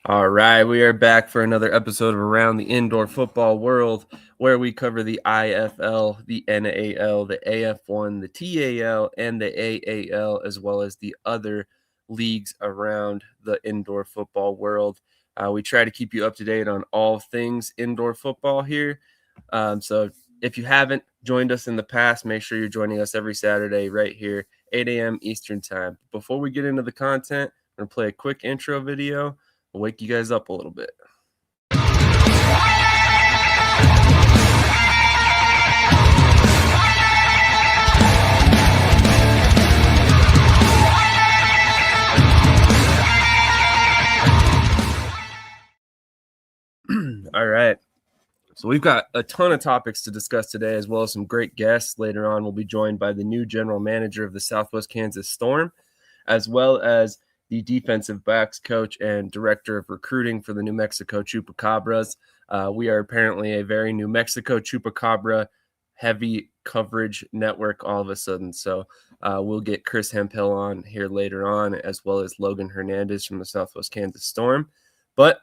All right, we are back for another episode of Around the Indoor Football World, where we cover the IFL, the NAL, the AF1, the TAL, and the AAL, as well as the other leagues around the indoor football world. We try to keep you up to date on all things indoor football here. So if you haven't joined us in the past, make sure you're joining us every Saturday right here, 8 a.m. Eastern Time. Before we get into the content, I'm going to play a quick intro video. I'll wake you guys up a little bit. All right. So we've got a ton of topics to discuss today, as well as some great guests. Later on, we'll be joined by the new general manager of the Southwest Kansas Storm, as well as the defensive backs coach and director of recruiting for the New Mexico Chupacabras. We are apparently a very New Mexico Chupacabra heavy coverage network all of a sudden. So we'll get Chris Hemphill on here later on, as well as Logan Hernandez from the Southwest Kansas Storm. But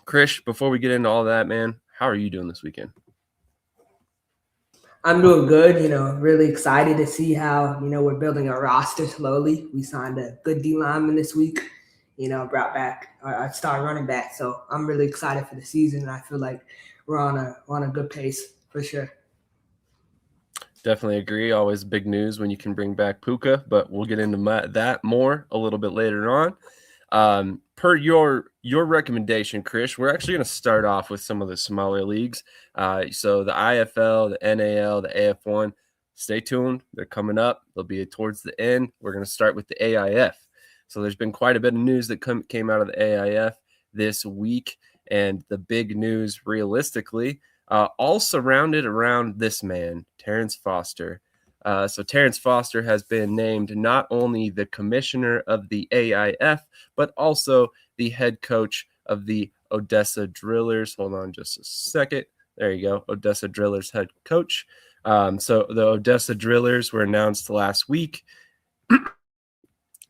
Krish, before we get into all that, man, how are you doing this weekend? I'm doing good, really excited to see how, we're building a roster slowly. We signed a good D lineman this week, brought back our star running back. So I'm really excited for the season. And I feel like we're on a good pace for sure. Definitely agree. Always big news when you can bring back Puka, but we'll get into that more a little bit later on. Per your recommendation, Krish, we're actually going to start off with some of the smaller leagues. So the IFL, the NAL, the AF1. Stay tuned; they're coming up. They'll be towards the end. We're going to start with the AIF. So there's been quite a bit of news that came out of the AIF this week, and the big news, realistically, all surrounded around this man, Terrence Foster. So Terrence Foster has been named not only the commissioner of the AIF, but also the head coach of the Odessa Drillers. Hold on just a second. There you go. Odessa Drillers head coach. So the Odessa Drillers were announced last week.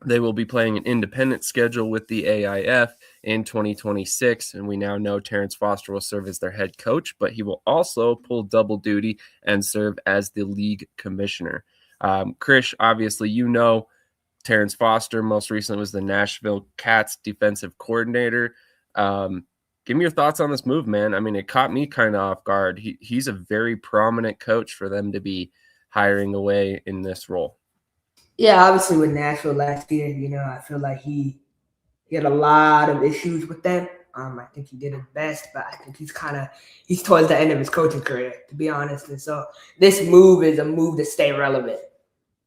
They will be playing an independent schedule with the AIF in 2026, and we now know Terrence Foster will serve as their head coach, but he will also pull double duty and serve as the league commissioner. Krish, obviously, Terrence Foster most recently was the Nashville Cats defensive coordinator. Give me your thoughts on this move, man. I mean, it caught me kind of off guard. He's a very prominent coach for them to be hiring away in this role. Yeah, obviously with Nashville last year, I feel like he had a lot of issues with them. I think he did his best, but I think he's towards the end of his coaching career, to be honest. And so this move is a move to stay relevant.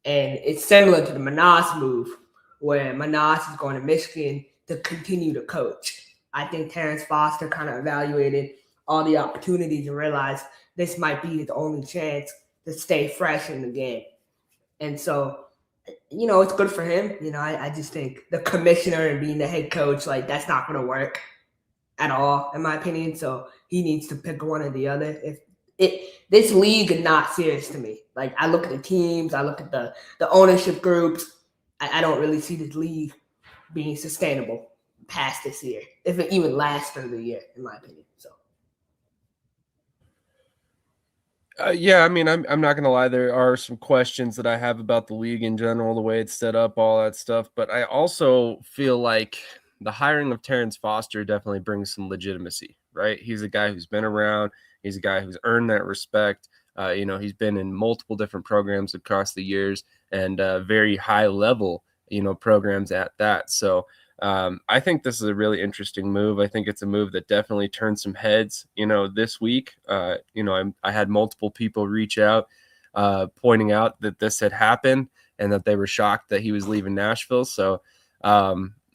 And it's similar to the Manas move, where Manas is going to Michigan to continue to coach. I think Terrence Foster kind of evaluated all the opportunities and realized this might be his only chance to stay fresh in the game. And so, it's good for him. I just think the commissioner and being the head coach, like, that's not going to work at all, in my opinion. So he needs to pick one or the other. This league is not serious to me. Like, I look at the teams, I look at the ownership groups. I don't really see this league being sustainable past this year, if it even lasts through the year, in my opinion. So. Yeah, I mean, I'm not gonna lie. There are some questions that I have about the league in general, the way it's set up, all that stuff. But I also feel like the hiring of Terrence Foster definitely brings some legitimacy, right? He's a guy who's been around. He's a guy who's earned that respect. He's been in multiple different programs across the years and very high level, programs at that. So I think this is a really interesting move. I think it's a move that definitely turned some heads, this week. I had multiple people reach out pointing out that this had happened and that they were shocked that he was leaving Nashville. So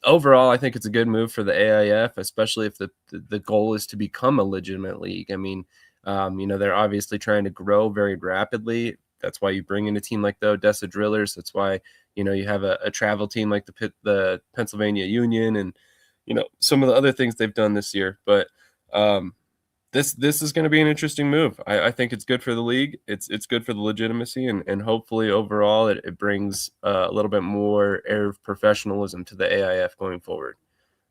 overall, I think it's a good move for the AIF, especially if the goal is to become a legitimate league. I mean, they're obviously trying to grow very rapidly. That's why you bring in a team like the Odessa Drillers. That's why you have a travel team like the Pennsylvania Union, and some of the other things they've done this year. But this is going to be an interesting move. I think it's good for the league. It's good for the legitimacy, and hopefully overall it brings a little bit more air of professionalism to the AIF going forward.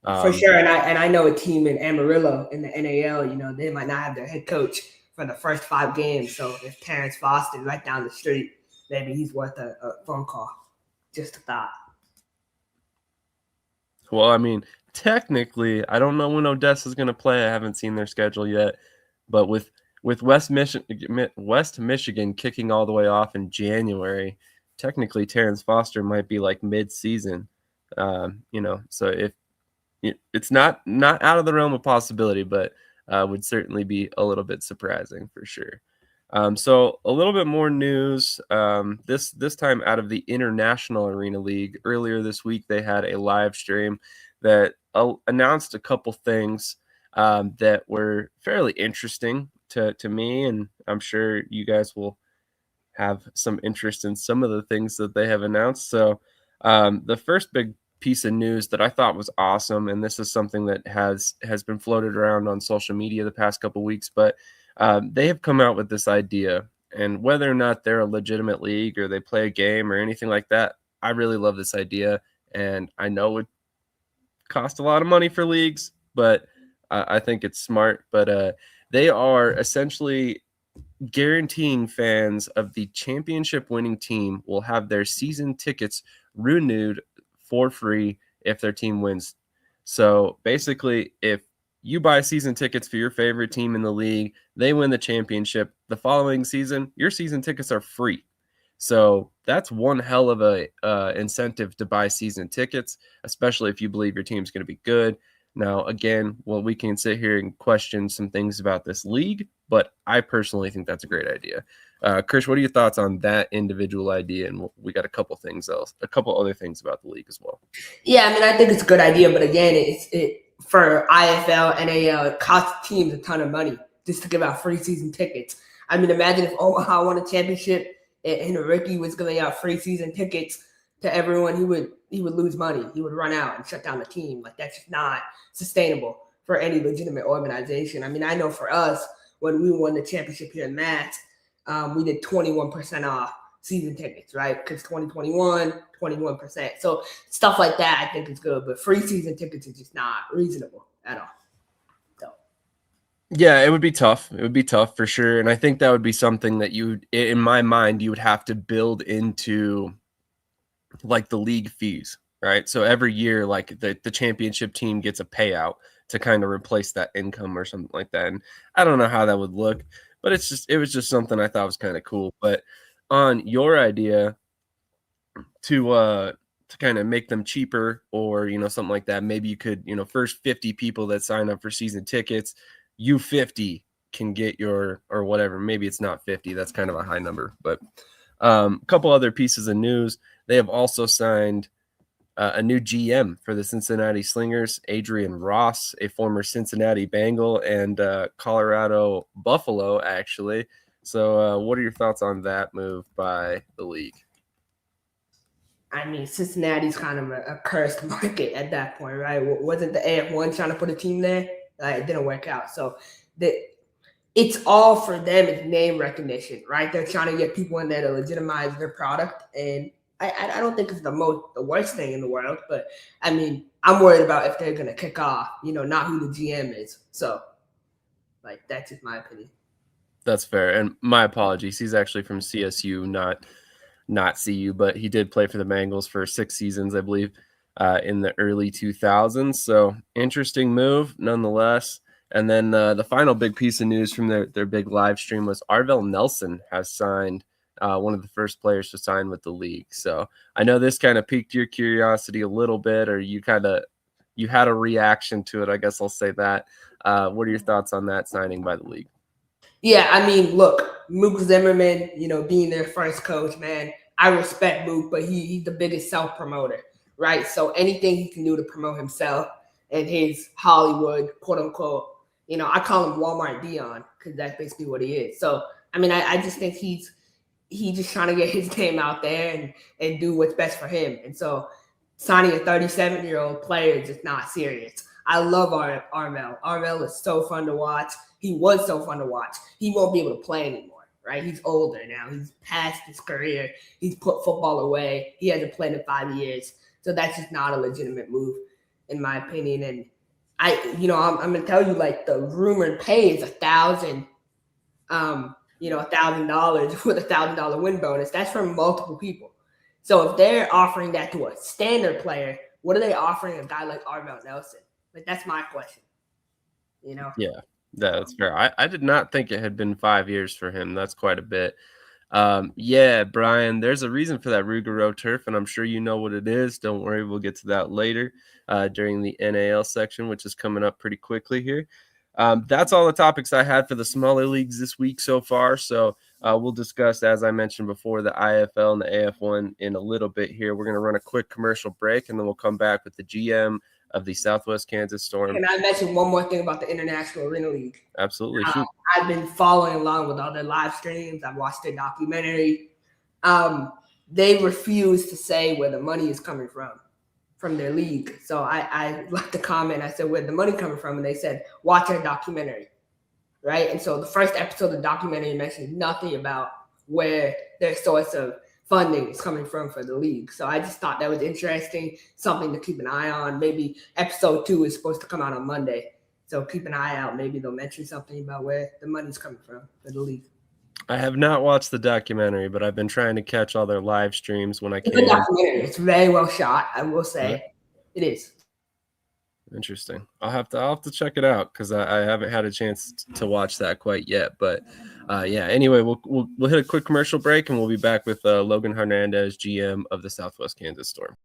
For Um, sure, and I know a team in Amarillo in the NAL. They might not have their head coach for the first 5 games. So if Terrence Foster right down the street, maybe he's worth a phone call. Just a thought. well, I mean, technically, I don't know when Odessa's going to play. I haven't seen their schedule yet, but with West Michigan kicking all the way off in January, technically Terrence Foster might be like mid-season. So if it's not out of the realm of possibility, but would certainly be a little bit surprising for sure. So a little bit more news. This time out of the International Arena League. Earlier this week, they had a live stream that announced a couple things that were fairly interesting to me, and I'm sure you guys will have some interest in some of the things that they have announced. So the first big piece of news that I thought was awesome, and this is something that has been floated around on social media the past couple weeks, but they have come out with this idea, and whether or not they're a legitimate league or they play a game or anything like that, I really love this idea, and I know it would cost a lot of money for leagues, but I think it's smart. But they are essentially guaranteeing fans of the championship winning team will have their season tickets renewed for free if their team wins. So basically, if you buy season tickets for your favorite team in the league, they win the championship the following season, your season tickets are free. So that's one hell of a incentive to buy season tickets, especially if you believe your team's going to be good. Now, again, well, we can sit here and question some things about this league, but I personally think that's a great idea. Krish, what are your thoughts on that individual idea? And we got a couple other things about the league as well. Yeah, I mean, I think it's a good idea, but again, it for IFL, NAL, it costs teams a ton of money just to give out free season tickets. I mean, imagine if Omaha won a championship and Ricky was giving out free season tickets to everyone. He would lose money. He would run out and shut down the team. Like, that's just not sustainable for any legitimate organization. I mean, I know for us, when we won the championship here in Mass, we did 21% off season tickets, right? Because 2021, 21%. So stuff like that I think is good, but free season tickets is just not reasonable at all. So Yeah, it would be tough. It would be tough for sure. And I think that would be something that in my mind, you would have to build into like the league fees, right? So every year, like the championship team gets a payout to kind of replace that income or something like that. And I don't know how that would look, but it was just something I thought was kind of cool. But on your idea to kind of make them cheaper or something like that, maybe you could, first 50 people that sign up for season tickets, you 50 can get your or whatever. Maybe it's not 50, that's kind of a high number, but a couple other pieces of news. They have also signed a new GM for the Cincinnati Slingers, Adrian Ross, a former Cincinnati Bengal and Colorado Buffalo, actually. So what are your thoughts on that move by the league? I mean, Cincinnati's kind of a cursed market at that point, right? Wasn't the AF1 trying to put a team there? It didn't work out. So it's all for them. It's name recognition, right? They're trying to get people in there to legitimize their product, and I don't think it's the worst thing in the world. But I mean, I'm worried about if they're gonna kick off, not who the GM is. So, that's just my opinion. That's fair, and my apologies. He's actually from CSU, not CU, but he did play for the Bengals for 6 seasons, I believe, in the early 2000s. So interesting move, nonetheless. And then the final big piece of news from their big live stream was Arvell Nelson has signed, one of the first players to sign with the league. So I know this kind of piqued your curiosity a little bit, or you had a reaction to it. I guess I'll say that. What are your thoughts on that signing by the league? Yeah, I mean, look, Mook Zimmerman, being their first coach, man, I respect Mook, but he's the biggest self promoter, right? So anything he can do to promote himself and his Hollywood, quote unquote, I call him Walmart Dion because that's basically what he is. So I mean, I just think he's just trying to get his name out there and do what's best for him. And so signing a 37-year-old player is just not serious. I love Arvell. Arvell is so fun to watch. He was so fun to watch. He won't be able to play anymore, right? He's older now. He's past his career. He's put football away. He hasn't played in 5 years. So that's just not a legitimate move. in my opinion. And I'm gonna tell you, like, the rumored pay is $1,000, $1,000 with $1,000 win bonus. That's from multiple people. So if they're offering that to a standard player, what are they offering a guy like Arvell Nelson? Like, that's my question. Yeah, that's fair. I did not think it had been 5 years for him. That's quite a bit. Yeah, Brian, there's a reason for that Rougarou turf, and I'm sure you know what it is. Don't worry, we'll get to that later during the NAL section, which is coming up pretty quickly here. That's all the topics I had for the smaller leagues this week so far. So we'll discuss, as I mentioned before, the IFL and the AF1 in a little bit here. We're going to run a quick commercial break, and then we'll come back with the GM of the Southwest Kansas Storm. Can I mention one more thing about the International Arena League? Absolutely. Shoot. I've been following along with all their live streams. I've watched their documentary. They refuse to say where the money is coming from their league. So I left a comment. I said, where'd the money coming from? And they said, watch our documentary, right? And so the first episode of the documentary mentions nothing about where their source of funding is coming from for the league. So I just thought that was interesting, something to keep an eye on. Maybe episode 2 is supposed to come out on Monday. So keep an eye out. Maybe they'll mention something about where the money's coming from for the league. I have not watched the documentary, but I've been trying to catch all their live streams when I can. It's a documentary. It's very well shot, I will say. It is. Interesting. I'll have to check it out because I haven't had a chance to watch that quite yet. But yeah. Anyway, we'll hit a quick commercial break and we'll be back with Logan Hernandez, GM of the Southwest Kansas Storm.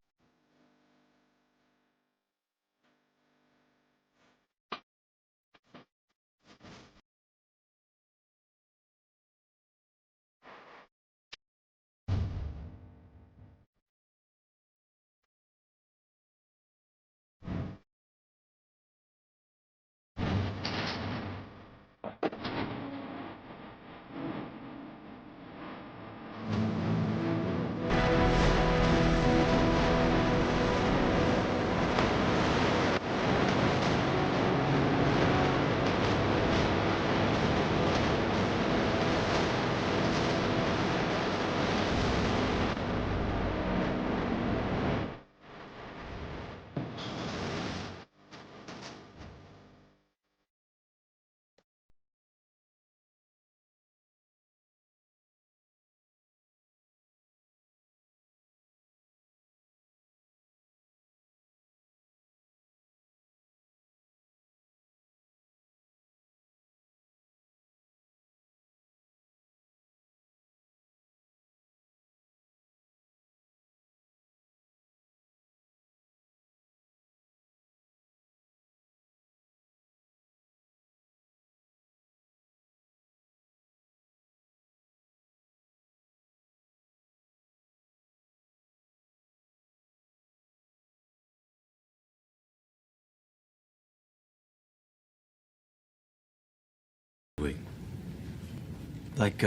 Like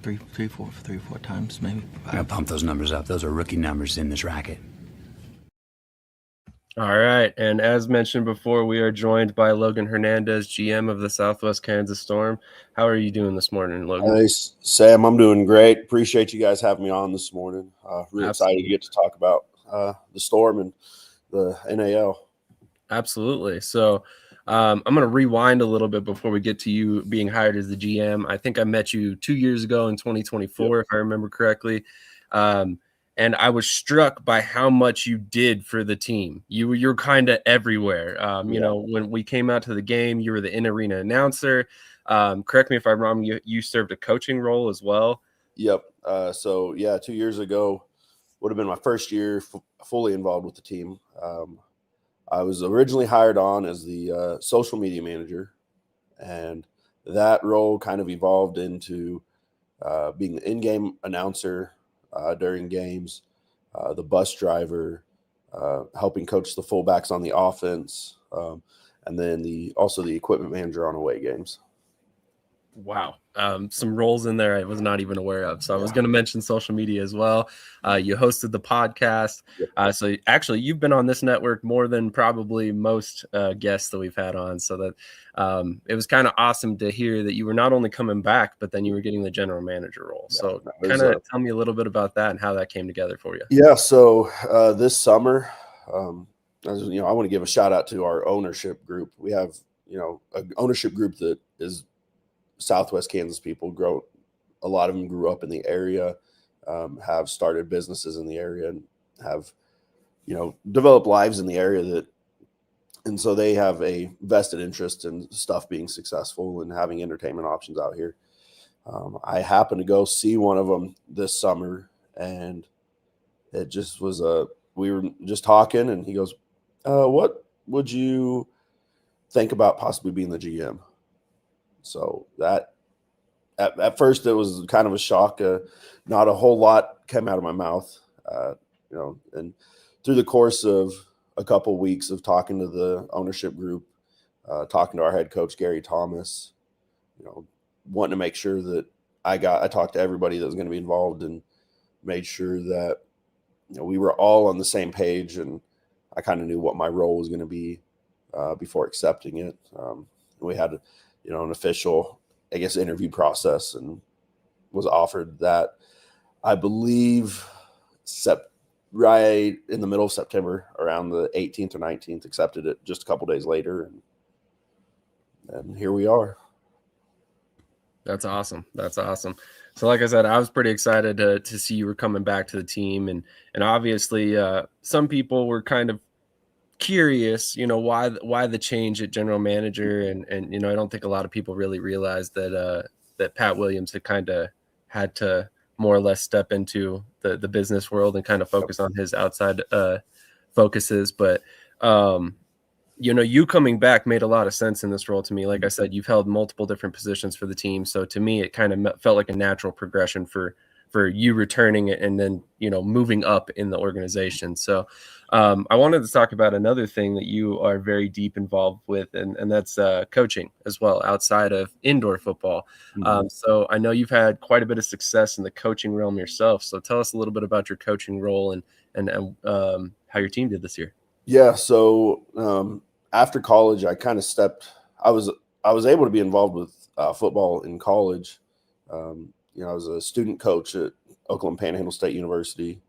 three or four times, maybe. I gotta pump those numbers up. Those are rookie numbers in this racket. All right. And as mentioned before, we are joined by Logan Hernandez, GM of the Southwest Kansas Storm. How are you doing this morning, Logan? Hey, Sam, I'm doing great. Appreciate you guys having me on this morning. Really excited to get to talk about the Storm and the NAL. Absolutely. So I'm going to rewind a little bit before we get to you being hired as the GM. I think I met you 2 years ago in 2024, if I remember correctly. And I was struck by how much you did for the team. You're kind of everywhere. You know, when we came out to the game, you were the in-arena announcer. Correct me if I'm wrong. You served a coaching role as well. Yep. So, 2 years ago would have been my first year fully involved with the team. I was originally hired on as the social media manager, and that role kind of evolved into being the in-game announcer during games, the bus driver, helping coach the fullbacks on the offense, and then also the equipment manager on away games. Wow. Some roles in there I was not even aware of. So I was going to mention social media as well. You hosted the podcast. So actually you've been on this network more than probably most guests that we've had on. So that it was kind of awesome to hear that you were not only coming back, but then you were getting the general manager role. So kind of tell me a little bit about that and how that came together for you. Yeah. So this summer, I want to give a shout out to our ownership group. We have, an ownership group that is Southwest Kansas people. A lot of them grew up in the area, have started businesses in the area, and have, developed lives in the area and so they have a vested interest in stuff being successful and having entertainment options out here. I happened to go see one of them this summer, and it just was we were just talking, and he goes, what would you think about possibly being the GM? So that at first it was kind of a shock. Not a whole lot came out of my mouth, and through the course of a couple weeks of talking to the ownership group, talking to our head coach, Gary Thomas, wanting to make sure that I talked to everybody that was going to be involved and made sure that, we were all on the same page, and I kind of knew what my role was going to be before accepting it. We had, an official, interview process, and was offered that, I believe, right in the middle of September, around the 18th or 19th, accepted it just a couple days later. And here we are. That's awesome. That's awesome. So like I said, I was pretty excited to see you were coming back to the team. And obviously some people were kind of curious, why the change at general manager. And I don't think a lot of people really realized that Pat Williams had kind of had to more or less step into the business world and kind of focus on his outside focuses. But, you coming back made a lot of sense in this role to me. Like I said, you've held multiple different positions for the team. So to me, it kind of felt like a natural progression for you returning it and then, moving up in the organization. So I wanted to talk about another thing that you are very deep involved with, and that's coaching as well, outside of indoor football. Mm-hmm. So I know you've had quite a bit of success in the coaching realm yourself. So tell us a little bit about your coaching role and how your team did this year. Yeah. So after college, I kind of I was able to be involved with football in college. I was a student coach at Oklahoma Panhandle State University.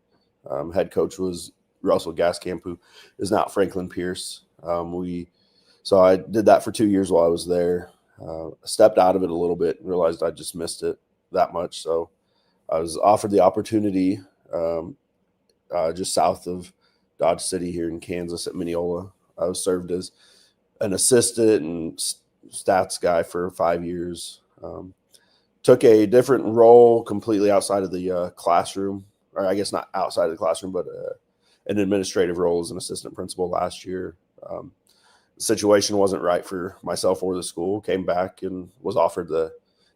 Head coach was Russell Gaskamp, who is now Franklin Pierce. So I did that for 2 years while I was there. Stepped out of it a little bit and realized I just missed it that much. So I was offered the opportunity just south of Dodge City here in Kansas at Mineola. I was served as an assistant and stats guy for 5 years. Took a different role completely outside of the classroom, or I guess not outside of the classroom, but an administrative role as an assistant principal last year. The situation wasn't right for myself or the school. Came back and was offered the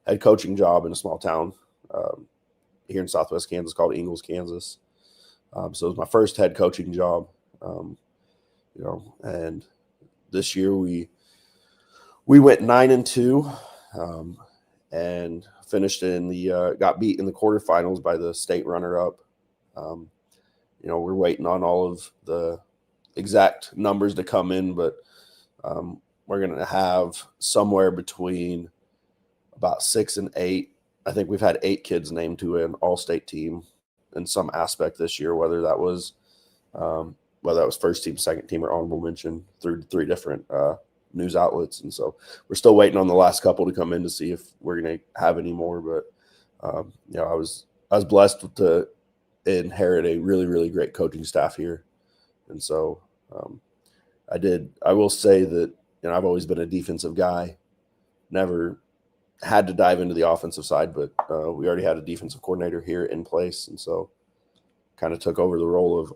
head coaching job in a small town here in Southwest Kansas called Ingalls, Kansas. So it was my first head coaching job. And this year we went 9-2, and finished got beat in the quarterfinals by the state runner-up. We're waiting on all of the exact numbers to come in, but we're going to have somewhere between about 6 and 8. I think we've had 8 kids named to an all-state team in some aspect this year, whether that was first team, second team, or honorable mention through 3 different news outlets. And so we're still waiting on the last couple to come in to see if we're going to have any more. But I was blessed to inherit a really, really great coaching staff here. And so I will say that, I've always been a defensive guy, never had to dive into the offensive side, but we already had a defensive coordinator here in place. And so kind of took over the role of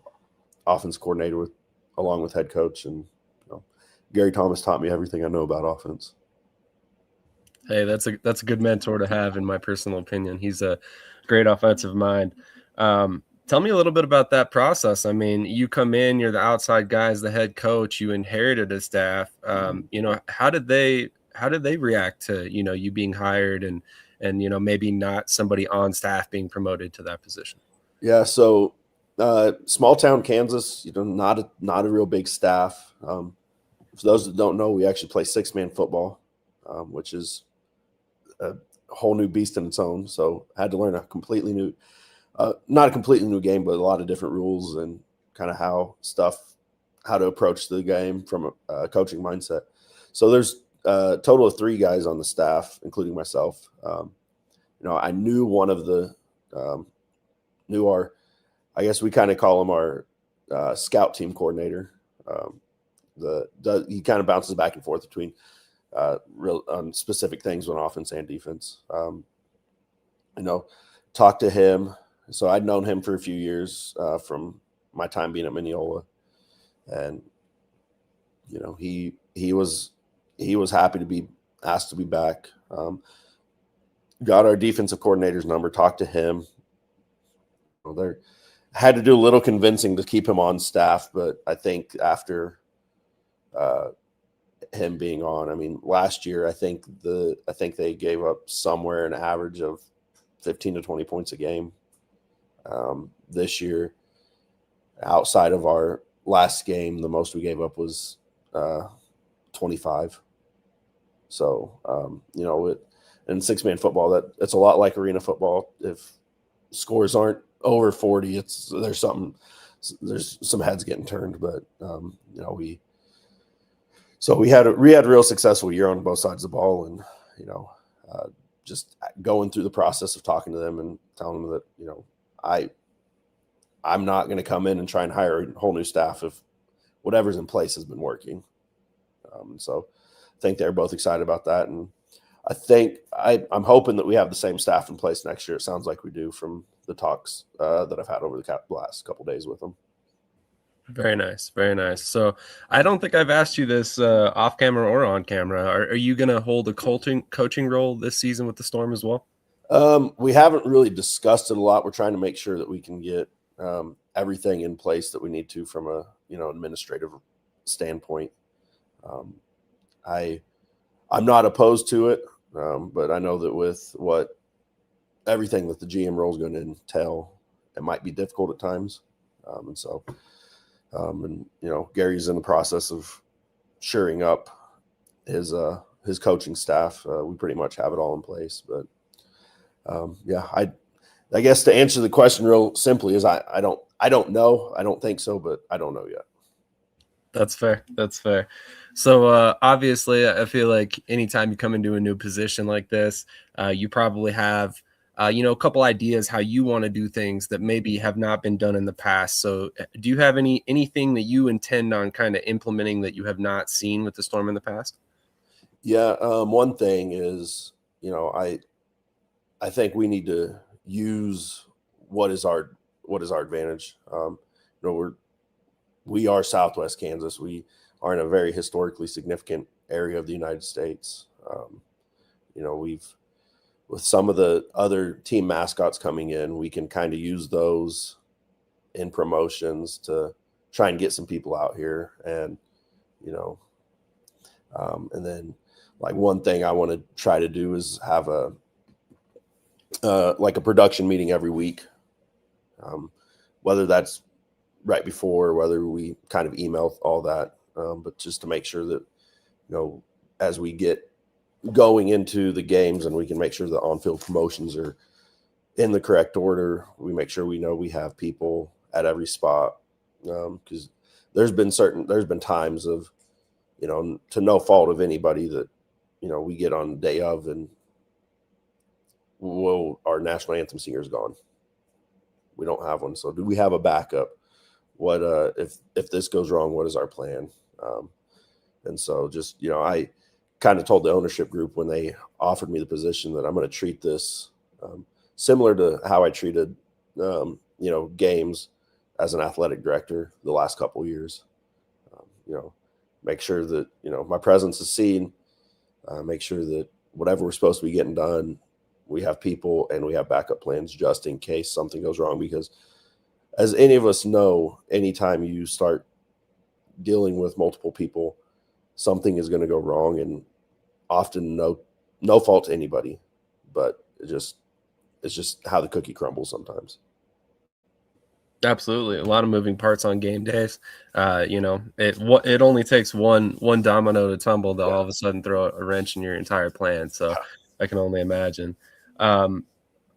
offense coordinator along with head coach. And Gary Thomas taught me everything I know about offense. Hey, that's a good mentor to have, in my personal opinion. He's a great offensive mind. Tell me a little bit about that process. I mean, you come in, you're the outside guy as the head coach, you inherited a staff. How did they react to, you being hired and maybe not somebody on staff being promoted to that position? Yeah. So small town Kansas, not a real big staff. For those that don't know, we actually play 6-man football, which is a whole new beast in its own. So I had to learn a completely new, not a completely new game, but a lot of different rules and kind of how stuff how to approach the game from a coaching mindset. So there's a total of 3 guys on the staff, including myself. I knew one of the I guess we kind of call him our scout team coordinator. He kind of bounces back and forth between real on specific things on offense and defense. Talk to him. So I'd known him for a few years from my time being at Mineola, and he was happy to be asked to be back. Got our defensive coordinator's number, talked to him. There had to do a little convincing to keep him on staff, but I think after him being on, I mean, last year I think they gave up somewhere an average of 15 to 20 points a game. This year, outside of our last game, the most we gave up was 25. So in 6-man football, it's a lot like arena football. If scores aren't over 40, there's some heads getting turned. But we had a real successful year on both sides of the ball, and just going through the process of talking to them and telling them that I'm not going to come in and try and hire a whole new staff if whatever's in place has been working. So I think they're both excited about that, and I think I'm hoping that we have the same staff in place next year. It sounds like we do from the talks that I've had over the last couple of days with them. Very nice. Very nice. So I don't think I've asked you this off camera or on camera. Are you going to hold a coaching role this season with the Storm as well? We haven't really discussed it a lot. We're trying to make sure that we can get everything in place that we need to from a administrative standpoint. I'm not opposed to it, but I know that with everything that the GM role is going to entail, it might be difficult at times. Gary's in the process of shoring up his coaching staff. We pretty much have it all in place, but I guess to answer the question real simply is I don't know. I don't think so, but I don't know yet. That's fair. That's fair. So obviously, I feel like anytime you come into a new position like this, you probably have a couple ideas how you want to do things that maybe have not been done in the past. So do you have anything that you intend on kind of implementing that you have not seen with the Storm in the past? Yeah. One thing is, I think we need to use what is our advantage. We are Southwest Kansas. We are in a very historically significant area of the United States. With some of the other team mascots coming in, we can kind of use those in promotions to try and get some people out here. And, and then like one thing I want to try to do is have a production meeting every week, whether that's right before, whether we kind of email all that, but just to make sure that, as we get going into the games and we can make sure the on-field promotions are in the correct order, we make sure we know we have people at every spot. Because there's been times of, to no fault of anybody that, we get on the day of and our national anthem singer is gone. We don't have one. So do we have a backup? What if this goes wrong, what is our plan? And so just, I kind of told the ownership group when they offered me the position that I'm going to treat this similar to how I treated, games as an athletic director the last couple of years. Make sure that, my presence is seen, make sure that whatever we're supposed to be getting done, we have people and we have backup plans just in case something goes wrong. Because as any of us know, anytime you start dealing with multiple people, something is going to go wrong, and often no fault to anybody, but it's just how the cookie crumbles sometimes. Absolutely. A lot of moving parts on game days. It only takes one domino to tumble to all of a sudden throw a wrench in your entire plan. So I can only imagine.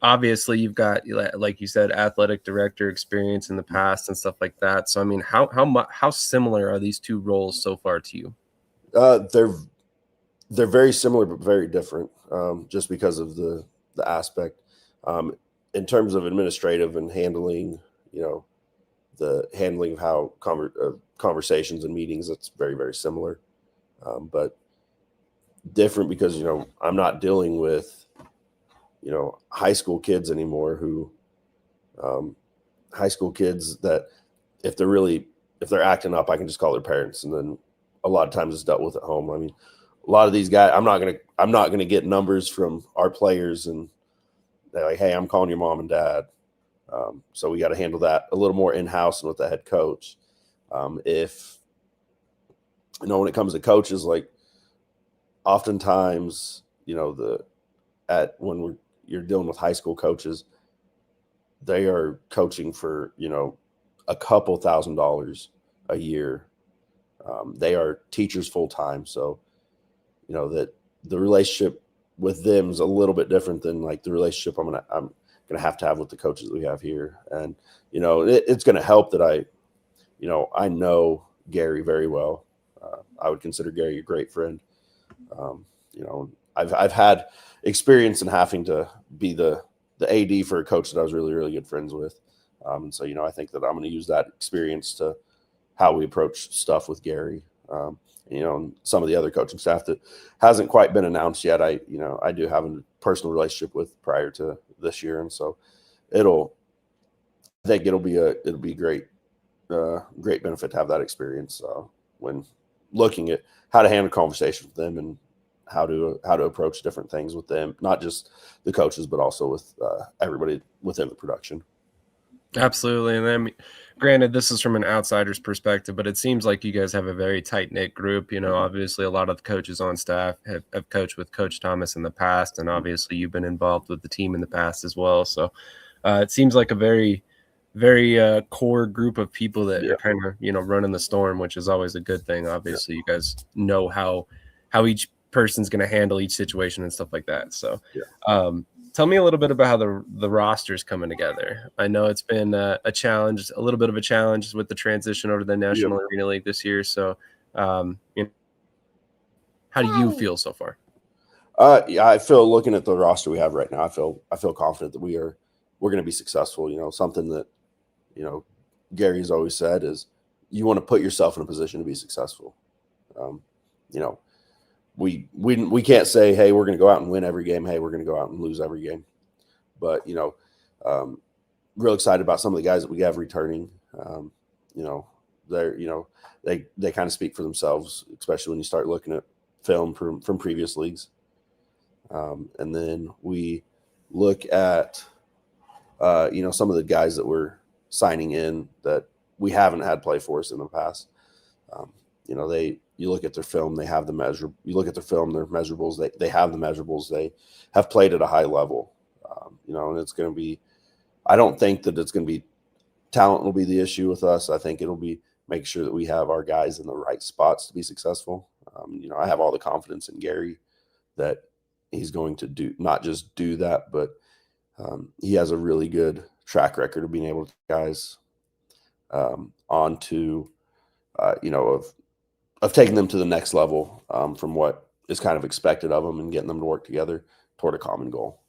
obviously you've got, like you said, athletic director experience in the past and stuff like that. So I mean, how similar are these two roles so far to you? They're very similar but very different, just because of the aspect. In terms of administrative and handling, the handling of how conversations and meetings, that's very, very similar, but different because I'm not dealing with high school kids anymore who high school kids that if they're acting up, I can just call their parents, and then a lot of times it's dealt with at home. I mean, a lot of these guys, I'm not gonna get numbers from our players and they're like, hey, I'm calling your mom and dad. So we got to handle that a little more in-house and with the head coach. If when it comes to coaches, like oftentimes, when you're dealing with high school coaches, they are coaching for a couple $1,000s a year. They are teachers full time, so that the relationship with them is a little bit different than like the relationship I'm gonna have with the coaches that we have here. And it's gonna help that I know Gary very well. I would consider Gary a great friend. I've had experience in having to be the AD for a coach that I was really, really good friends with. And so I think that I'm going to use that experience to how we approach stuff with Gary. And some of the other coaching staff that hasn't quite been announced yet, I do have a personal relationship with prior to this year. And so I think it'll be great benefit to have that experience when looking at how to handle conversations with them and how to approach different things with them, not just the coaches, but also with everybody within the production. Absolutely. And then, granted, this is from an outsider's perspective, but it seems like you guys have a very tight-knit group. Obviously a lot of the coaches on staff have coached with Coach Thomas in the past, and obviously you've been involved with the team in the past as well. So it seems like a very, very core group of people that are kind of, running the storm, which is always a good thing. Obviously, you guys know how each person's going to handle each situation and stuff like that. So tell me a little bit about how the roster's coming together. I know it's been a challenge, a little bit of a challenge with the transition over to the National Arena League this year. So how do you feel so far? I feel, looking at the roster we have right now, I feel confident that we're going to be successful. Something that Gary's always said is you want to put yourself in a position to be successful. We can't say, hey, we're going to go out and win every game. Hey, we're going to go out and lose every game. But real excited about some of the guys that we have returning. They kind of speak for themselves, especially when you start looking at film from previous leagues. And then we look at some of the guys that we're signing in that we haven't had play for us in the past. You look at their film, they have the measure. You look at their film, their measurables, they have the measurables. They have played at a high level, and it's going to be, I don't think that it's going to be talent will be the issue with us. I think it'll be making sure that we have our guys in the right spots to be successful. I have all the confidence in Gary that he's going to not just do that, but he has a really good track record of being able to get guys onto, of taking them to the next level from what is kind of expected of them and getting them to work together toward a common goal.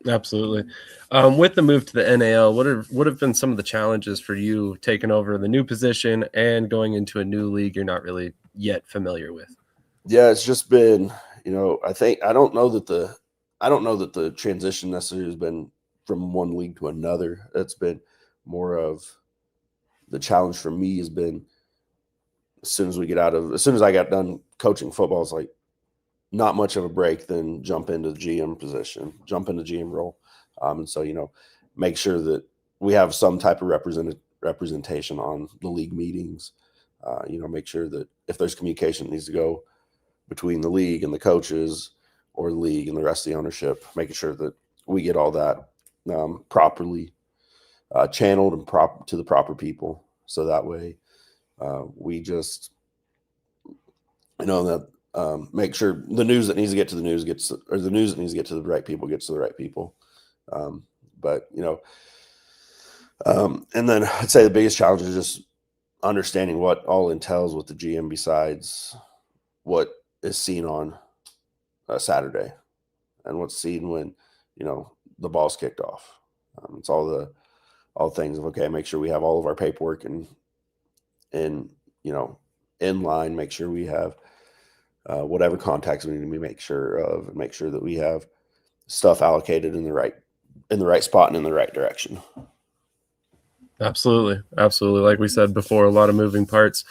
Absolutely. With the move to the NAL, what have been some of the challenges for you taking over the new position and going into a new league you're not really yet familiar with? Yeah, it's just been, I don't know that the transition necessarily has been from one league to another. It's been more of the challenge for me has been as soon as I got done coaching football, it's like not much of a break, then jump into the GM position, jump into GM role. And so, make sure that we have some type of representation on the league meetings, make sure that if there's communication that needs to go between the league and the coaches or the league and the rest of the ownership, making sure that we get all that properly channeled and to the proper people. So that way we just, make sure the news that needs to get to the news the news that needs to get to the right people gets to the right people. But, and then I'd say the biggest challenge is just understanding what all entails with the GM besides what is seen on Saturday and what's seen when, the ball's kicked off. It's all things of, okay, make sure we have all of our paperwork in line, make sure we have whatever contacts we need to make sure of, and make sure that we have stuff allocated in the right spot and in the right direction. Absolutely. Like we said before, a lot of moving parts.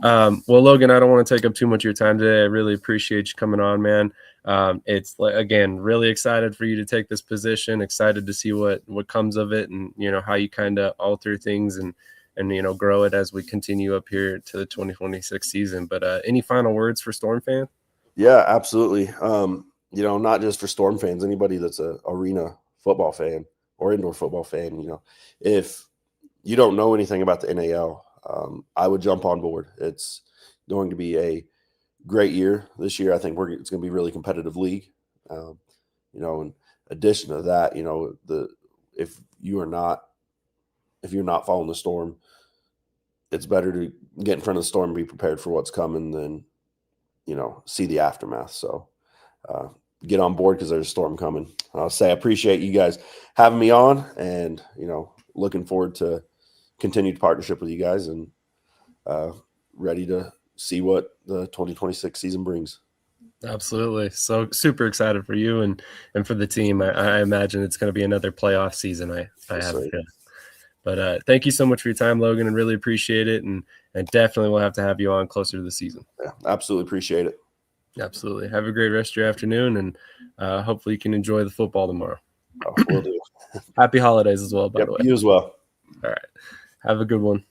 Well, Logan, I don't want to take up too much of your time today. I really appreciate you coming on, man. It's, again, really excited for you to take this position, excited to see what comes of it, and, how you kind of alter things and grow it as we continue up here to the 2026 season. But any final words for Storm fans? Yeah, absolutely. Not just for Storm fans, anybody that's a arena football fan or indoor football fan, if you don't know anything about the NAL, I would jump on board. It's going to be a great year this year. I think it's going to be a really competitive league. In addition to that, if you're not following the Storm, it's better to get in front of the Storm and be prepared for what's coming than, see the aftermath. So get on board because there's a storm coming. I'll say I appreciate you guys having me on, and, looking forward to continued partnership with you guys, and ready to see what the 2026 season brings. Absolutely. So super excited for you and for the team. I imagine it's going to be another playoff season. I have a feeling. But thank you so much for your time, Logan, and really appreciate it. And definitely we'll have to have you on closer to the season. Yeah, absolutely appreciate it. Absolutely. Have a great rest of your afternoon, and hopefully you can enjoy the football tomorrow. Oh, will do. Happy holidays as well, by the way. You as well. All right. Have a good one.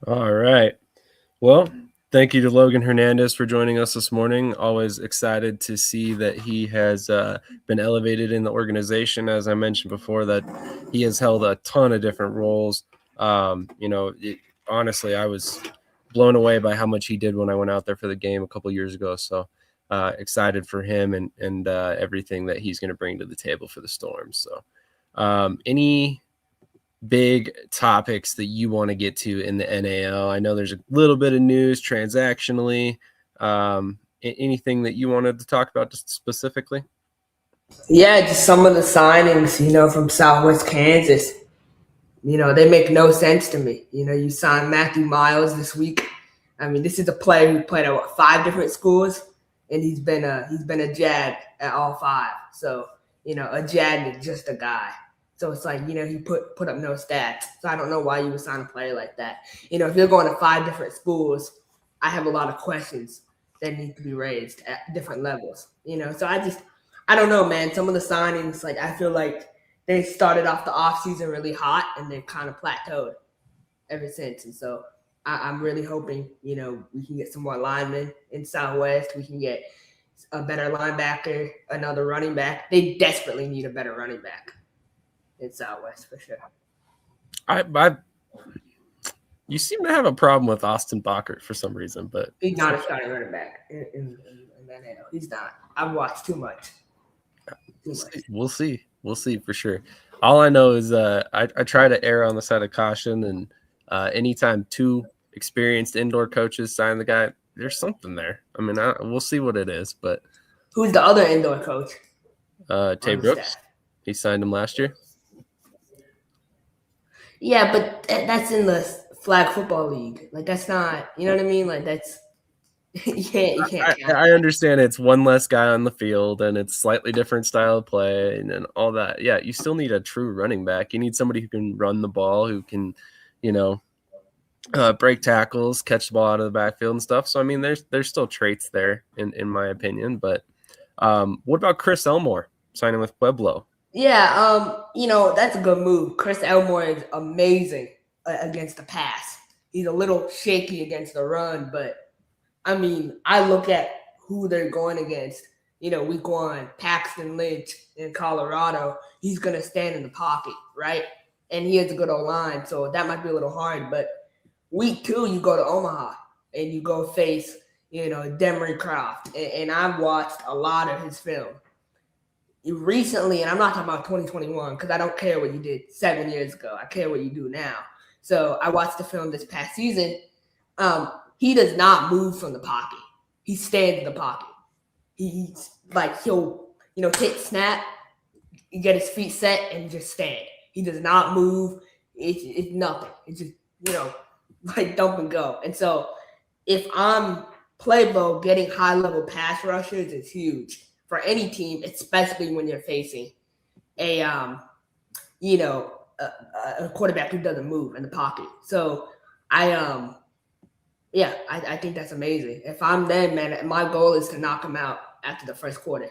All right. Well, thank you to Logan Hernandez for joining us this morning. Always excited to see that he has been elevated in the organization. As I mentioned before, that he has held a ton of different roles. Honestly, I was blown away by how much he did when I went out there for the game a couple years ago. So excited for him and everything that he's going to bring to the table for the Storm. So any big topics that you want to get to in the NAL? I know there's a little bit of news transactionally. Anything that you wanted to talk about just specifically? Yeah, just some of the signings, from Southwest Kansas. They make no sense to me. You signed Matthew Miles this week. I mean, this is a player who played at 5 different schools, and he's been a Jag at all 5. So, a Jag is just a guy. So it's like, he put up no stats. So I don't know why you would sign a player like that. If you're going to 5 different schools, I have a lot of questions that need to be raised at different levels. So I don't know, man. Some of the signings, I feel like they started off the offseason really hot and they've kind of plateaued ever since. And so I'm really hoping, we can get some more linemen in Southwest. We can get a better linebacker, another running back. They desperately need a better running back in Southwest for sure. You seem to have a problem with Austin Bachert for some reason, but He's not a starting running back in that NFL. He's not. I've watched too much. We'll see for sure. All I know is I try to err on the side of caution, and anytime two experienced indoor coaches sign the guy, there's something there. I mean, we'll see what it is, but who's the other indoor coach? Tay Brooks. He signed him last year. Yeah, but that's in the flag football league. Like, that's not, you know what I mean? Like, that's you can't. I understand it's one less guy on the field and it's slightly different style of play and all that. Yeah, you still need a true running back. You need somebody who can run the ball, who can, break tackles, catch the ball out of the backfield and stuff. So I mean, there's still traits there in my opinion. But what about Chris Elmore signing with Pueblo? Yeah, that's a good move. Chris Elmore is amazing against the pass. He's a little shaky against the run, but I mean, I look at who they're going against. Week 1, Paxton Lynch in Colorado. He's going to stand in the pocket, right? And he has a good O-line, so that might be a little hard. But week 2, you go to Omaha and you go face, Demery Croft. And I've watched a lot of his film. Recently, and I'm not talking about 2021 because I don't care what you did 7 years ago. I care what you do now. So I watched the film this past season. He does not move from the pocket. He stands in the pocket. He's like, he'll, hit snap, get his feet set, and just stand. He does not move. It's nothing. It's just, like dump and go. And so if I'm Pueblo, getting high-level pass rushers is huge for any team, especially when you're facing a quarterback who doesn't move in the pocket. So I think that's amazing. If I'm them, man, my goal is to knock him out after the first quarter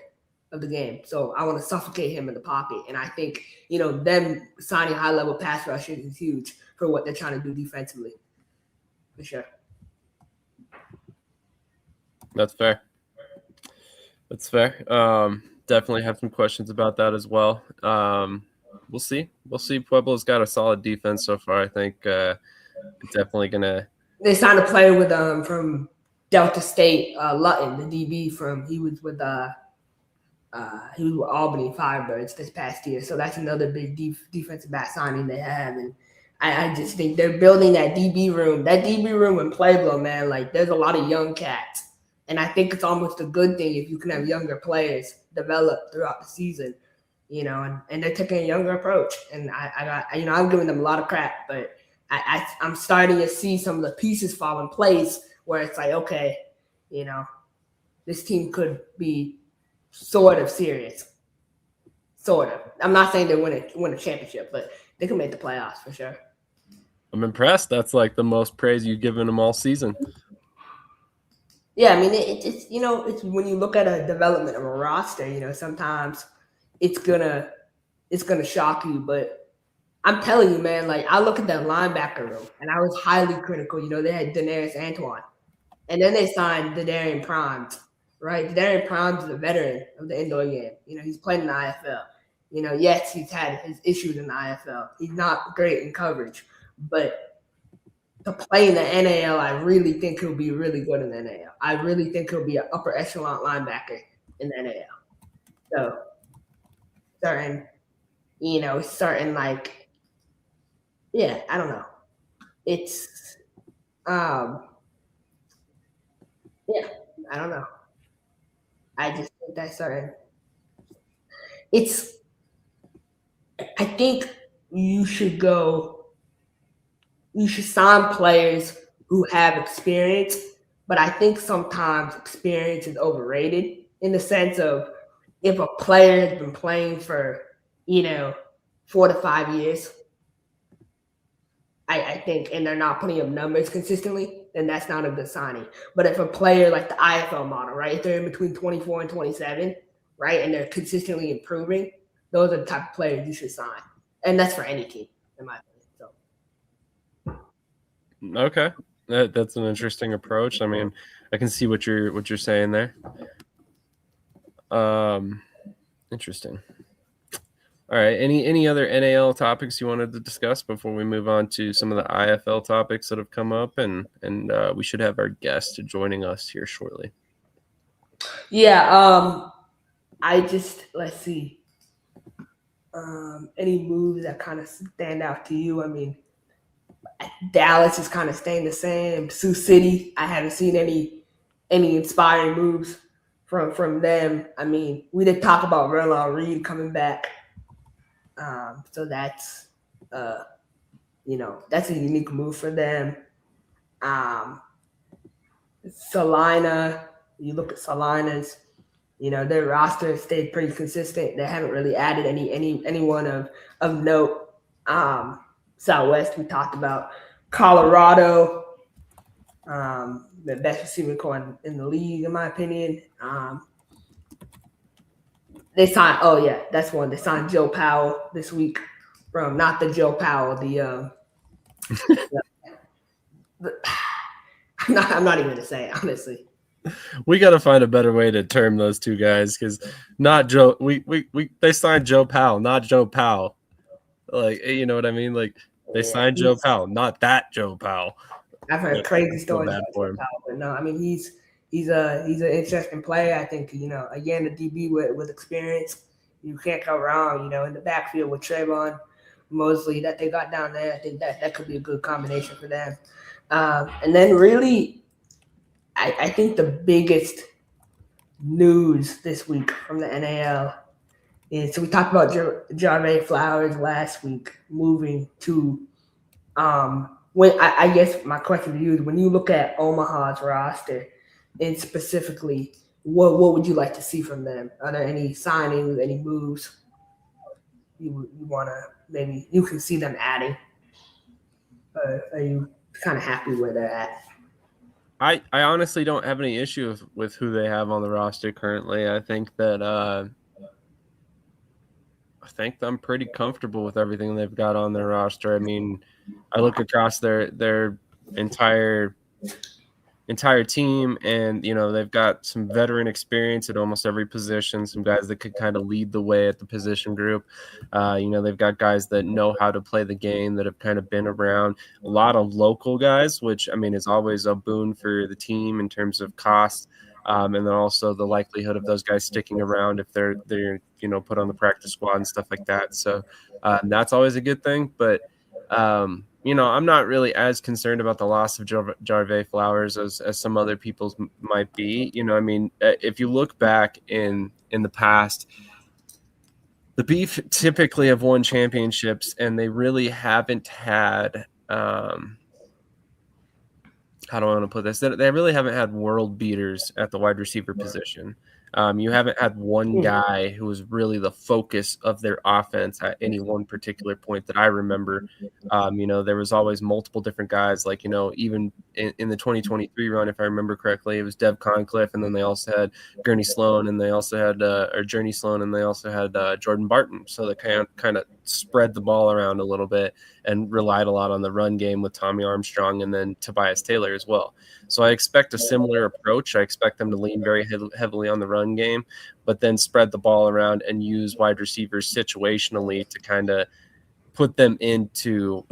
of the game. So I want to suffocate him in the pocket. And I think, them signing high-level pass rushers is huge for what they're trying to do defensively. For sure. That's fair. Definitely have some questions about that as well. We'll see. Pueblo's got a solid defense so far. I think it's definitely gonna. They signed a player with from Delta State, Lutton, the DB he was with Albany Firebirds this past year. So that's another big defensive back signing they have, and I just think they're building that DB room. That DB room in Pueblo, man, like there's a lot of young cats. And I think it's almost a good thing if you can have younger players develop throughout the season, and they're taking a younger approach. And I'm giving them a lot of crap, but I'm starting to see some of the pieces fall in place where it's like, okay, this team could be sort of serious. Sort of. I'm not saying they win a championship, but they can make the playoffs for sure. I'm impressed. That's like the most praise you've given them all season. Yeah, I mean, it's it's when you look at a development of a roster, sometimes it's gonna shock you. But I'm telling you, man, like I look at that linebacker room, and I was highly critical. They had Daenerys Antoine, and then they signed Darian Primes, right? Darian Primes is a veteran of the indoor game. He's played in the IFL. Yes, he's had his issues in the IFL. He's not great in coverage, but to play in the NAL, I really think he'll be really good in the NAL. I really think he'll be an upper echelon linebacker in the NAL. So, certain like, yeah, I don't know. It's, yeah, I don't know. I just think that's certain. I think you should sign players who have experience, but I think sometimes experience is overrated in the sense of if a player has been playing for, 4 to 5 years, I think, and they're not putting up numbers consistently, then that's not a good signing. But if a player like the IFL model, right, if they're in between 24 and 27, right, and they're consistently improving, those are the type of players you should sign. And that's for any team, in my opinion. Okay, that's an interesting approach. I mean, I can see what you're saying there. Interesting. All right. Any other NAL topics you wanted to discuss before we move on to some of the IFL topics that have come up, and we should have our guest joining us here shortly. Yeah. Let's see. Any moves that kind of stand out to you? I mean, Dallas is kind of staying the same. Sioux City, I haven't seen any inspiring moves from them. I mean, we did talk about Verlon Reed coming back, so that's that's a unique move for them. Salina, you look at Salina's, their roster has stayed pretty consistent. They haven't really added anyone of note. Southwest, we talked about Colorado, the best receiving core in the league, in my opinion. They signed. Oh yeah, that's one. They signed Joe Powell this week from not the Joe Powell, I'm not even gonna say it, honestly. We got to find a better way to term those two guys, because not Joe. They signed Joe Powell, not Joe Powell. Like, you know what I mean? Like, they signed Joe Powell, not that Joe Powell. I've heard crazy stories about Joe Powell, but no, I mean he's an interesting player. I think again, a DB with experience, you can't go wrong. In the backfield with Trayvon Mosley that they got down there, I think that could be a good combination for them. And then really, I think the biggest news this week from the NAL is, so we talked about Jarvay Flowers last week moving to when I guess my question to you is, when you look at Omaha's roster and specifically, what would you like to see from them? Are there any signings, any moves you want to maybe you can see them adding? Are you kind of happy where they're at? I honestly don't have any issue with who they have on the roster currently. I think that I'm pretty comfortable with everything they've got on their roster. I mean, I look across their entire team, and they've got some veteran experience at almost every position, some guys that could kind of lead the way at the position group. They've got guys that know how to play the game, that have kind of been around. A lot of local guys, which I mean is always a boon for the team in terms of cost, and then also the likelihood of those guys sticking around if they're put on the practice squad and stuff like that. So that's always a good thing. But I'm not really as concerned about the loss of Jarvay Flowers as some other people might be. I mean, if you look back in the past, the Beef typically have won championships, and they really haven't had how do I want to put this? They really haven't had world beaters at the wide receiver position. You haven't had one guy who was really the focus of their offense at any one particular point that I remember. There was always multiple different guys, like, even in the 2023 run, if I remember correctly, it was Dev Concliffe, and then they also had Journey Sloan, and they also had Jordan Barton. So they kind of spread the ball around a little bit and relied a lot on the run game with Tommy Armstrong and then Tobias Taylor as well. So I expect a similar approach. I expect them to lean very heavily on the run game, but then spread the ball around and use wide receivers situationally to kind of put them into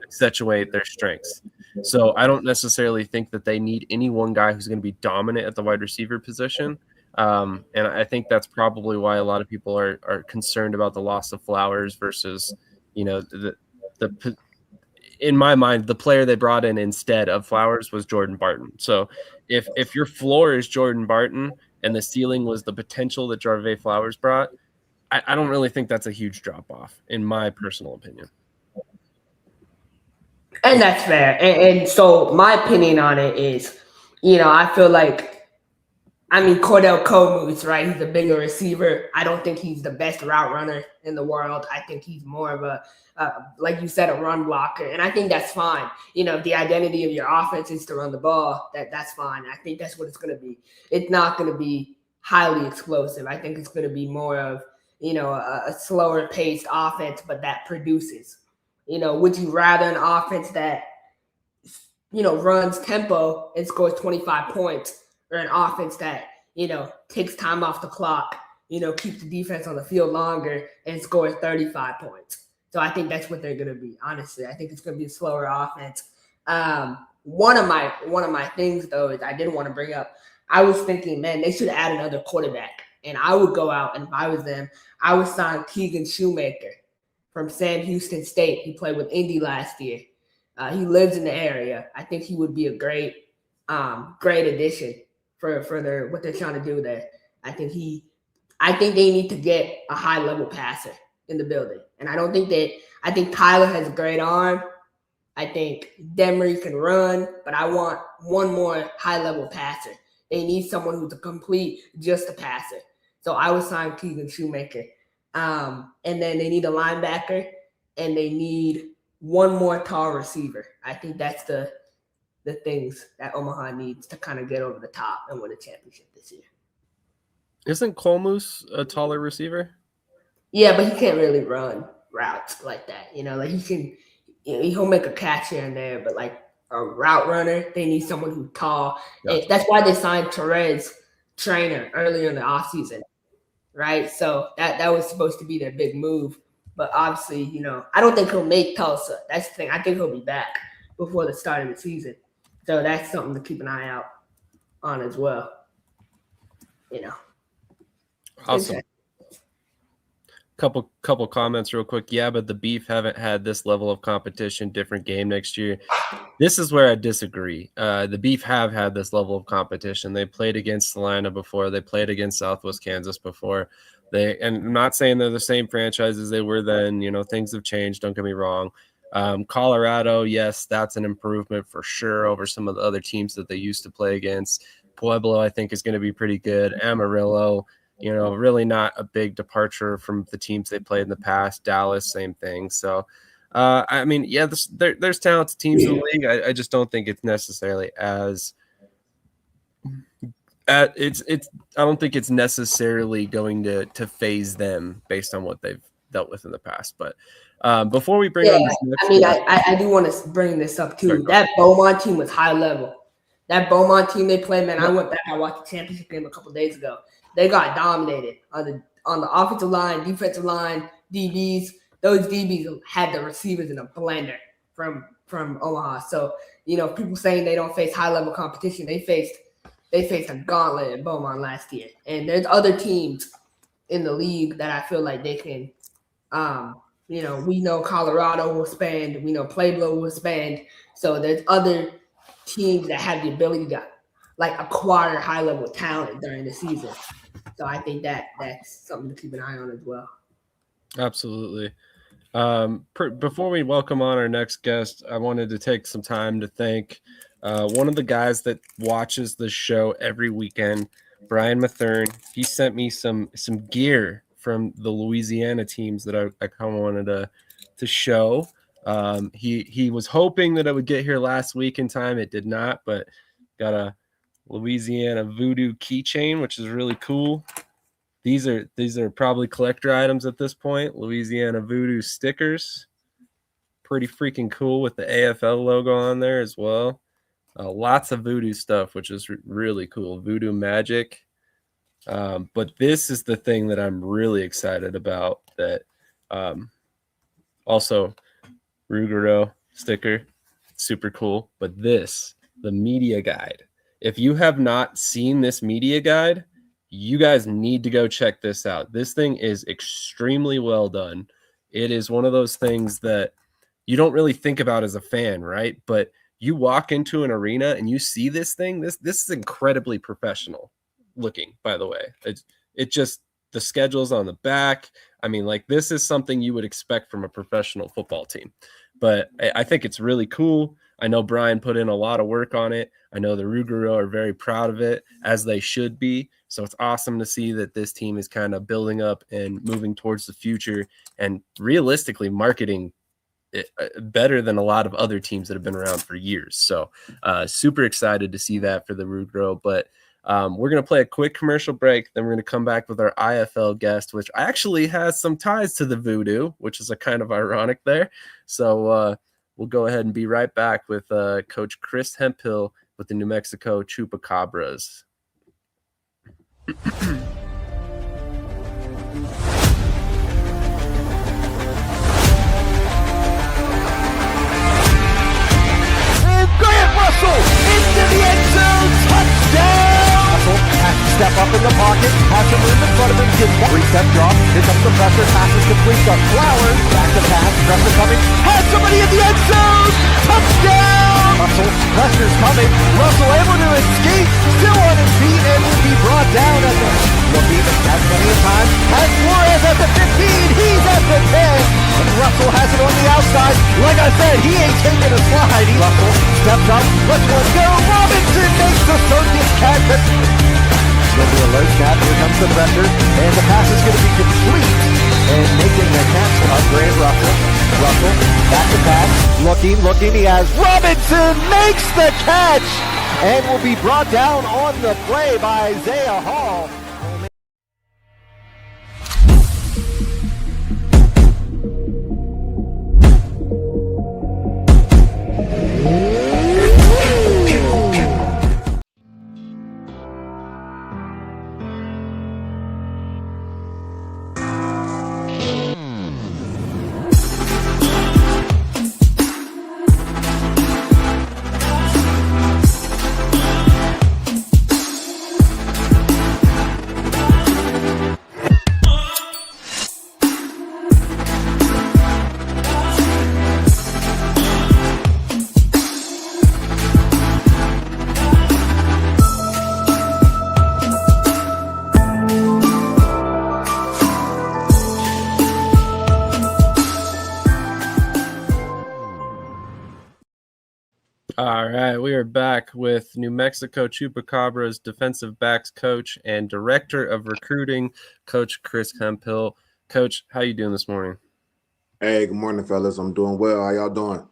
accentuate their strengths. So I don't necessarily think that they need any one guy who's going to be dominant at the wide receiver position. And I think that's probably why a lot of people are concerned about the loss of Flowers versus, in my mind, the player they brought in instead of Flowers was Jordan Barton. So if your floor is Jordan Barton and the ceiling was the potential that Jarvay Flowers brought, I don't really think that's a huge drop off, in my personal opinion. And that's fair. And so my opinion on it is, I feel like, Cordell Comu's, right? He's a bigger receiver. I don't think he's the best route runner in the world. I think he's more of a, like you said, a run blocker. And I think that's fine. If the identity of your offense is to run the ball, that's fine. I think that's what it's going to be. It's not going to be highly explosive. I think it's going to be more of, a slower paced offense, but that produces. Would you rather an offense that, runs tempo and scores 25 points, or an offense that, takes time off the clock, keeps the defense on the field longer and scores 35 points. So I think that's what they're going to be. Honestly, I think it's going to be a slower offense. One of my things though is I did want to bring up. I was thinking, man, they should add another quarterback, and I would go out, and if I was them, I would sign Keegan Shoemaker from Sam Houston State. He played with Indy last year. He lives in the area. I think he would be a great addition for what they're trying to do there. I think they need to get a high level passer in the building. And I think Tyler has a great arm. I think Demery can run, but I want one more high level passer. They need someone who's a complete just a passer. So I would sign Keegan Shoemaker. And then they need a linebacker and they need one more tall receiver. I think that's the things that Omaha needs to kind of get over the top and win a championship this year. Isn't Colmus a taller receiver? Yeah, but he can't really run routes like that. Like he'll make a catch here and there, but like a route runner, they need someone who's tall. Gotcha. That's why they signed Therese Trainer earlier in the offseason, right? So that was supposed to be their big move. But obviously, I don't think he'll make Tulsa. That's the thing. I think he'll be back before the start of the season. So that's something to keep an eye out on as well. Awesome. Couple comments real quick. Yeah, but the Beef haven't had this level of competition, different game next year. This is where I disagree. The Beef have had this level of competition. They played against Salina before. They played against Southwest Kansas before. And I'm not saying they're the same franchise as they were then. Things have changed. Don't get me wrong. Colorado, yes, that's an improvement for sure over some of the other teams that they used to play against. Pueblo, I think, is going to be pretty good. Amarillo, really not a big departure from the teams they played in the past. Dallas, same thing. So, there's talented teams in the league. I just don't think it's necessarily as I don't think it's necessarily going to phase them based on what they've dealt with in the past. But before we bring on this next I do want to bring this up too. Sorry, that Beaumont team was high level. That Beaumont team they played, man. I went back. I watched the championship game a couple of days ago. They got dominated on the offensive line, defensive line, DBs. Those DBs had the receivers in a blender from Omaha. So people saying they don't face high level competition, they faced a gauntlet in Beaumont last year. And there's other teams in the league that I feel like they can. We know Colorado will spend. We know Pueblo will spend. So there's other teams that have the ability to acquire high level talent during the season. So I think that's something to keep an eye on as well. Absolutely. Before we welcome on our next guest, I wanted to take some time to thank one of the guys that watches the show every weekend, Brian Mathern. He sent me some gear from the Louisiana teams that I kind of wanted to show. He was hoping that I would get here last week in time. It did not, but got a Louisiana Voodoo keychain, which is really cool. These are probably collector items at this point. Louisiana Voodoo stickers, pretty freaking cool with the AFL logo on there as well. Lots of Voodoo stuff, which is really cool. Voodoo Magic. But this is the thing that I'm really excited about. That also Ruggiero sticker, super cool. But the media guide. If you have not seen this media guide, you guys need to go check this out. This thing is extremely well done. It is one of those things that you don't really think about as a fan, right? But you walk into an arena and you see this thing. This is incredibly professional looking, by the way. It just, the schedule's on the back. I mean, this is something you would expect from a professional football team. But I think it's really cool. I know Brian put in a lot of work on it. I know the Ruggiero are very proud of it, as they should be. So it's awesome to see that this team is kind of building up and moving towards the future and realistically marketing it better than a lot of other teams that have been around for years. So super excited to see that for the Ruggiero. But we're going to play a quick commercial break. Then we're going to come back with our IFL guest, which actually has some ties to the Voodoo, which is a kind of ironic there. So we'll go ahead and be right back with Coach Chris Hemphill with the New Mexico Chupacabras. Into the end zone, touchdown! Russell has to step up in the pocket, has some room in front of him, gives one three-step drop, here comes the pressure, passes complete to Flowers, back to pass, pressure coming, has somebody in the end zone, touchdown! Russell, pressure's coming, Russell able to escape, still on his feet, and will be brought down at the looking, has plenty of time, has Flores at the 15, he's at the 10, and Russell has it on the outside, like I said, he ain't taking a slide, Russell steps up, let's one go, Robinson makes the circus catch. Going to alert snap, here comes the pressure, and the pass is going to be complete, and making the catch of Grant Russell. Russell, back to pass, looking, he has Robinson makes the catch, and will be brought down on the play by Isaiah Hall. All right, we are back with New Mexico Chupacabras defensive backs coach and director of recruiting, Coach Chris Hemphill. Coach, how you doing this morning? Hey, good morning, fellas. I'm doing well. How y'all doing?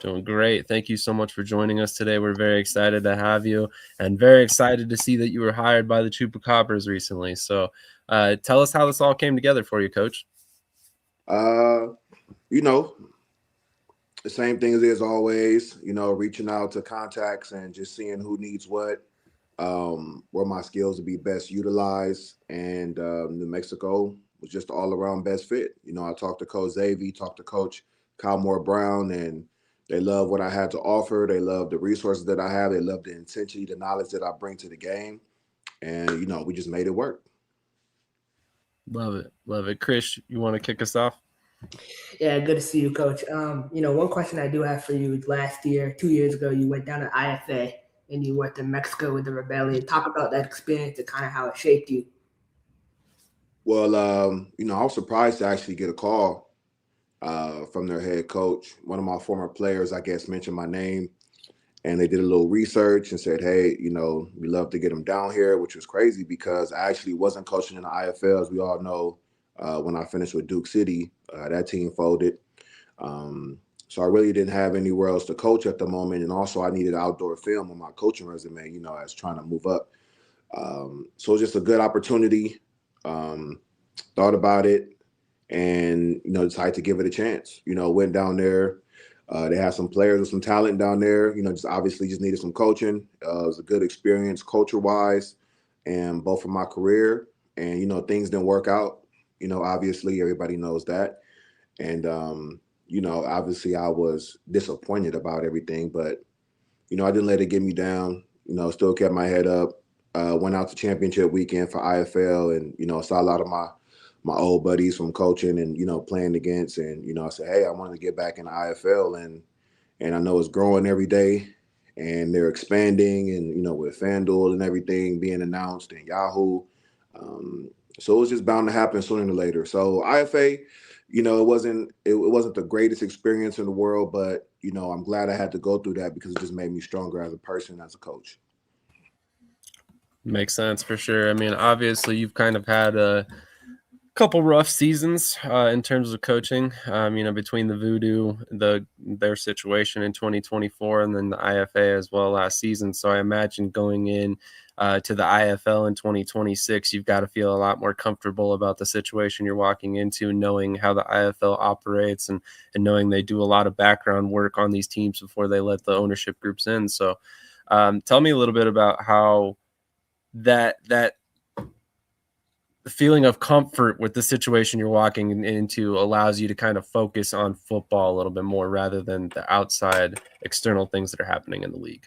Doing great. Thank you so much for joining us today. We're very excited to have you and very excited to see that you were hired by the Chupacabras recently. So tell us how this all came together for you, Coach. You know, the same thing as always, you know, reaching out to contacts and just seeing who needs what, where my skills would be best utilized. And New Mexico was just all around best fit. You know, I talked to Coach Xavier, talked to Coach Kyle Moore Brown, and they love what I had to offer. They love the resources that I have. They love the intensity, the knowledge that I bring to the game. And, you know, we just made it work. Love it. Love it. Krish, you want to kick us off? Yeah, good to see you, Coach. One question I do have for you is last year, 2 years ago, you went down to IFA and you went to Mexico with the Rebellion. Talk about that experience and kind of how it shaped you. Well, you know, I was surprised to actually get a call from their head coach. One of my former players, I guess, mentioned my name, and they did a little research and said, hey, you know, we love to get him down here, which was crazy because I actually wasn't coaching in the IFL, as we all know. When I finished with Duke City, that team folded. So I really didn't have anywhere else to coach at the moment. And also I needed outdoor film on my coaching resume, you know, as trying to move up. So it was just a good opportunity. Thought about it and, you know, decided to give it a chance. You know, went down there. They had some players with some talent down there, you know, just obviously just needed some coaching. It was a good experience culture-wise and both for my career. And, you know, things didn't work out. You know, obviously everybody knows that. And, you know, obviously I was disappointed about everything, but, you know, I didn't let it get me down, you know, still kept my head up, went out to championship weekend for IFL and, you know, saw a lot of my old buddies from coaching and, you know, playing against. And, you know, I said, hey, I wanted to get back in the IFL and I know it's growing every day and they're expanding and, you know, with FanDuel and everything being announced and Yahoo. So it was just bound to happen sooner than later. So IFA, you know, it wasn't the greatest experience in the world, but, you know, I'm glad I had to go through that because it just made me stronger as a person, as a coach. Makes sense for sure. I mean, obviously you've kind of had a couple rough seasons in terms of coaching, you know, between the Voodoo, their situation in 2024 and then the IFA as well last season. So I imagine going in to the IFL in 2026, you've got to feel a lot more comfortable about the situation you're walking into, knowing how the IFL operates and knowing they do a lot of background work on these teams before they let the ownership groups in. So tell me a little bit about how that feeling of comfort with the situation you're walking into allows you to kind of focus on football a little bit more rather than the outside external things that are happening in the league.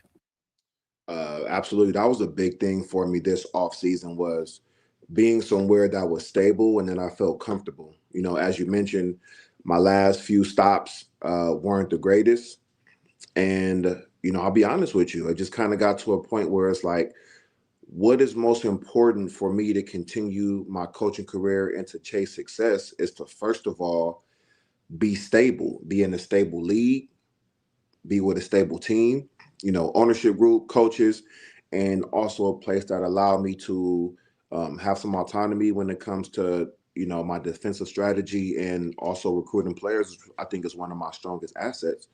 Absolutely. That was a big thing for me this offseason, was being somewhere that was stable and then I felt comfortable. You know, as you mentioned, my last few stops weren't the greatest. And, you know, I'll be honest with you, I just kind of got to a point where it's like, what is most important for me to continue my coaching career and to chase success is to, first of all, be stable, be in a stable league, be with a stable team, you know, ownership group, coaches, and also a place that allow me to have some autonomy when it comes to, you know, my defensive strategy and also recruiting players. I think is one of my strongest assets.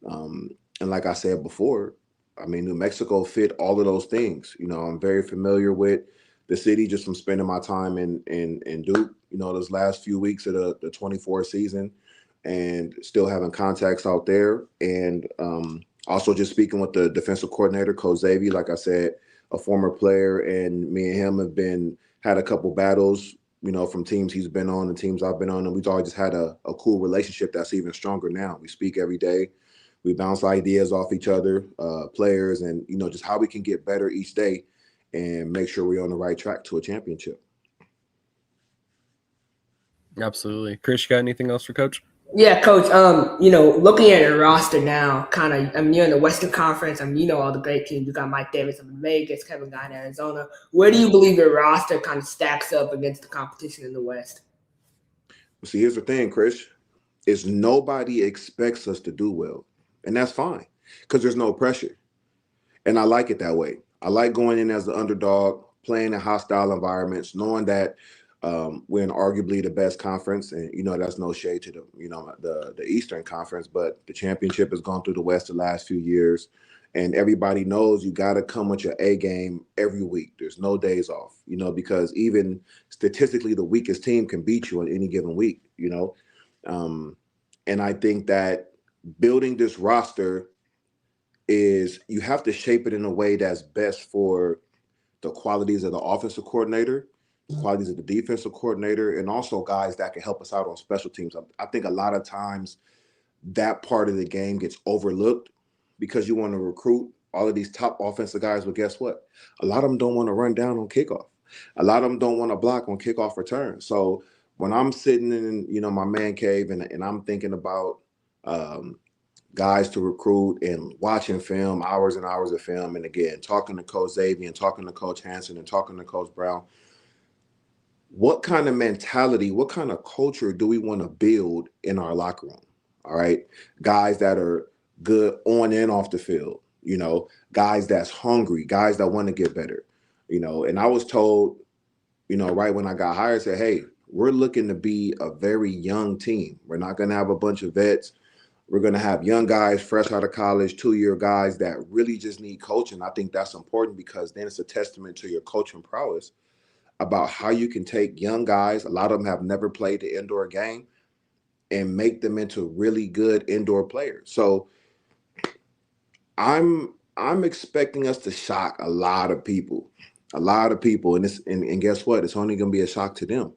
And like I said before, I mean, New Mexico fit all of those things. You know, I'm very familiar with the city just from spending my time in Duke, you know, those last few weeks of the 24 season, and still having contacts out there. And also just speaking with the defensive coordinator, Coach Xavier, like I said, a former player, and me and him have had a couple battles, you know, from teams he's been on and teams I've been on. And we've always just had a cool relationship that's even stronger now. We speak every day. We bounce ideas off each other, players, and, you know, just how we can get better each day and make sure we're on the right track to a championship. Absolutely. Krish, you got anything else for Coach? Yeah, Coach. You know, looking at your roster now, kind of, I mean, you're in the Western Conference. I mean, you know all the great teams. You got Mike Davis up in Vegas, Kevin Guy in Arizona. Where do you believe your roster kind of stacks up against the competition in the West? See, here's the thing, Chris, is nobody expects us to do well, and that's fine because there's no pressure. And I like it that way. I like going in as the underdog, playing in hostile environments, knowing that we're in arguably the best conference. And, you know, that's no shade to the Eastern Conference, but the championship has gone through the West the last few years. And everybody knows you got to come with your A game every week. There's no days off, you know, because even statistically, the weakest team can beat you on any given week, you know. And I think that building this roster is you have to shape it in a way that's best for the qualities of the offensive coordinator, the qualities of the defensive coordinator, and also guys that can help us out on special teams. I think a lot of times that part of the game gets overlooked because you want to recruit all of these top offensive guys. But guess what? A lot of them don't want to run down on kickoff. A lot of them don't want to block on kickoff return. So when I'm sitting in, you know, my man cave and I'm thinking about guys to recruit and watching film, hours and hours of film, and again, talking to Coach Xavier and talking to Coach Hanson and talking to Coach Brown, what kind of mentality, what kind of culture do we want to build in our locker room? All right. Guys that are good on and off the field, you know, guys that's hungry, guys that want to get better, you know. And I was told, you know, right when I got hired, said, hey, we're looking to be a very young team. We're not going to have a bunch of vets. We're going to have young guys fresh out of college, 2-year guys that really just need coaching. I think that's important because then it's a testament to your coaching prowess about how you can take young guys, a lot of them have never played the indoor game, and make them into really good indoor players. So I'm expecting us to shock a lot of people, and guess what? It's only going to be a shock to them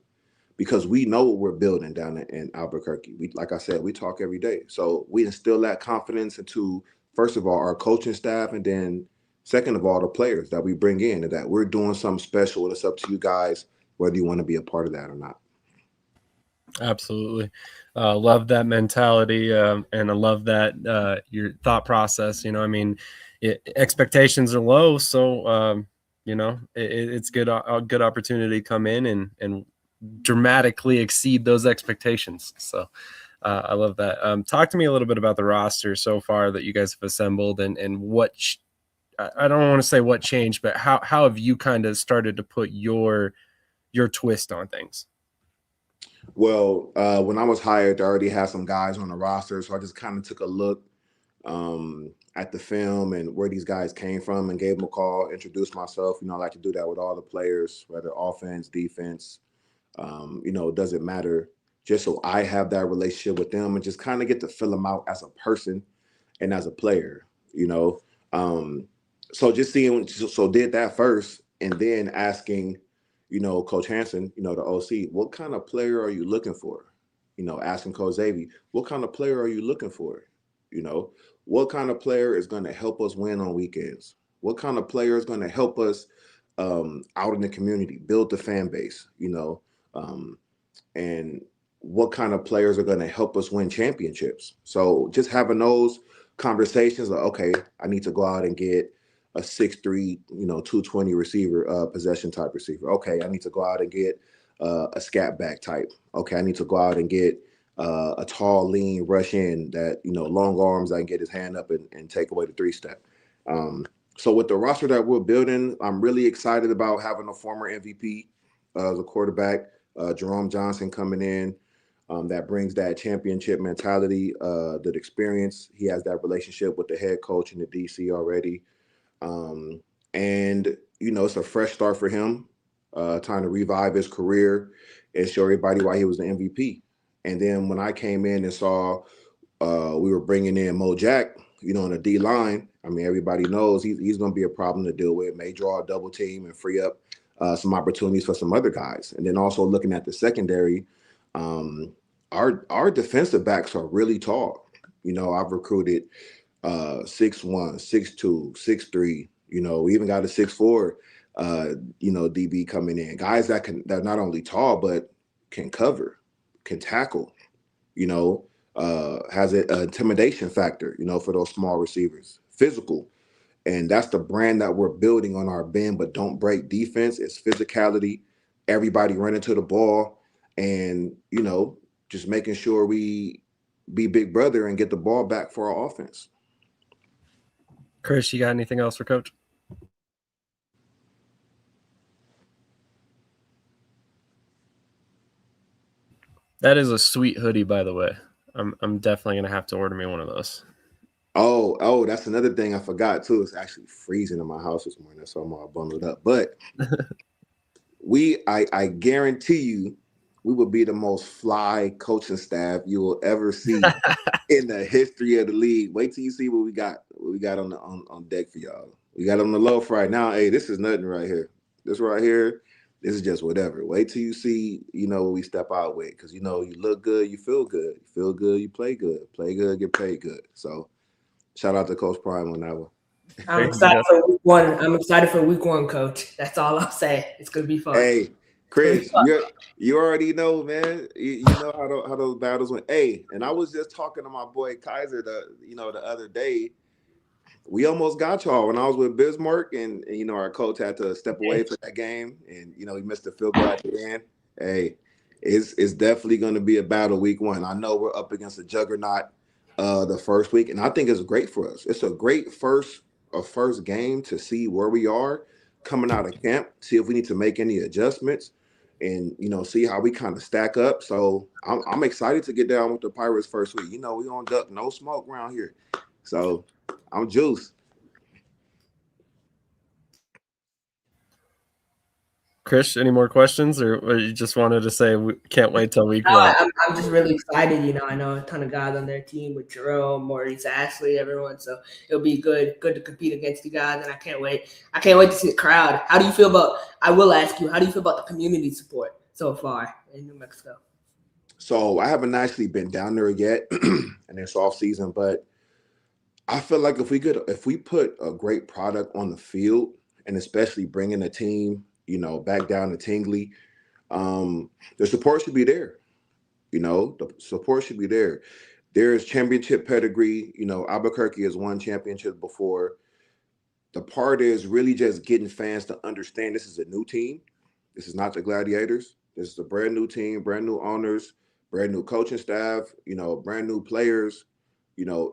because we know what we're building down in Albuquerque. Like I said, we talk every day. So we instill that confidence into, first of all, our coaching staff, and then second of all, the players that we bring in, and that we're doing something special. And it's up to you guys whether you want to be a part of that or not. Absolutely. Love that mentality. And I love that your thought process. You know, I mean, expectations are low. So, you know, it's a good opportunity to come in and dramatically exceed those expectations. So I love that. Talk to me a little bit about the roster so far that you guys have assembled and what I don't want to say what changed, but how have you kind of started to put your twist on things? Well, when I was hired, I already had some guys on the roster, so I just kind of took a look at the film and where these guys came from and gave them a call, introduced myself. You know, I like to do that with all the players, whether offense, defense, you know, it doesn't matter, just so I have that relationship with them and just kind of get to fill them out as a person and as a player, you know. So just seeing, so did that first, and then asking, Coach Hansen, the OC, what kind of player are you looking for? Asking Coach Xavier, what kind of player are you looking for? What kind of player is going to help us win on weekends? What kind of player is going to help us out in the community, build the fan base, and what kind of players are going to help us win championships? So just having those conversations like, okay, I need to go out and get a 6'3", 220 receiver, possession type receiver. Okay, I need to go out and get a scat back type. Okay, I need to go out and get a tall, lean rush in that, long arms, I can get his hand up and take away the 3-step. So with the roster that we're building, I'm really excited about having a former MVP as a quarterback, Jerome Johnson coming in. That brings that championship mentality, that experience. He has that relationship with the head coach and the DC already. And it's a fresh start for him, trying to revive his career and show everybody why he was the MVP. And then when I came in and saw we were bringing in Mo Jack, on the D line, I mean, everybody knows he's going to be a problem to deal with. May draw a double team and free up some opportunities for some other guys. And then also looking at the secondary, our defensive backs are really tall. I've recruited 6'1", 6'2", 6'3". We even got a 6'4", DB coming in. Guys that are not only tall but can cover, can tackle. Has an intimidation factor. For those small receivers. Physical, and that's the brand that we're building on our bend but don't break defense. It's physicality. Everybody running to the ball, and just making sure we be big brother and get the ball back for our offense. Krish, you got anything else for Coach? That is a sweet hoodie, by the way. I'm definitely gonna have to order me one of those. Oh, that's another thing I forgot too. It's actually freezing in my house this morning, so I'm all bundled up. But I guarantee you, we will be the most fly coaching staff you will ever see in the history of the league. Wait till you see what we got on deck for y'all. We got on the low for right now. Hey, this is nothing right here. This right here, this is just whatever. Wait till you see, what we step out with. Because, you look good, you feel good. You feel good, you play good. Play good, get paid good. So shout out to Coach Prime on that one. I'm excited for week one. I'm excited for week one, Coach. That's all I'll say. It's gonna be fun. Hey, Chris, you already know, man. You know how those battles went. Hey, and I was just talking to my boy Kaiser the other day. We almost got y'all when I was with Bismarck, and our coach had to step away for that game, and he missed the field goal at the end. Hey, it's definitely going to be a battle week one. I know we're up against a juggernaut the first week, and I think it's great for us. It's a great first game to see where we are coming out of camp, see if we need to make any adjustments, and see how we kind of stack up. So I'm excited to get down with the Pirates first week. We don't duck no smoke around here, so I'm juiced. Krish, any more questions, or you just wanted to say we can't wait till week one? I'm just really excited. I know a ton of guys on their team with Jerome, Maurice, Ashley, everyone. So it'll be good to compete against you guys, and I can't wait. I can't wait to see the crowd. How do you feel about? I will ask you. How do you feel about the community support so far in New Mexico? So I haven't actually been down there yet, and it's off season, but I feel like if we put a great product on the field, and especially bringing the team, back down to Tingley, the support should be there. The support should be there. There's championship pedigree. Albuquerque has won championships before. The part is really just getting fans to understand this is a new team. This is not the Gladiators. This is a brand new team, brand new owners, brand new coaching staff, brand new players,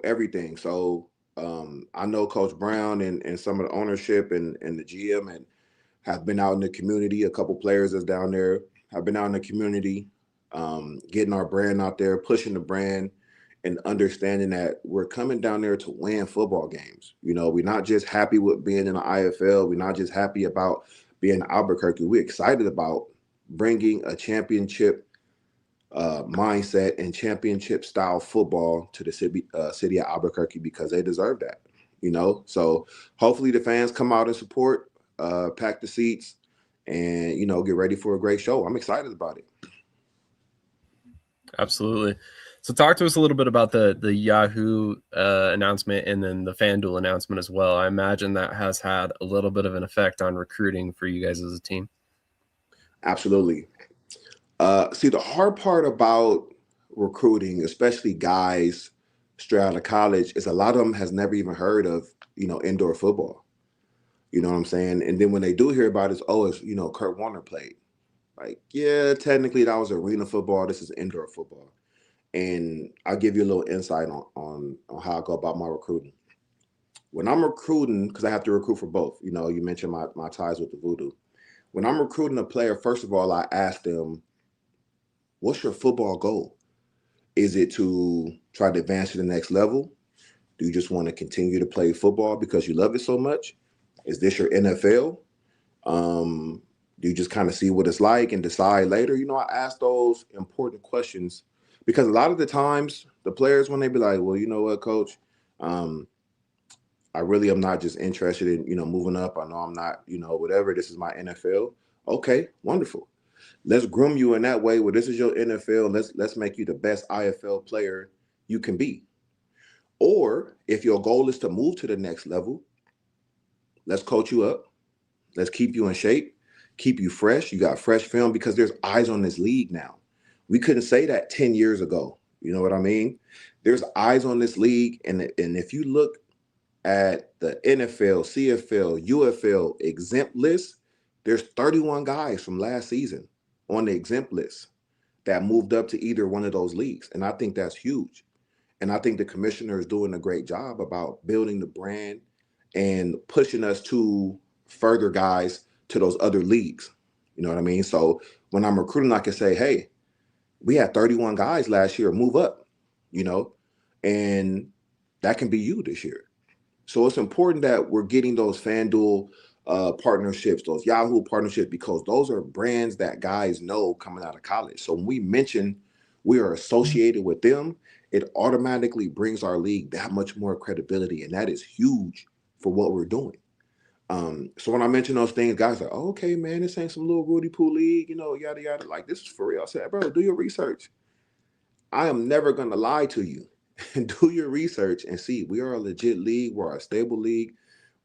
everything. So I know Coach Brown and some of the ownership and the GM and have been out in the community. A couple players that's down there have been out in the community, getting our brand out there, pushing the brand, and understanding that we're coming down there to win football games. We're not just happy with being in the IFL. We're not just happy about being in Albuquerque. We're excited about bringing a championship mindset and championship style football to the city of Albuquerque because they deserve that. So hopefully the fans come out and support, pack the seats, and, you know, get ready for a great show. I'm excited about it. Absolutely. So talk to us a little bit about the Yahoo announcement and then the FanDuel announcement as well. I imagine that has had a little bit of an effect on recruiting for you guys as a team. Absolutely. See, the hard part about recruiting, especially guys straight out of college, is a lot of them has never even heard of, you know, indoor football. You know what I'm saying? And then when they do hear about it, it's, you know, Kurt Warner played. Like, yeah, technically that was arena football. This is indoor football. And I'll give you a little insight on how I go about my recruiting. When I'm recruiting, because I have to recruit for both, you know, you mentioned my ties with the Voodoo. When I'm recruiting a player, first of all, I ask them, what's your football goal? Is it to try to advance to the next level? Do you just want to continue to play football because you love it so much? Is this your NFL? Do you just kind of see what it's like and decide later? You know, I ask those important questions because a lot of the times the players, when they be like, well, you know what, coach, I really am not just interested in, you know, moving up. I know I'm not, you know, whatever. This is my NFL. Okay, wonderful. Let's groom you in that way where this is your NFL. Let's make you the best IFL player you can be. Or if your goal is to move to the next level, let's coach you up. Let's keep you in shape, keep you fresh. You got fresh film because there's eyes on this league now. We couldn't say that 10 years ago. You know what I mean? There's eyes on this league. And if you look at the NFL, CFL, UFL exempt list, there's 31 guys from last season on the exempt list that moved up to either one of those leagues. And I think that's huge. And I think the commissioner is doing a great job about building the brand and pushing us to further guys to those other leagues. You know what I mean? So when I'm recruiting, I can say, hey, we had 31 guys last year, move up, you know, and that can be you this year. So it's important that we're getting those FanDuel partnerships, those Yahoo partnerships, because those are brands that guys know coming out of college. So when we mention we are associated with them, it automatically brings our league that much more credibility. And that is huge for what we're doing. So when I mention those things, guys are like, oh, okay, man, this ain't some little Rudy Poo league, you know, yada, yada. Like, this is for real. I said, bro, do your research. I am never going to lie to you. Do your research and see. We are a legit league. We're a stable league.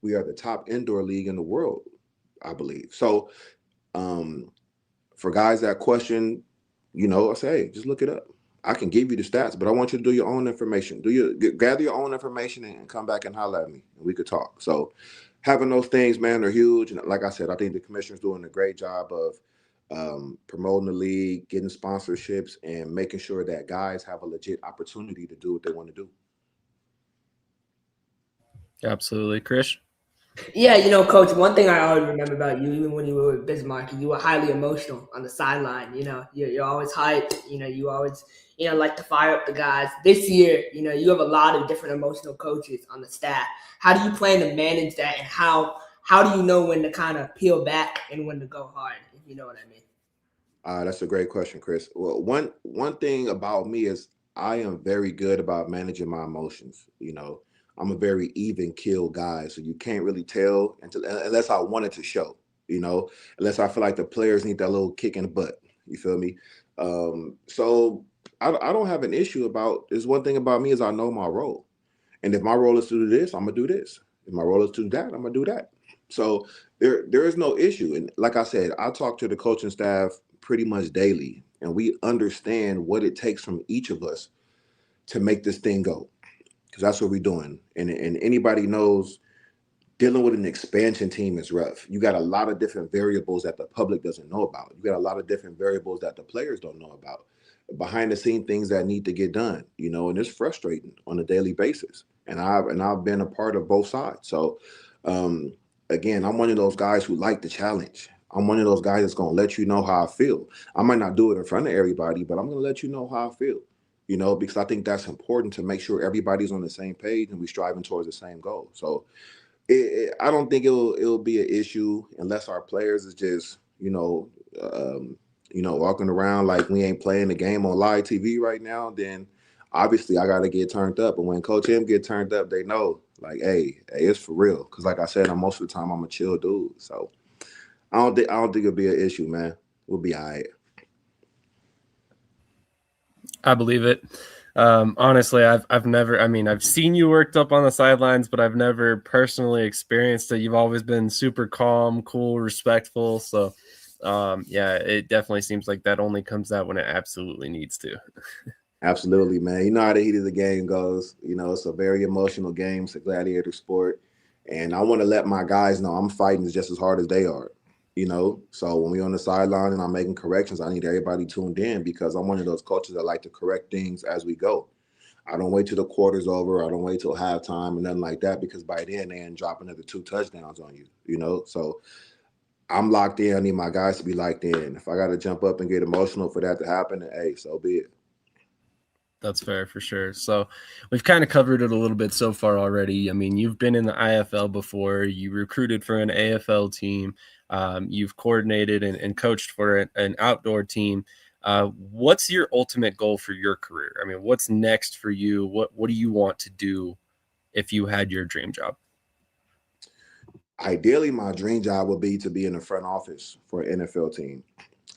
We are the top indoor league in the world, I believe. So for guys that question, you know, I say, hey, just look it up. I can give you the stats, but I want you to do your own information. Gather your own information and come back and holler at me, and we could talk. So having those things, man, are huge. And like I said, I think the commissioner's doing a great job of promoting the league, getting sponsorships, and making sure that guys have a legit opportunity to do what they want to do. Absolutely. Krish? Yeah, you know, Coach, one thing I always remember about you, even when you were with Bismarck, you were highly emotional on the sideline. You know, you're always hyped. You know, you always, you know, like to fire up the guys. This year, you know, you have a lot of different emotional coaches on the staff. How do you plan to manage that, and how do you know when to kind of peel back and when to go hard, if you know what I mean? That's a great question, Chris. Well, one thing about me is I am very good about managing my emotions. You know, I'm a very even keel guy, so you can't really tell unless I want it to show. You know, unless I feel like the players need that little kick in the butt. You feel me? So I don't have an issue about. There's one thing about me is I know my role, and if my role is to do this, I'm gonna do this. If my role is to do that, I'm gonna do that. So there is no issue. And like I said, I talk to the coaching staff pretty much daily, and we understand what it takes from each of us to make this thing go, because that's what we're doing. And anybody knows dealing with an expansion team is rough. You got a lot of different variables that the public doesn't know about. You got a lot of different variables that the players don't know about, behind the scene things that need to get done, you know, and it's frustrating on a daily basis. And I've been a part of both sides. So again, I'm one of those guys who like the challenge. I'm one of those guys that's going to let you know how I feel. I might not do it in front of everybody, but I'm going to let you know how I feel, you know, because I think that's important to make sure everybody's on the same page and we're striving towards the same goal. So I don't think it'll be an issue unless our players is just, walking around like we ain't playing the game on live TV right now. Then obviously I got to get turned up. And when Coach M get turned up, they know like, hey, it's for real. Because like I said, most of the time I'm a chill dude. So I don't think it'll be an issue, man. We'll be all right. I believe it. Honestly, I've never. I mean, I've seen you worked up on the sidelines, but I've never personally experienced it. You've always been super calm, cool, respectful. So, yeah, it definitely seems like that only comes out when it absolutely needs to. Absolutely, man. You know how the heat of the game goes. You know, it's a very emotional game. It's a gladiator sport. And I want to let my guys know I'm fighting just as hard as they are. You know, so when we're on the sideline and I'm making corrections, I need everybody tuned in because I'm one of those coaches that like to correct things as we go. I don't wait till the quarter's over. I don't wait till halftime and nothing like that because by then they end drop another 2 touchdowns on you, you know? So I'm locked in. I need my guys to be locked in. If I got to jump up and get emotional for that to happen, then, hey, so be it. That's fair for sure. So we've kind of covered it a little bit so far already. I mean, you've been in the IFL before. You recruited for an AFL team. You've coordinated and coached for an outdoor team. What's your ultimate goal for your career? I mean, what's next for you? What do you want to do if you had your dream job? Ideally, my dream job would be to be in the front office for an NFL team.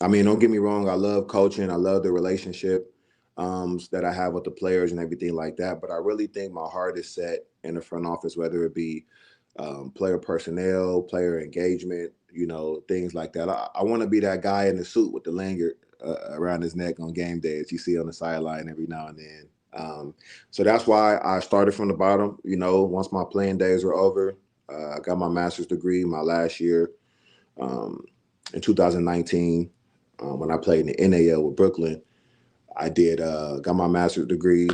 I mean, don't get me wrong. I love coaching. I love the relationship that I have with the players and everything like that. But I really think my heart is set in the front office, whether it be player personnel, player engagement, you know, things like that. I want to be that guy in the suit with the lanyard around his neck on game days you see on the sideline every now and then. So that's why I started from the bottom. You know, once my playing days were over, I got my master's degree my last year in 2019 when I played in the NAL with Brooklyn. I got my master's degree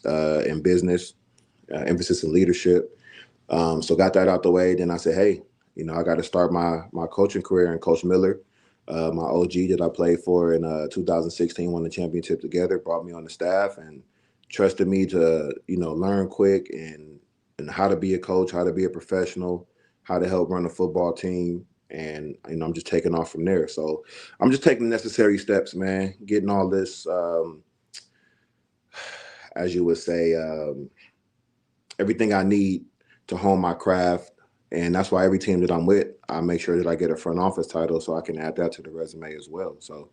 in business, emphasis in leadership. So got that out the way. Then I said, hey, you know, I got to start my coaching career. And Coach Miller, my OG that I played for in 2016, won the championship together, brought me on the staff and trusted me to, you know, learn quick and how to be a coach, how to be a professional, how to help run a football team. And, you know, I'm just taking off from there. So I'm just taking the necessary steps, man, getting all this, as you would say, everything I need to hone my craft. And that's why every team that I'm with, I make sure that I get a front office title so I can add that to the resume as well. So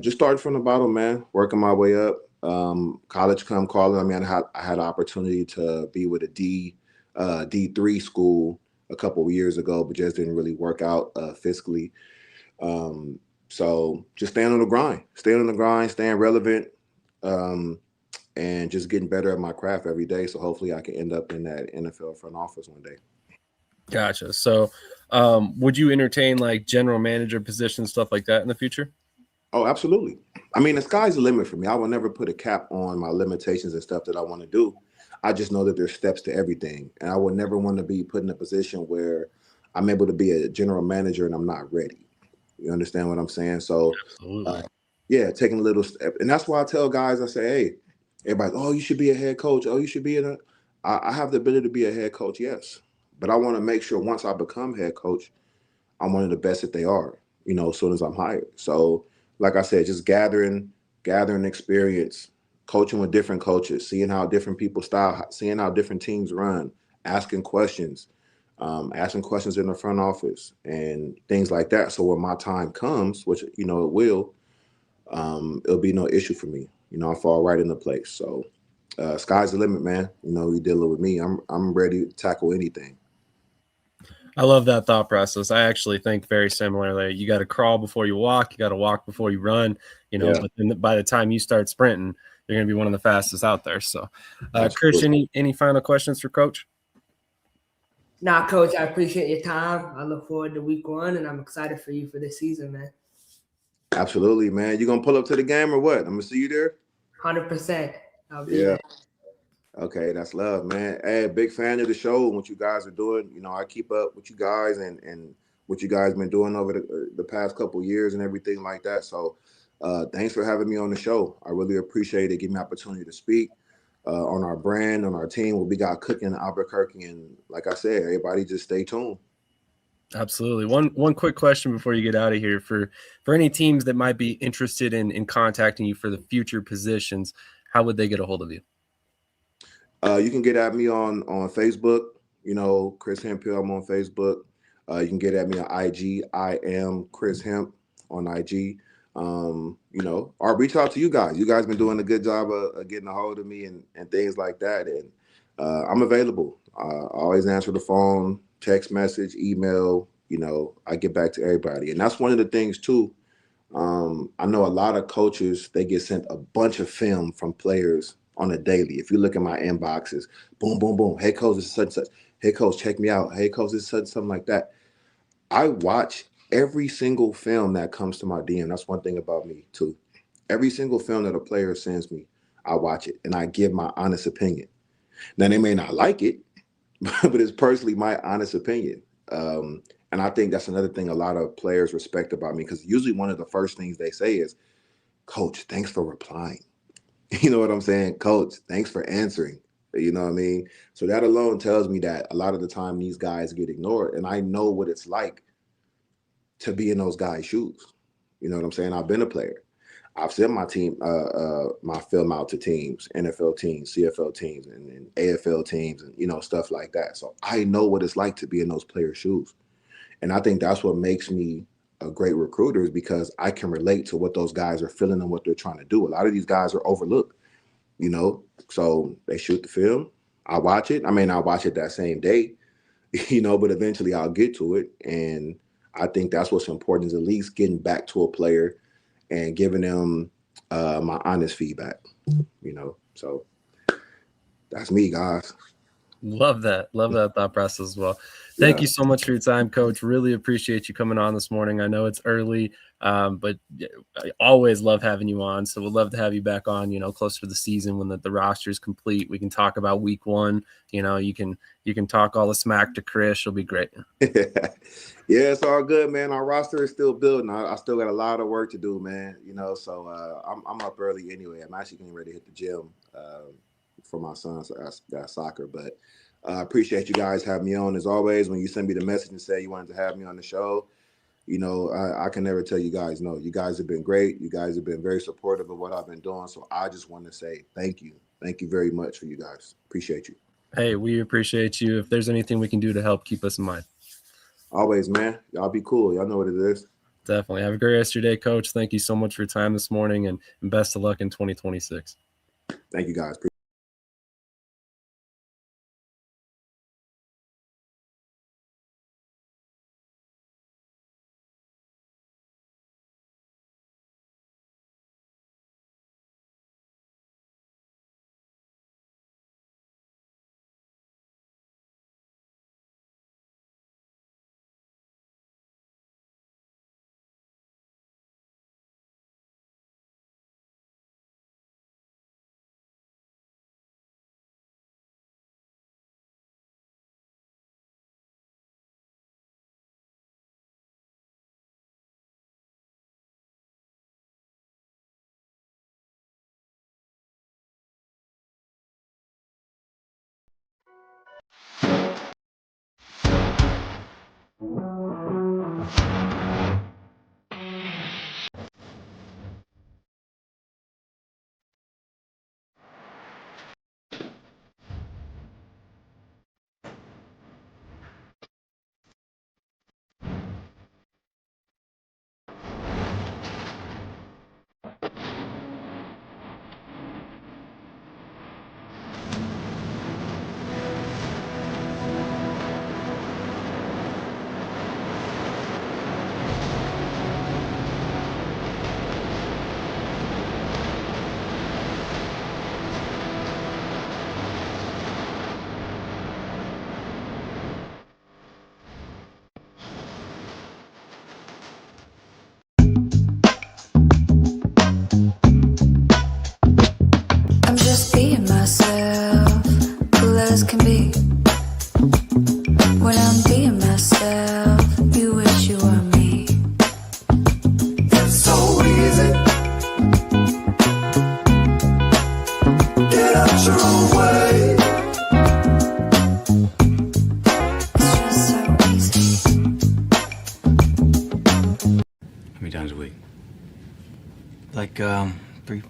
just started from the bottom, man, working my way up. College come calling. I mean, I had an opportunity to be with a D3 school a couple of years ago, but just didn't really work out fiscally. So just staying on the grind, staying relevant, and just getting better at my craft every day. So hopefully I can end up in that NFL front office one day. Gotcha. So would you entertain like general manager positions, stuff like that in the future? Oh, absolutely. I mean, the sky's the limit for me. I will never put a cap on my limitations and stuff that I want to do. I just know that there's steps to everything. And I would never want to be put in a position where I'm able to be a general manager and I'm not ready. You understand what I'm saying? So, yeah, taking a little step. And that's why I tell guys, I say, hey, everybody, oh, you should be a head coach. Oh, you should be I have the ability to be a head coach, yes. But I want to make sure once I become head coach, I'm one of the best that they are, you know, as soon as I'm hired. So, like I said, just gathering experience, coaching with different coaches, seeing how different people style, seeing how different teams run, asking questions in the front office and things like that. So when my time comes, which, you know, it will, it'll be no issue for me. You know, I fall right into place. So sky's the limit, man. You know, you're dealing with me. I'm ready to tackle anything. I love that thought process. I actually think very similarly. You got to crawl before you walk. You got to walk before you run. You know, But then by the time you start sprinting, you're going to be one of the fastest out there. So, Krish, any final questions for Coach? Nah, Coach, I appreciate your time. I look forward to week 1, and I'm excited for you for this season, man. Absolutely, man. You gonna pull up to the game or what? I'm gonna see you there. 100%. I'll be there. Okay, that's love, man. Hey, big fan of the show and what you guys are doing. You know, I keep up with you guys and what you guys been doing over the past couple years and everything like that. So thanks for having me on the show. I really appreciate it. Give me an opportunity to speak on our brand, on our team, what we got cooking in Albuquerque. And like I said, everybody just stay tuned. Absolutely. One quick question before you get out of here for any teams that might be interested in contacting you for the future positions, how would they get a hold of you? You can get at me on Facebook, you know, Chris Hemphill. I'm on Facebook. You can get at me on IG. I am Chris Hemp on IG. Or reach out to you guys. You guys been doing a good job of getting a hold of me and things like that. And I'm available. I always answer the phone, text message, email. I get back to everybody. And that's one of the things too. I know a lot of coaches, they get sent a bunch of film from players on a daily. If you look at my inboxes, boom, boom, boom. Hey, coach, this is such and such. Hey, coach, check me out. Hey, coach, this is such, something like that. I watch every single film that comes to my DM. That's one thing about me too. Every single film that a player sends me, I watch it and I give my honest opinion. Now, they may not like it, but it's personally my honest opinion. And I think that's another thing a lot of players respect about me, because usually one of the first things they say is, Coach, thanks for replying. You know what I'm saying? Coach, thanks for answering. You know what I mean? So that alone tells me that a lot of the time these guys get ignored. And I know what it's like to be in those guys' shoes. You know what I'm saying? I've been a player. I've sent my team, my film out to teams, NFL teams, CFL teams, and AFL teams, and stuff like that. So I know what it's like to be in those players' shoes. And I think that's what makes me a great recruiter, is because I can relate to what those guys are feeling and what they're trying to do. A lot of these guys are overlooked, so they shoot the film. I watch it. I may not watch it that same day, but eventually I'll get to it. And I think that's what's important, is at least getting back to a player and giving them my honest feedback, So that's me, guys. Love that thought process as well. Thank you so much for your time, Coach. Really appreciate you coming on this morning. I know it's early, but I always love having you on. So we'd love to have you back on, closer to the season when the roster is complete. We can talk about week 1. You can talk all the smack to Krish. It'll be great. Yeah, it's all good, man. Our roster is still building. I still got a lot of work to do, man. So I'm up early anyway. I'm actually getting ready to hit the gym for my son. So I got soccer, but I appreciate you guys having me on. As always, when you send me the message and say you wanted to have me on the show, I can never tell you guys no. You guys have been great. You guys have been very supportive of what I've been doing. So I just want to say thank you. Thank you very much for you guys. Appreciate you. Hey, we appreciate you. If there's anything we can do to help, keep us in mind. Always, man. Y'all be cool. Y'all know what it is. Definitely. Have a great rest of your day, Coach. Thank you so much for your time this morning, and best of luck in 2026. Thank you, guys. Like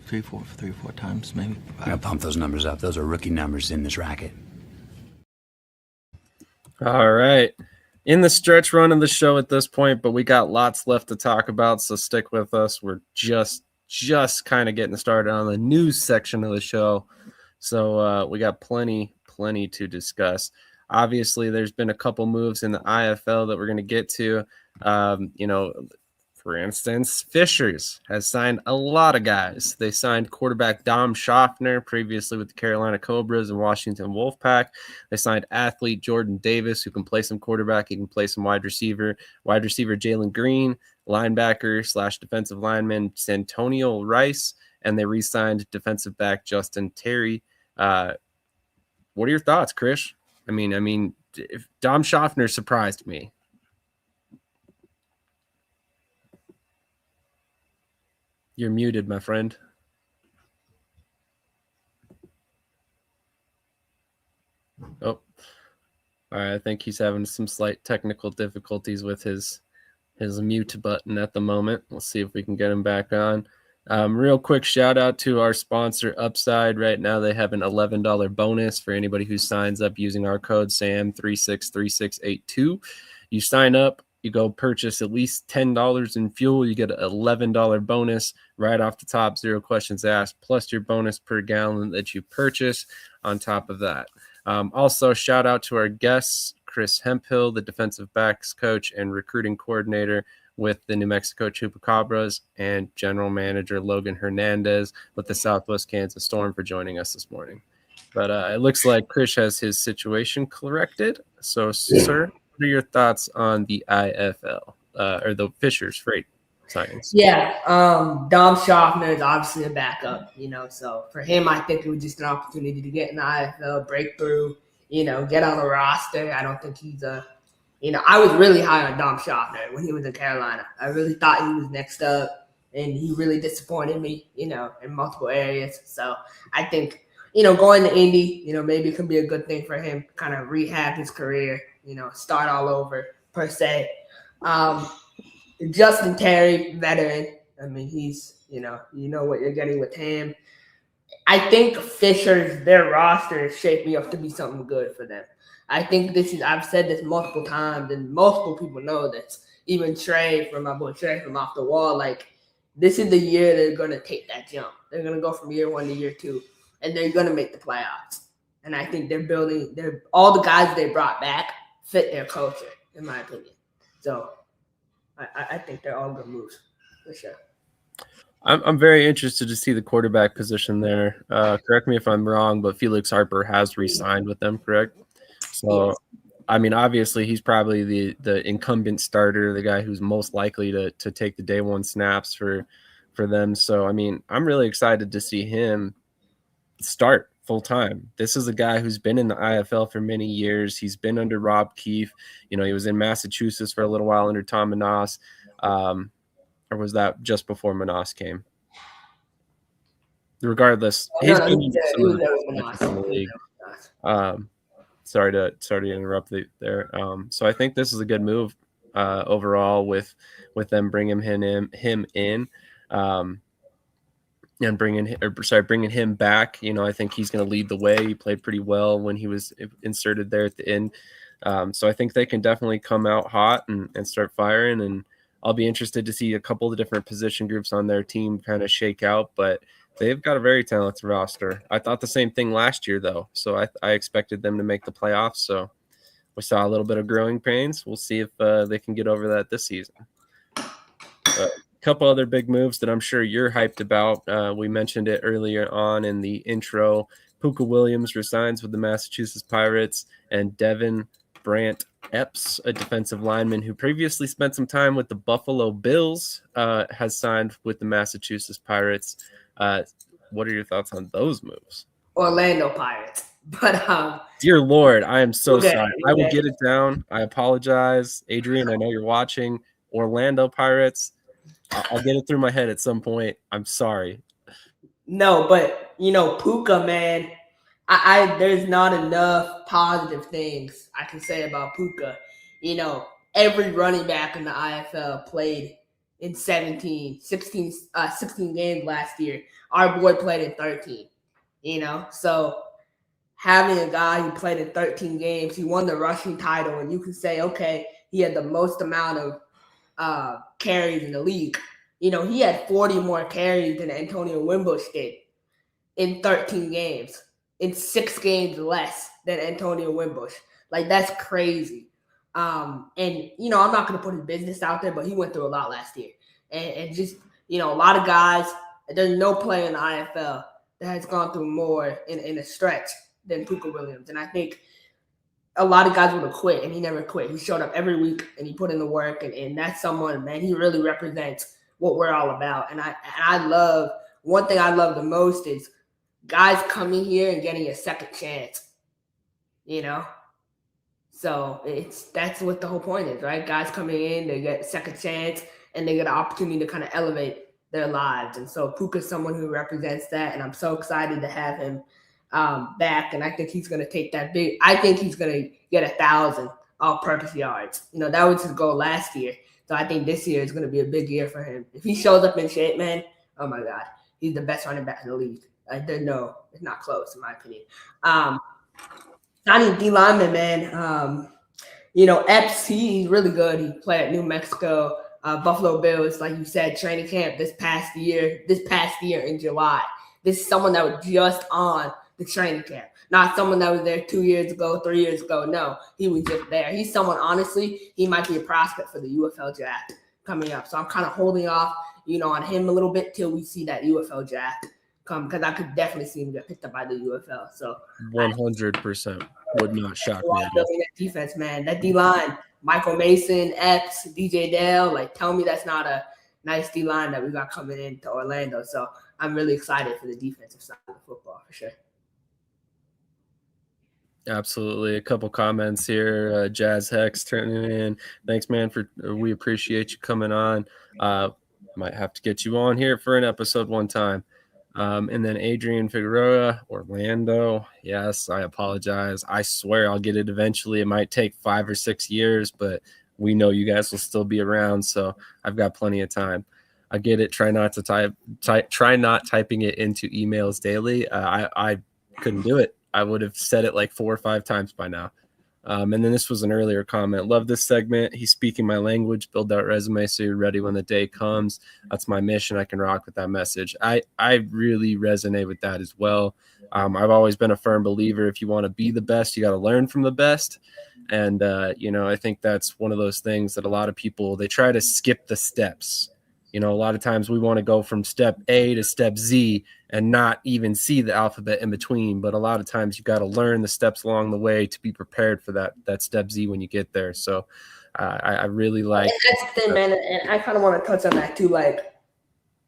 three or four times, maybe. I gotta pump those numbers up. Those are rookie numbers in this racket. All right. in the stretch run of the show at this point, but we got lots left to talk about, so stick with us. We're just kind of getting started on the news section of the show, so we got plenty to discuss. Obviously, there's been a couple moves in the IFL that we're going to get to. For instance, Fishers has signed a lot of guys. They signed quarterback Dom Schaffner, previously with the Carolina Cobras and Washington Wolfpack. They signed athlete Jordan Davis, who can play some quarterback. He can play some wide receiver. Wide receiver Jalen Green, linebacker / defensive lineman Santonio Rice, and they re-signed defensive back Justin Terry. What are your thoughts, Krish? I mean, if Dom Schaffner surprised me. You're muted, my friend. Oh, all right. I think he's having some slight technical difficulties with his mute button at the moment. We'll see if we can get him back on. Real quick shout out to our sponsor, Upside. Right now, they have an $11 bonus for anybody who signs up using our code SAM363682. You sign up, you go purchase at least $10 in fuel, you get an $11 bonus right off the top, 0 questions asked, plus your bonus per gallon that you purchase on top of that. Also, shout out to our guests, Chris Hemphill, the defensive backs coach and recruiting coordinator with the New Mexico Chupacabras, and general manager Logan Hernandez with the Southwest Kansas Storm for joining us this morning. But it looks like Krish has his situation corrected. So, sir, what are your thoughts on the IFL or the Fishers Freight signings? Yeah, Dom Schaffner is obviously a backup, so for him, I think it was just an opportunity to get in the IFL, break through, get on a roster. I don't think he's I was really high on Dom Schaffner when he was in Carolina. I really thought he was next up, and he really disappointed me, in multiple areas. So I think, going to Indy, maybe it can be a good thing for him, kind of rehab his career, start all over per se. Justin Terry, veteran. I mean, he's, you know what you're getting with him. I think Fishers, their roster is shaping up to be something good for them. I think I've said this multiple times, and multiple people know this. Even Trey, from my boy Trey from Off the Wall, this is the year they're going to take that jump. They're going to go from year 1 to year 2, and they're going to make the playoffs. And I think all the guys they brought back fit their culture, in my opinion. So I think they're all good moves, for sure. I'm very interested to see the quarterback position there. Correct me if I'm wrong, but Felix Harper has re-signed with them, correct? So, yes. I mean, obviously, he's probably the incumbent starter, the guy who's most likely to take the day one snaps for them. So, I mean, I'm really excited to see him start full time. This is a guy who's been in the IFL for many years. He's been under Rob Keefe. He was in Massachusetts for a little while under Tom Manas. Or was that just before Manas came? Regardless, he's been in some of the league. Sorry to interrupt there. So I think this is a good move overall with them bringing him in, and bringing him back. I think he's going to lead the way. He played pretty well when he was inserted there at the end. So I think they can definitely come out hot and start firing. And I'll be interested to see a couple of different position groups on their team kind of shake out, but they've got a very talented roster. I thought the same thing last year, though. So I expected them to make the playoffs. So we saw a little bit of growing pains. We'll see if they can get over that this season. A couple other big moves that I'm sure you're hyped about. We mentioned it earlier on in the intro. Puka Williams resigns with the Massachusetts Pirates, and Devin Brant Epps, a defensive lineman who previously spent some time with the Buffalo Bills, has signed with the Massachusetts Pirates. What are your thoughts on those moves? Orlando Pirates. But dear Lord, I am so sorry. I will get it down. I apologize. Adrian, I know you're watching. Orlando Pirates. I'll get it through my head at some point. I'm sorry. No, but Puka, man, there's not enough positive things I can say about Puka. Every running back in the IFL played in 16 games last year. Our boy played in 13, So having a guy who played in 13 games, he won the rushing title, and you can say, okay, he had the most amount of carries in the league. You know, he had 40 more carries than Antonio Wimbush did in 13 games, in 6 games less than Antonio Wimbush. Like, that's crazy. And, you know, I'm not going to put his business out there, but he went through a lot last year. And just, you know, a lot of guys, there's no player in the IFL that has gone through more in a stretch than Puka Williams. And I think a lot of guys would have quit, and he never quit. He showed up every week, and he put in the work, and that's someone, man, he really represents what we're all about. And I love, one thing I love the most is guys coming here and getting a second chance, you know? So that's what the whole point is, right? Guys coming in, they get a second chance, and they get an opportunity to kind of elevate their lives. And so Puka's someone who represents that, and I'm so excited to have him back. And I think he's going to take that big. I think he's going to get 1,000 all-purpose yards. You know, that was his goal last year. So I think this year is going to be a big year for him. If he shows up in shape, man, oh my God, he's the best running back in the league. It's not close in my opinion. Signing D lineman, man. You know, Epps, he's really good. He played at New Mexico, Buffalo Bills, like you said, training camp this past year in July. This is someone that was just on the training camp, not someone that was there 2 years ago, 3 years ago. No, he was just there. He's someone, honestly, he might be a prospect for the UFL draft coming up. So I'm kind of holding off, you know, on him a little bit till we see that UFL draft come, because I could definitely see him get picked up by the UFL. So 100% would not shock me. Building that defense, man. That D line, Michael Mason, Epps, DJ Dale. Like, tell me that's not a nice D line that we got coming into Orlando. So I'm really excited for the defensive side of the football for sure. Absolutely. A couple comments here. Jazz Hex turning in. Thanks, man. We appreciate you coming on. Might have to get you on here for an episode one time. And then Adrian Figueroa, Orlando. Yes, I apologize. I swear I'll get it eventually. It might take 5 or 6 years, but we know you guys will still be around, so I've got plenty of time. I get it. Try not typing it into emails daily. I couldn't do it. I would have said it like 4 or 5 times by now. And then this was an earlier comment. Love this segment. He's speaking my language. Build that resume so you're ready when the day comes. That's my mission. I can rock with that message. I really resonate with that as well. I've always been a firm believer. If you want to be the best, you got to learn from the best. And, you know, I think that's one of those things that a lot of people, they try to skip the steps. You know, a lot of times we want to go from step A to step Z and not even see the alphabet in between. But a lot of times you got to learn the steps along the way to be prepared for that step Z when you get there. So I really like. That's the thing, man. And I kind of want to touch on that too. Like,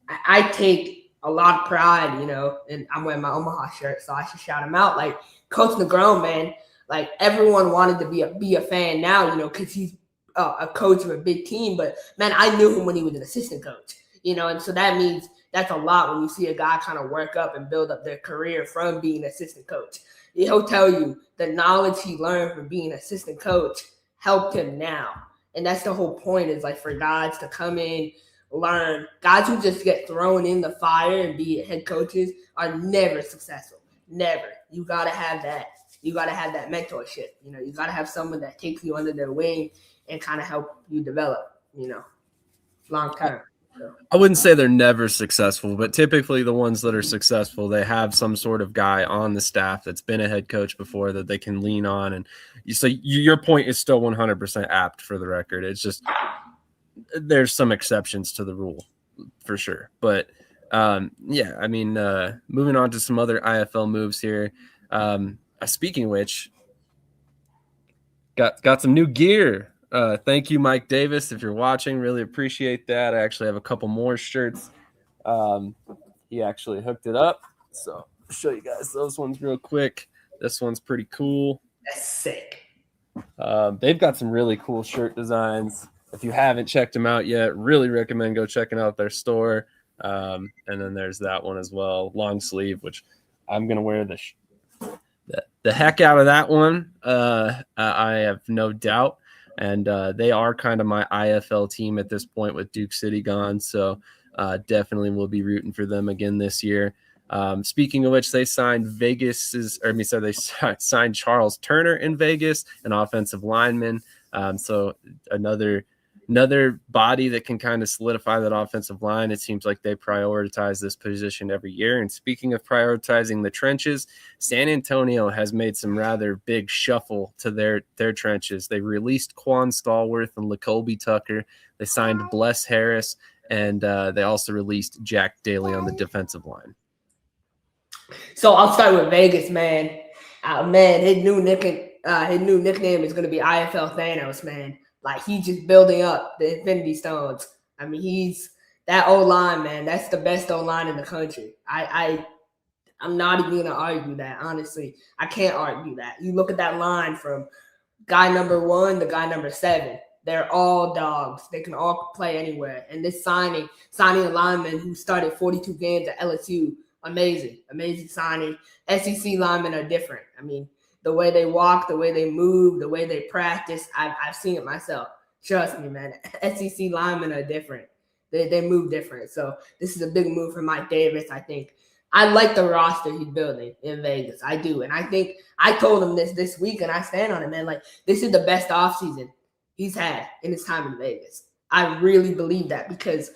I take a lot of pride, you know, and I'm wearing my Omaha shirt, so I should shout him out. Like, Coach Negron, man, like everyone wanted to be a fan now, you know, because he's a coach of a big team. But, man, I knew him when he was an assistant coach, you know, and so that means that's a lot when you see a guy kind of work up and build up their career from being an assistant coach. He'll tell you the knowledge he learned from being an assistant coach helped him now. And that's the whole point, is like for guys to come in, learn. Guys who just get thrown in the fire and be head coaches are never successful. Never. You got to have that. You got to have that mentorship. You know, you got to have someone that takes you under their wing and kind of help you develop, you know, long term. So. I wouldn't say they're never successful, but typically the ones that are successful, they have some sort of guy on the staff that's been a head coach before that they can lean on. And so your point is still 100% apt, for the record. It's just there's some exceptions to the rule for sure. But yeah, I mean, moving on to some other IFL moves here. Speaking of which, got some new gear. Thank you, Mike Davis, if you're watching. Really appreciate that. I actually have a couple more shirts. He actually hooked it up, so I'll show you guys those ones real quick. This one's pretty cool. That's sick. They've got some really cool shirt designs. If you haven't checked them out yet, really recommend go checking out their store. And then there's that one as well, long sleeve, which I'm gonna wear the heck out of that one. I have no doubt. And they are kind of my IFL team at this point with Duke City gone. So definitely will be rooting for them again this year. Speaking of which, they signed signed Charles Turner in Vegas, an offensive lineman. So another body that can kind of solidify that offensive line. It seems like they prioritize this position every year. And speaking of prioritizing the trenches, San Antonio has made some rather big shuffle to their trenches. They released Quan Stallworth and Lacolby Tucker. They signed Bless Harris, and they also released Jack Daly on the defensive line. So I'll start with Vegas, man. Man, his new nickname is going to be IFL Thanos, man. Like, he's just building up the Infinity Stones. I mean, he's that O-line, man. That's the best O-line in the country. I'm not even going to argue that, honestly. I can't argue that. You look at that line from guy number 1 to guy number 7. They're all dogs. They can all play anywhere. And this signing a lineman who started 42 games at LSU, amazing signing. SEC linemen are different. I mean, the way they walk, the way they move, the way they practice, I've seen it myself. Trust me, man. SEC linemen are different. They move different. So this is a big move for Mike Davis, I think. I like the roster he's building in Vegas. I do. And I think I told him this week, and I stand on it, man. Like, this is the best offseason he's had in his time in Vegas. I really believe that, because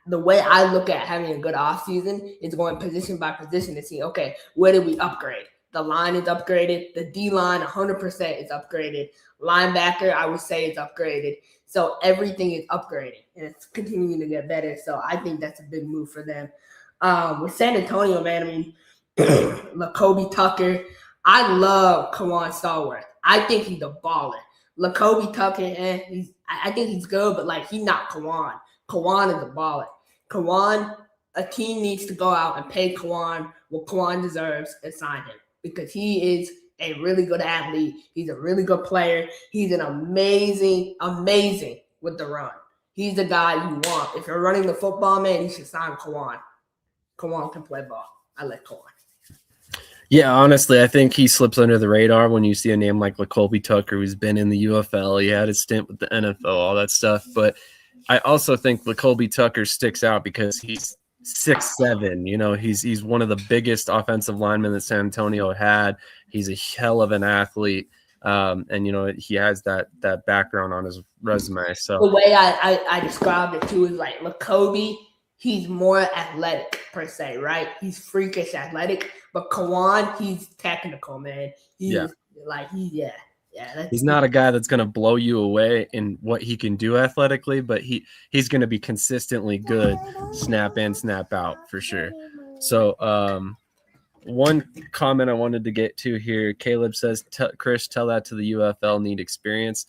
the way I look at having a good offseason is going position by position to see, okay, where did we upgrade? The line is upgraded. The D-line 100% is upgraded. Linebacker, I would say, is upgraded. So everything is upgrading, and it's continuing to get better. So I think that's a big move for them. With San Antonio, man, I mean, Lacolby Tucker. I love Kawan Stallworth. I think he's a baller. Lacolby Tucker, I think he's good, but, like, he's not Kawan. Kawan is a baller. Kawan, a team needs to go out and pay Kawan what Kawan deserves and sign him, because he is a really good athlete. He's a really good player. He's an amazing with the run. He's the guy you want. If you're running the football, man, you should sign Kawan. Kawan can play ball. I like Kawan. Yeah, honestly, I think he slips under the radar when you see a name like Lacolby Tucker, who's been in the UFL. He had his stint with the NFL, all that stuff. But I also think Lacolby Tucker sticks out because he's 6'7". You know, he's one of the biggest offensive linemen that San Antonio had. He's a hell of an athlete. And, you know, he has that background on his resume. So the way I described it too is like Lacolby, he's more athletic per se, right? He's freakish athletic, but Kawan, he's technical, man. He's he's not a guy that's going to blow you away in what he can do athletically, but he's going to be consistently good snap in, snap out for sure. So one comment I wanted to get to here, Caleb says, Krish, tell that to the UFL need experience.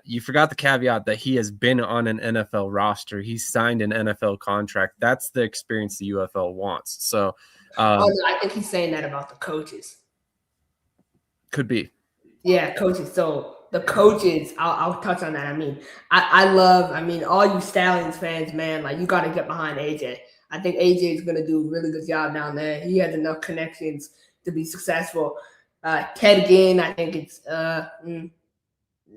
You forgot the caveat that he has been on an NFL roster. He's signed an NFL contract. That's the experience the UFL wants. So no, I think he's saying that about the coaches. Could be. Yeah, coaches. So the coaches, I'll touch on that. I mean, I love all you Stallions fans, man, like, you got to get behind AJ. I think AJ is going to do a really good job down there. He has enough connections to be successful. Ted Ginn, I think it's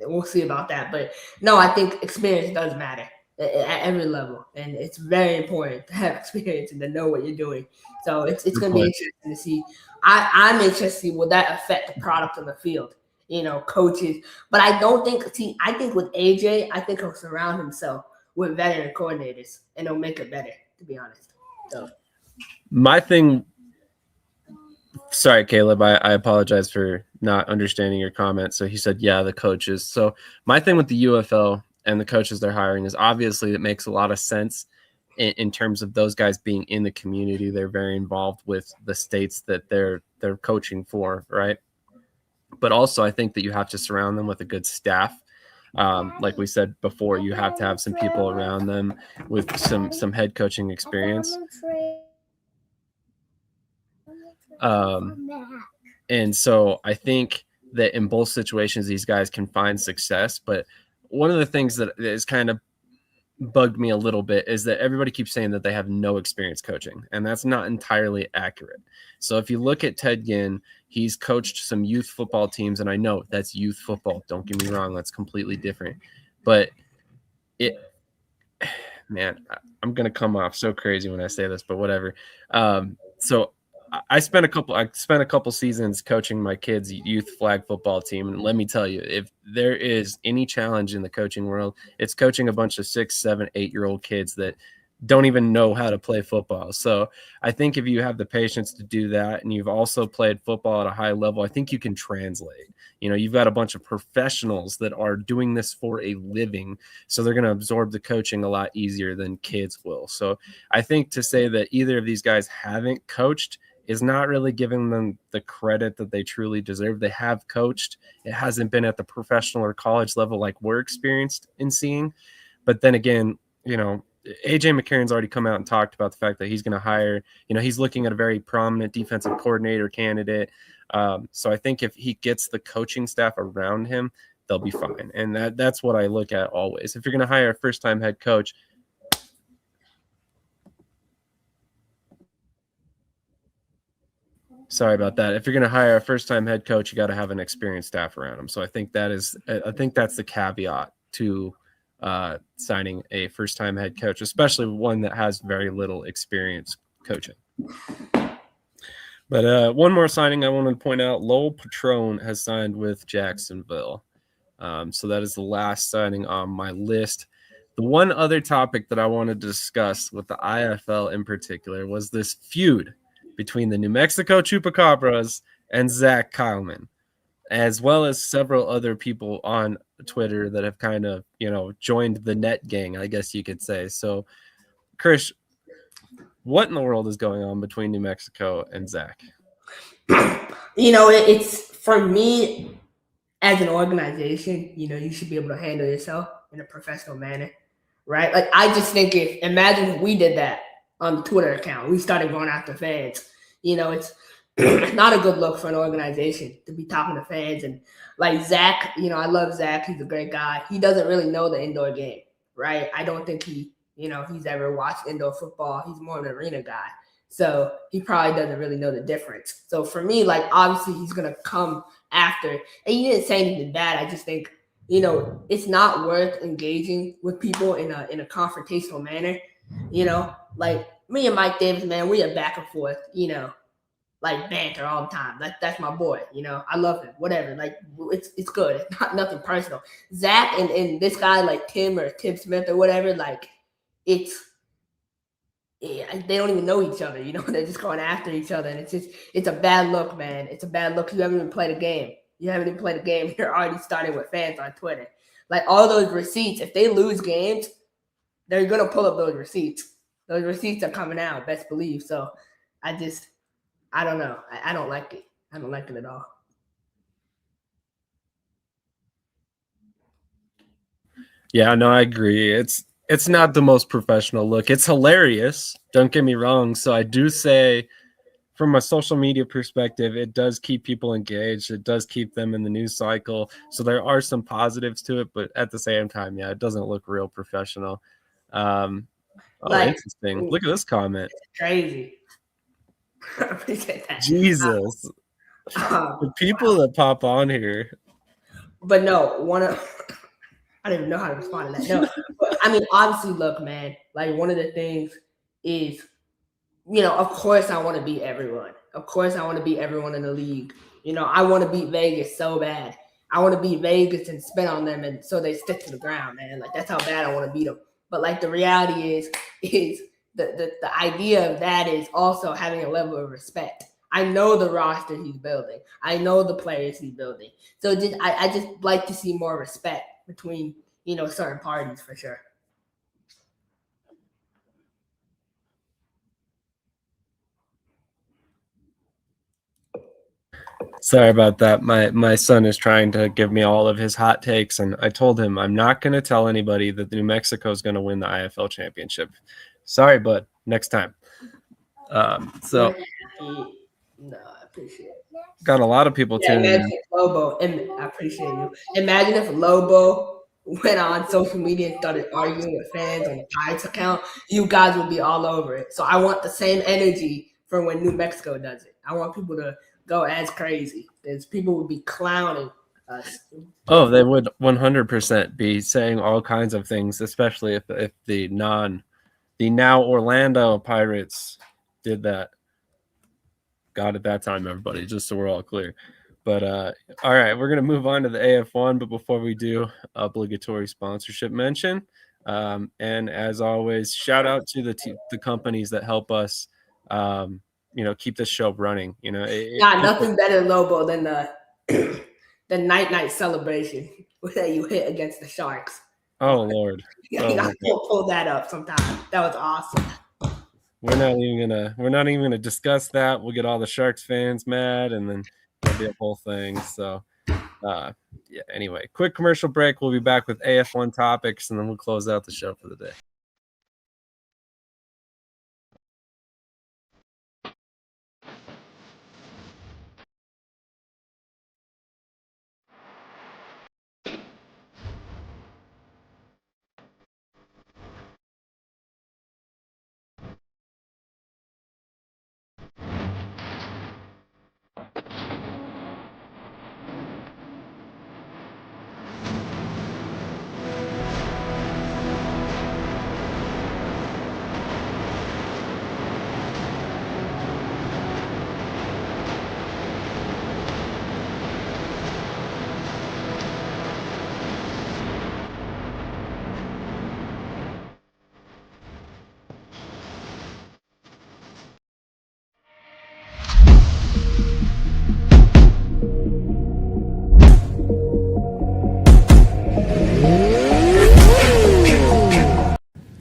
we'll see about that. But no, I think experience does matter at every level. And it's very important to have experience and to know what you're doing. So it's going to be interesting to see. I'm interested to see, will that affect the product on the field? You know, coaches. But I don't think, I think with AJ, I think he'll surround himself with veteran coordinators, and he'll make it better, to be honest. So my thing, sorry, Caleb, I apologize for not understanding your comment. So he said, yeah, the coaches. So my thing with the UFL and the coaches they're hiring is, obviously it makes a lot of sense in terms of those guys being in the community. They're very involved with the states that they're coaching for, right? But also I think that you have to surround them with a good staff. Like we said before, you have to have some people around them with some head coaching experience. And so I think that in both situations, these guys can find success. But one of the things that is kind of bugged me a little bit is that everybody keeps saying that they have no experience coaching, and that's not entirely accurate. So if you look at Ted Ginn, he's coached some youth football teams, and I know that's youth football. Don't get me wrong. That's completely different. But man, I'm going to come off so crazy when I say this, but whatever. So I spent a couple seasons coaching my kids' youth flag football team, and let me tell you, if there is any challenge in the coaching world, it's coaching a bunch of 6, 7, 8-year-old kids that don't even know how to play football. So I think if you have the patience to do that, and you've also played football at a high level, I think you can translate. You've got a bunch of professionals that are doing this for a living, so they're going to absorb the coaching a lot easier than kids will. So I think to say that either of these guys haven't coached is not really giving them the credit that they truly deserve. They have coached. It hasn't been at the professional or college level like we're experienced in seeing. But then again, AJ McCarron's already come out and talked about the fact that he's going to hire, he's looking at a very prominent defensive coordinator candidate. So I think if he gets the coaching staff around him, they'll be fine. And that's what I look at always. If you're going to hire a first-time head coach, sorry about that. If you're going to hire a first-time head coach, you got to have an experienced staff around him. So I think that's the caveat to signing a first-time head coach, especially one that has very little experience coaching. But one more signing I wanted to point out, Lowell Patron has signed with Jacksonville. So that is the last signing on my list. The one other topic that I wanted to discuss with the IFL in particular was this feud between the New Mexico Chupacabras and Zach Kyleman, as well as several other people on Twitter that have kind of, joined the net gang, I guess you could say. So, Krish, what in the world is going on between New Mexico and Zach? It's for me as an organization, you should be able to handle yourself in a professional manner, right? Like, I just think imagine if we did that on the Twitter account. We started going after fans. It's not a good look for an organization to be talking to fans. And like Zach, I love Zach. He's a great guy. He doesn't really know the indoor game, right? I don't think he's ever watched indoor football. He's more of an arena guy. So he probably doesn't really know the difference. So for me, like, obviously he's going to come after. And he didn't say anything bad. I just think, it's not worth engaging with people in a confrontational manner. Like me and Mike Davis, man, we are back and forth, like banter all the time. That's my boy. I love him. Whatever. Like, it's good. It's not nothing personal. Zach and this guy like Tim or Tim Smith or whatever, like they don't even know each other. They're just going after each other, and it's a bad look, man. It's a bad look. You haven't even played a game. You're already starting with fans on Twitter. Like, all those receipts, if they lose games, they're gonna pull up those receipts. Those receipts are coming out, best believe. So I don't know. I don't like it. I don't like it at all. Yeah, no, I agree. It's not the most professional look. It's hilarious. Don't get me wrong. So I do say, from a social media perspective, it does keep people engaged. It does keep them in the news cycle. So there are some positives to it, but at the same time, yeah, it doesn't look real professional. Interesting. Look at this comment. It's crazy. I appreciate that. Jesus. The people that pop on here. But no, I don't even know how to respond to that. No, but I mean, obviously, look, man, like, one of the things is, of course I want to beat everyone. Of course I want to beat everyone in the league. I want to beat Vegas so bad. I want to beat Vegas and spin on them, and so they stick to the ground, man. Like, that's how bad I want to beat them. But like, the reality is the idea of that is also having a level of respect. I know the roster he's building. I know the players he's building. So I just like to see more respect between, certain parties, for sure. Sorry about that. My son is trying to give me all of his hot takes, and I told him I'm not going to tell anybody that New Mexico is going to win the IFL championship. Sorry, bud. Next time. So No, I appreciate it. Got a lot of people tuning in. Lobo, and I appreciate you. Imagine if Lobo went on social media and started arguing with fans on the Pirates account. You guys would be all over it. So I want the same energy for when New Mexico does it. I want people to go as crazy, because people would be clowning us. Oh, they would 100% be saying all kinds of things, especially if the now Orlando Pirates did that. Got it that time, everybody, just so we're all clear. But all right, we're gonna move on to the AF1. But before we do, obligatory sponsorship mention. And as always, shout out to the companies that help us, keep this show running. Nothing better, Lobo, than the night celebration that you hit against the Sharks. Oh Lord, You gotta pull that up sometime. That was awesome. We're not even gonna discuss that. We'll get all the Sharks fans mad, and then it'll be a whole thing. So, yeah. Anyway, quick commercial break. We'll be back with AF1 topics, and then we'll close out the show for the day.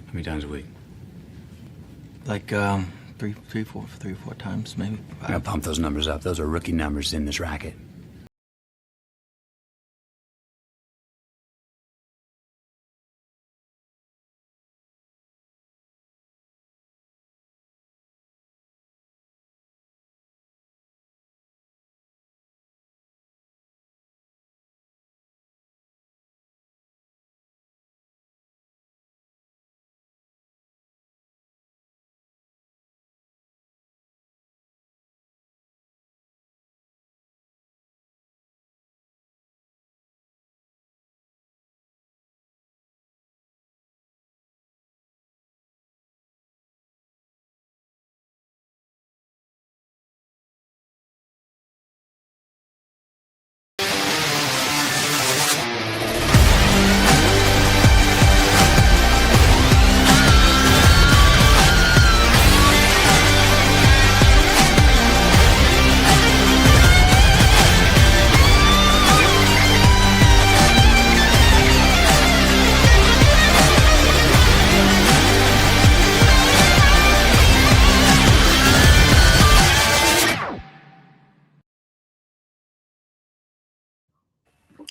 How many times a week? Like three, four times maybe. I gotta pump those numbers up. Those are rookie numbers in this racket.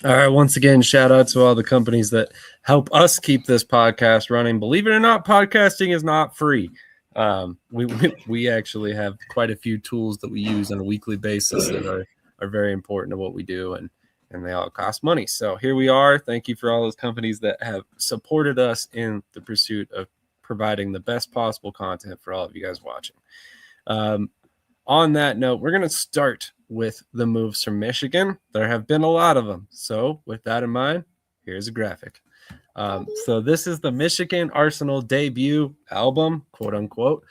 All right. Once again, shout out to all the companies that help us keep this podcast running. Believe it or not, podcasting is not free. We actually have quite a few tools that we use on a weekly basis that are very important to what we do, and they all cost money. So here we are. Thank you for all those companies that have supported us in the pursuit of providing the best possible content for all of you guys watching. On that note, we're going to start with the moves from Michigan. There have been a lot of them. So with that in mind, here's a graphic. So this is the Michigan Arsenal debut album, quote unquote.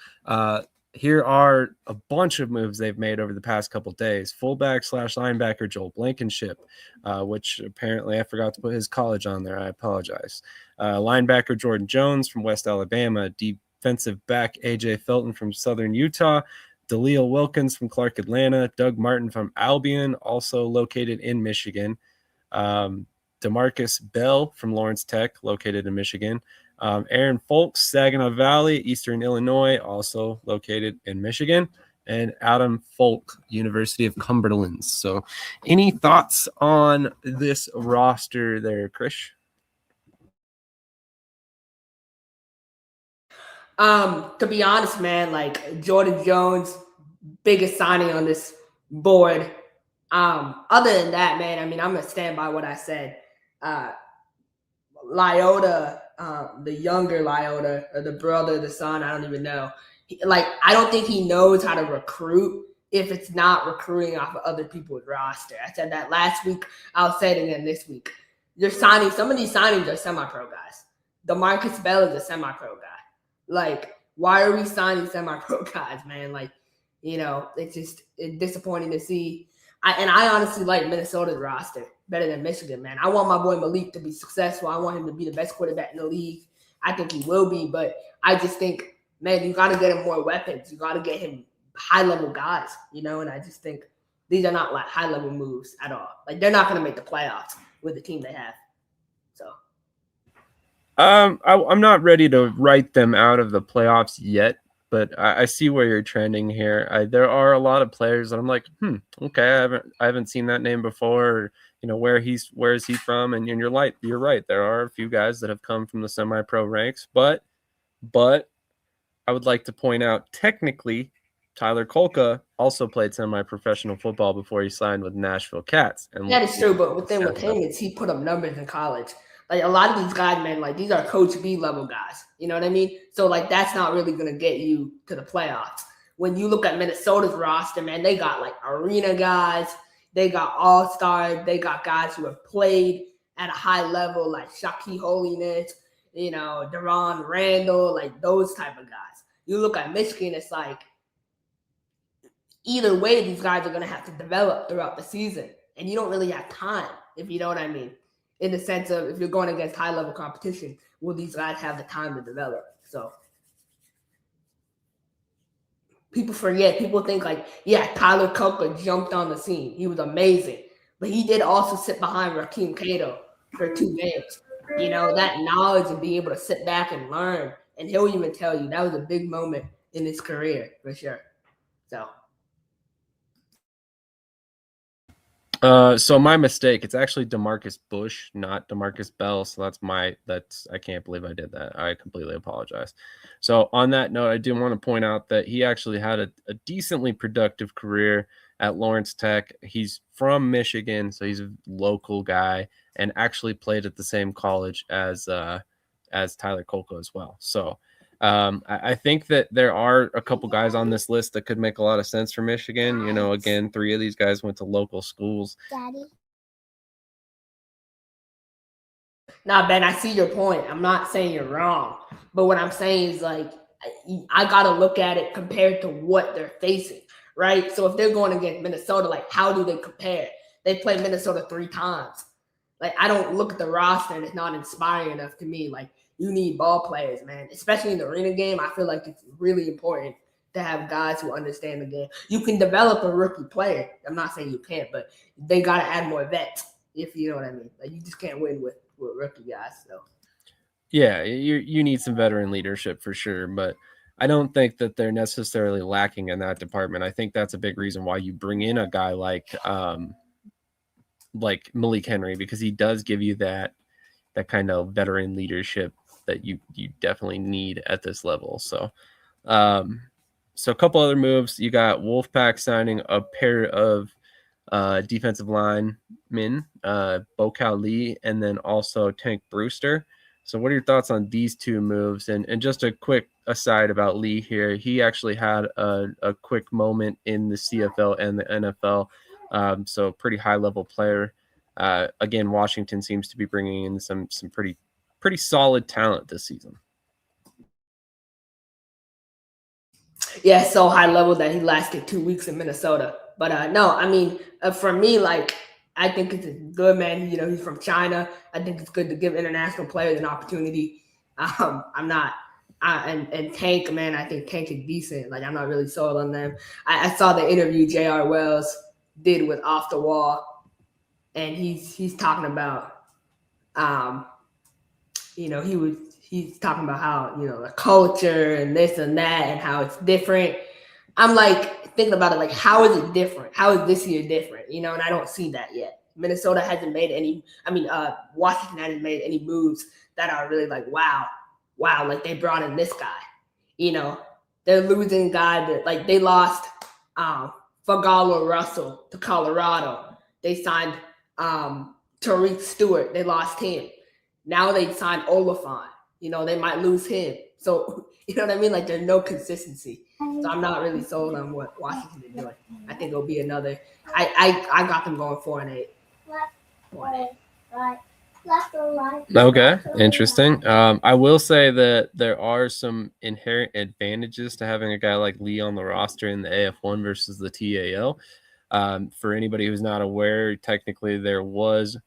Here are a bunch of moves they've made over the past couple days. Fullback / linebacker Joel Blankenship, which apparently I forgot to put his college on there. I apologize. Linebacker Jordan Jones from West Alabama. Defensive back AJ Felton from Southern Utah. DeLeo Wilkins from Clark, Atlanta. Doug Martin from Albion, also located in Michigan. DeMarcus Bell from Lawrence Tech, located in Michigan. Aaron Folks, Saginaw Valley, Eastern Illinois, also located in Michigan. And Adam Folk, University of Cumberland. So any thoughts on this roster there, Krish? To be honest, man, like Jordan Jones, biggest signing on this board. Other than that, man, I mean, I'm gonna stand by what I said. Lyota, the younger Lyota, or the brother, the son, I don't even know. I don't think he knows how to recruit if it's not recruiting off of other people's roster. I said that last week. I'll say it again this week. You're signing, some of these signings are semi-pro guys. DeMarcus Bell is a semi-pro guy. Like, why are we signing semi-pro guys, man? Like, It's disappointing to see. I honestly like Minnesota's roster better than Michigan, man. I want my boy Malik to be successful. I want him to be the best quarterback in the league. I think he will be, but I just think, man, you got to get him more weapons. You got to get him high-level guys, and I just think these are not like high-level moves at all. Like, they're not going to make the playoffs with the team they have. So, I'm not ready to write them out of the playoffs yet, but I see where you're trending here. There are a lot of players that I'm like, okay, I haven't seen that name before. Or, where is he from? And you're right. There are a few guys that have come from the semi-pro ranks, but I would like to point out, technically, Tyler Kolka also played semi-professional football before he signed with Nashville Cats. And that is true, but the thing with him is he put up numbers in college. Like, a lot of these guys, man, like, these are Coach B level guys. You know what I mean? So, like, that's not really going to get you to the playoffs. When you look at Minnesota's roster, man, they got, like, arena guys. They got all-stars. They got guys who have played at a high level, like Shaquille Holiness, Deron Randall, like those type of guys. You look at Michigan, it's like either way, these guys are going to have to develop throughout the season. And you don't really have time, if you know what I mean. In the sense of, if you're going against high-level competition, will these guys have the time to develop? So people forget. People think like, yeah, Tyler Kolka jumped on the scene. He was amazing. But he did also sit behind Rakeem Cato for 2 games. That knowledge and being able to sit back and learn. And he'll even tell you that was a big moment in his career, for sure. So my mistake. It's actually DeMarcus Bush, not DeMarcus Bell. So I can't believe I did that. I completely apologize. So on that note, I do want to point out that he actually had a decently productive career at Lawrence Tech. He's from Michigan, so he's a local guy and actually played at the same college as Tyler Kolka as well. So I think that there are a couple guys on this list that could make a lot of sense for Michigan. Again, 3 of these guys went to local schools. Daddy. Nah, Ben, I see your point. I'm not saying you're wrong. But what I'm saying is, like, I got to look at it compared to what they're facing, right? So if they're going against Minnesota, like, how do they compare? They played Minnesota 3 times. Like, I don't look at the roster and it's not inspiring enough to me. Like, you need ball players, man. Especially in the arena game, I feel like it's really important to have guys who understand the game. You can develop a rookie player. I'm not saying you can't, but they got to add more vets, if you know what I mean. Like, you just can't win with rookie guys. So, yeah, you need some veteran leadership for sure, but I don't think that they're necessarily lacking in that department. I think that's a big reason why you bring in a guy like Malik Henry, because he does give you that kind of veteran leadership that you definitely need at this level. So a couple other moves. You got Wolfpack signing a pair of defensive linemen, Bocal Lee, and then also Tank Brewster. So what are your thoughts on these 2 moves? And just a quick aside about Lee here. He actually had a quick moment in the CFL and the NFL. So pretty high-level player. Again, Washington seems to be bringing in some pretty solid talent this season. Yeah, so high level that he lasted 2 weeks in Minnesota. But no, I mean, for me, like, I think it's good, man. He's from China. I think it's good to give international players an opportunity. And Tank, man, I think Tank is decent. Like, I'm not really sold on them. I saw the interview J.R. Wells did with Off the Wall, and he's talking about, he's talking about how, the culture and this and that and how it's different. I'm like thinking about it, like, how is it different? How is this year different? And I don't see that yet. Minnesota hasn't made any, Washington hasn't made any moves that are really like, wow, like they brought in this guy. They're losing guy that, like, they lost Fagalo Russell to Colorado. They signed Tariq Stewart. They lost him. Now they signed Oliphant. They might lose him. So, you know what I mean? Like, there's no consistency. So I'm not really sold on what Washington is doing. I think it'll be another. I got them going 4-8. Okay, interesting. I will say that there are some inherent advantages to having a guy like Lee on the roster in the AF1 versus the TAL. For anybody who's not aware, technically there was,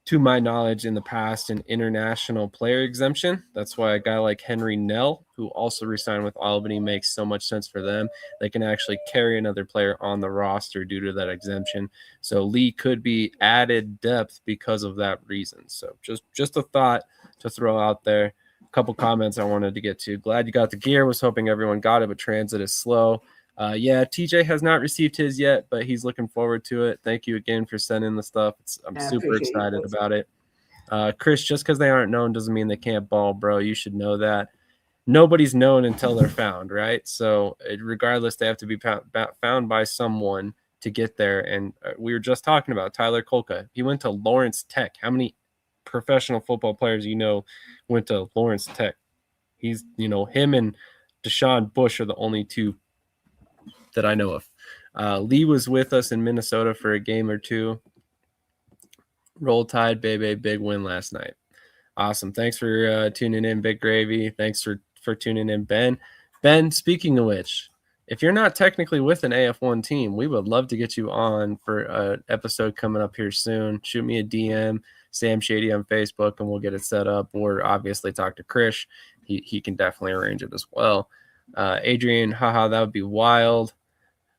to my knowledge, in the past, an international player exemption. That's why a guy like Henry Nell, who also resigned with Albany, makes so much sense for them. They can actually carry another player on the roster due to that exemption. So Lee could be added depth because of that reason. So just a thought to throw out there. A couple comments I wanted to get to. Glad you got the gear. Was hoping everyone got it, but transit is slow. Yeah, TJ has not received his yet, but he's looking forward to it. Thank you again for sending the stuff. I'm super excited about it. Krish, just because they aren't known doesn't mean they can't ball, bro. You should know that. Nobody's known until they're found, right? So regardless, they have to be found by someone to get there. And we were just talking about Tyler Kolka. He went to Lawrence Tech. How many professional football players went to Lawrence Tech? He's, him and Deshaun Bush are the only two that I know of. Lee was with us in Minnesota for a game or two. Roll Tide, baby, big win last night. Awesome. Thanks for tuning in, Big Gravy. Thanks for tuning in, Ben. Ben, speaking of which, if you're not technically with an AF1 team, we would love to get you on for an episode coming up here soon. Shoot me a DM, Sam Shady on Facebook, and we'll get it set up. Or obviously talk to Krish. He can definitely arrange it as well. Adrian, haha, that would be wild.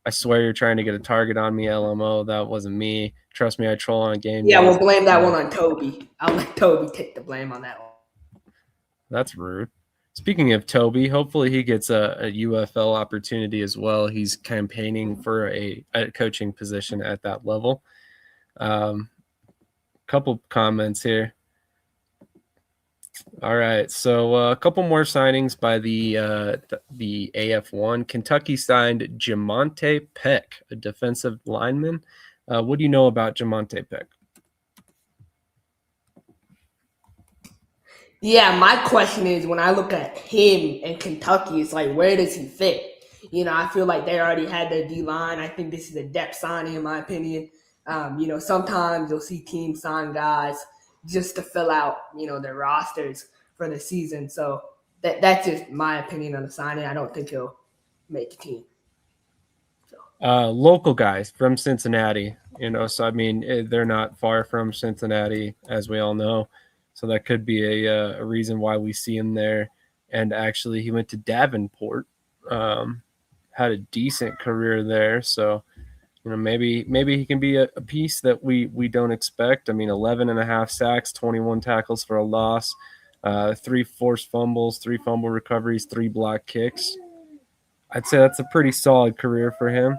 I swear you're trying to get a target on me, LMO. That wasn't me. Trust me, I troll on game. Yeah, we'll blame that one on Toby. I'll let Toby take the blame on that one. That's rude. Speaking of Toby, hopefully he gets a UFL opportunity as well. He's campaigning for a coaching position at that level. Couple comments here. All right, so a couple more signings by the AF1. Kentucky signed Jamonte Peck, a defensive lineman. What do you know about Jamonte Peck? Yeah, my question is, when I look at him in Kentucky, it's like, where does he fit? I feel like they already had their D-line. I think this is a depth signing, in my opinion. Sometimes you'll see teams sign guys just to fill out, their rosters for the season. So that's just my opinion on the signing. I don't think he'll make the team. Local guys from Cincinnati, so I mean, they're not far from Cincinnati, as we all know. So that could be a reason why we see him there. And actually, he went to Davenport, had a decent career there. So, maybe he can be a piece that we don't expect. I mean, 11.5 sacks, 21 tackles for a loss, 3 forced fumbles, 3 fumble recoveries, 3 block kicks. I'd say that's a pretty solid career for him.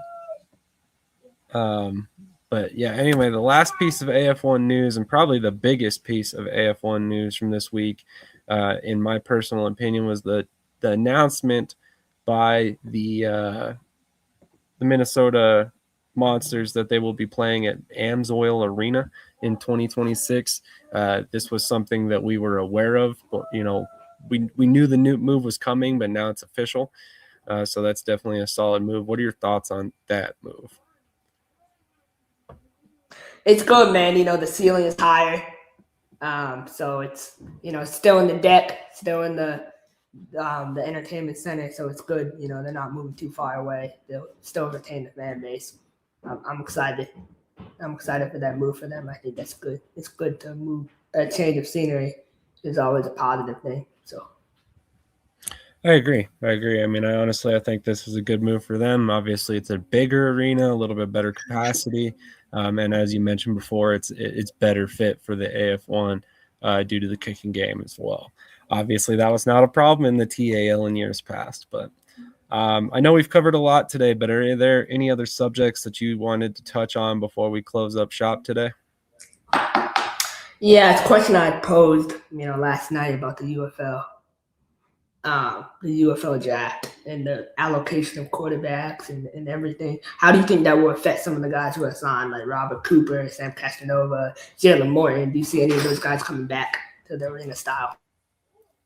But yeah, anyway, the last piece of AF1 news, and probably the biggest piece of AF1 news from this week, in my personal opinion, was the announcement by the Minnesota Monsters that they will be playing at Amsoil Arena in 2026. This was something that we were aware of, but we knew the new move was coming, but now it's official. So that's definitely a solid move. What are your thoughts on that move? It's good, man. The ceiling is higher. So it's, still in the deck, still in the entertainment center. So it's good. They're not moving too far away. They'll still retain the fan base. I'm excited. I'm excited for that move for them. I think that's good. It's good to move. A change of scenery is always a positive thing. So I agree. I mean, I think this is a good move for them. Obviously, it's a bigger arena, a little bit better capacity. And as you mentioned before, it's better fit for the AF1 due to the kicking game as well. Obviously, that was not a problem in the TAL in years past. But I know we've covered a lot today, but are there any other subjects that you wanted to touch on before we close up shop today? Yeah, it's a question I posed, last night about the UFL. The UFL draft and the allocation of quarterbacks and everything. How do you think that will affect some of the guys who are signed, like Robert Cooper, Sam Castanova, Jalen Morton? Do you see any of those guys coming back to the arena style?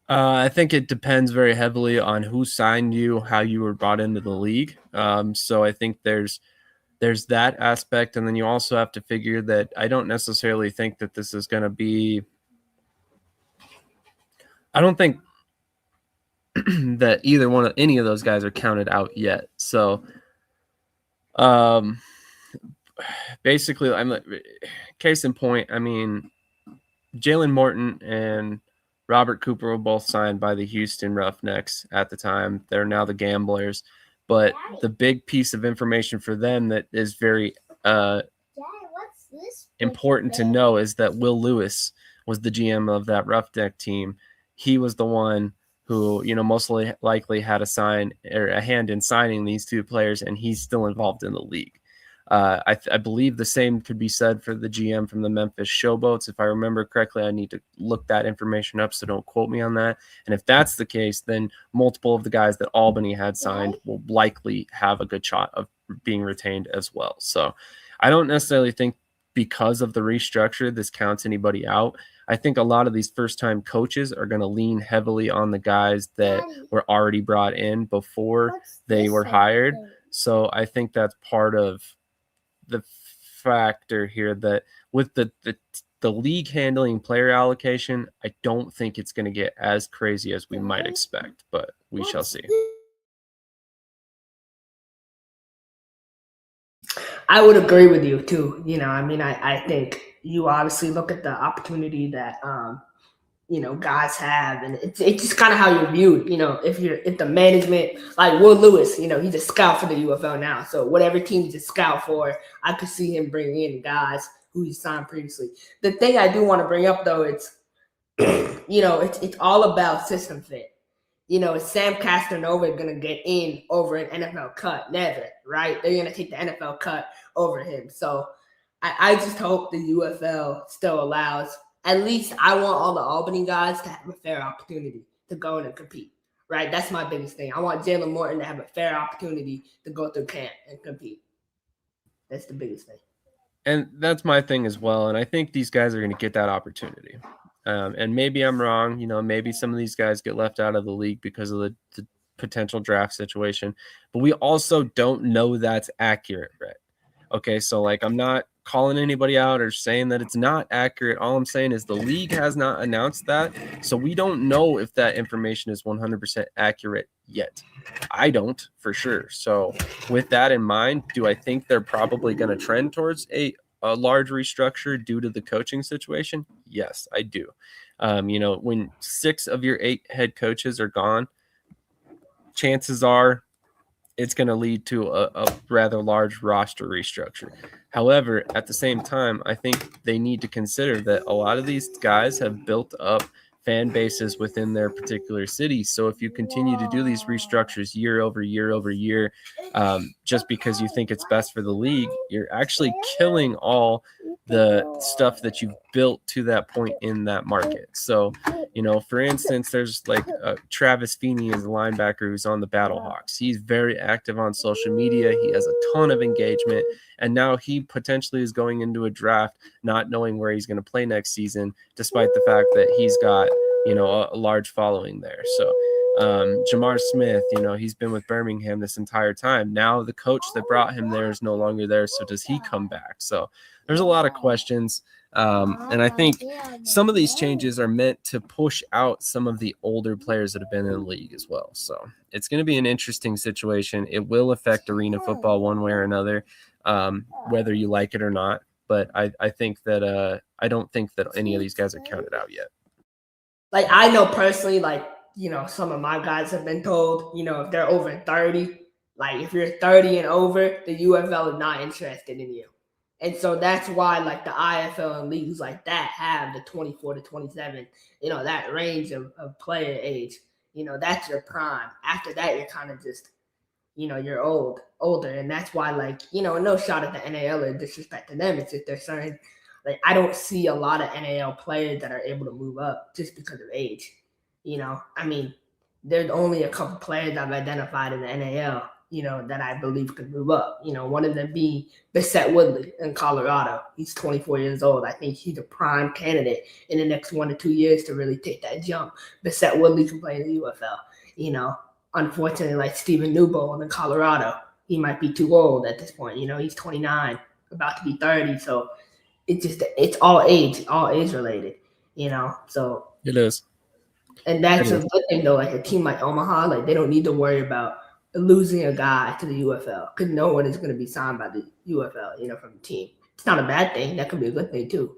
I think it depends very heavily on who signed you, how you were brought into the league. So I think there's there's that aspect. And then you also have to figure that I don't necessarily think that this is going to be, I don't think that either any of those guys are counted out yet. So basically, case in point, I mean, Jalen Morton and Robert Cooper were both signed by the Houston Roughnecks at the time. They're now the Gamblers. But the big piece of information for them that is very important to know is that Will Lewis was the GM of that Roughneck team. He was the one who, most likely had a hand in signing these two players, and he's still involved in the league. I believe the same could be said for the GM from the Memphis Showboats. If I remember correctly, I need to look that information up, so don't quote me on that. And if that's the case, then multiple of the guys that Albany had signed will likely have a good shot of being retained as well. So I don't necessarily think because of the restructure this counts anybody out. I think a lot of these first-time coaches are going to lean heavily on the guys that were already brought in before they were hired. So I think that's part of the factor here, that with the league handling player allocation, I don't think it's going to get as crazy as we might expect, but we shall see. I would agree with you too. I think you obviously look at the opportunity that guys have, and it's just kind of how you're viewed. If the management, like Will Lewis, he's a scout for the UFL now. So whatever team he's a scout for, I could see him bringing in guys who he signed previously. The thing I do want to bring up though, it's it's all about system fit. Is Sam Castanova going to get in over an NFL cut? Never, right? They're going to take the NFL cut over him. So I just hope the UFL still allows, at least I want all the Albany guys to have a fair opportunity to go in and compete, right? That's my biggest thing. I want Jalen Morton to have a fair opportunity to go through camp and compete. That's the biggest thing. And that's my thing as well. And I think these guys are going to get that opportunity. And maybe I'm wrong. Maybe some of these guys get left out of the league because of the potential draft situation. But we also don't know that's accurate, Brett. Okay, so I'm not calling anybody out or saying that it's not accurate. All I'm saying is the league has not announced that. So we don't know if that information is 100% accurate yet. I don't, for sure. So with that in mind, do I think they're probably going to trend towards a large restructure due to the coaching situation? Yes, I do. When 6 of your 8 head coaches are gone, chances are it's going to lead to a rather large roster restructure. However, at the same time, I think they need to consider that a lot of these guys have built up fan bases within their particular cities. So if you continue to do these restructures year over year over year, just because you think it's best for the league, you're actually killing all the stuff that you've built to that point in that market. So, for instance, there's Travis Feeney is a linebacker who's on the Battlehawks. He's very active on social media. He has a ton of engagement. And now he potentially is going into a draft not knowing where he's going to play next season, despite the fact that he's got, a large following there. So Jamar Smith, he's been with Birmingham this entire time. Now the coach that brought him there is no longer there. So does he come back? So there's a lot of questions. And I think some of these changes are meant to push out some of the older players that have been in the league as well. So it's going to be an interesting situation. It will affect arena football one way or another, whether you like it or not. But I think that I don't think that any of these guys are counted out yet. I know personally, some of my guys have been told, if they're over 30, if you're 30 and over, the UFL is not interested in you. And so that's why, the IFL and leagues like that have the 24 to 27, that range of player age. That's your prime. After that, you're kind of just, you're older. And that's why, no shot at the NAL or disrespect to them. It's just they're saying, I don't see a lot of NAL players that are able to move up just because of age. There's only a couple players I've identified in the NAL, that I believe could move up. One of them being Bissett Woodley in Colorado. He's 24 years old. I think he's a prime candidate in the next 1 to 2 years to really take that jump. Bissett Woodley can play in the UFL. Unfortunately, Stephen Newbold in Colorado, he might be too old at this point. He's 29, about to be 30. So it's all age related, So It is. and that's a good thing though. Like a team like Omaha, like they don't need to worry about losing a guy to the UFL because no one is going to be signed by the UFL, from the team. It's not a bad thing. That could be a good thing too.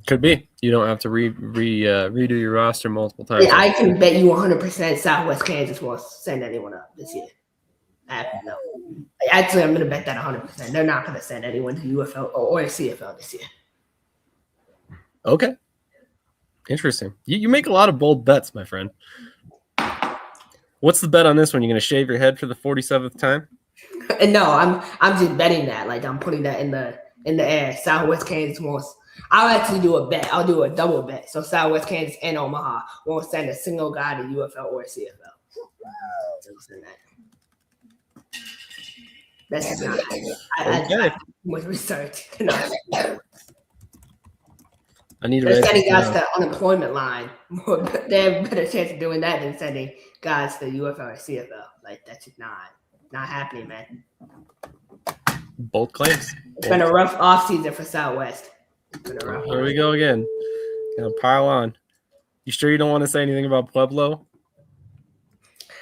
Could be. You don't have to redo your roster multiple times. Yeah, I can bet you 100% Southwest Kansas won't send anyone up this year. No. Actually, I'm going to bet that 100%. They're not going to send anyone to UFL or CFL this year. Okay. Interesting. You make a lot of bold bets, my friend. What's the bet on this one? You're going to shave your head for the 47th time? No, I'm just betting that. Like I'm putting that in the air. Southwest Kansas won't. I'll actually do a bet. I'll do a double bet. So Southwest Kansas and Omaha won't send a single guy to UFL or CFL. That's just not. I do much research. I need to. They're sending guys to unemployment line. They have a better chance of doing that than sending guys to UFL or CFL. Like that's just not happening, man. Both claims. It's been a rough offseason for Southwest. Here we go again. Pile on. You sure you don't want to say anything about Pueblo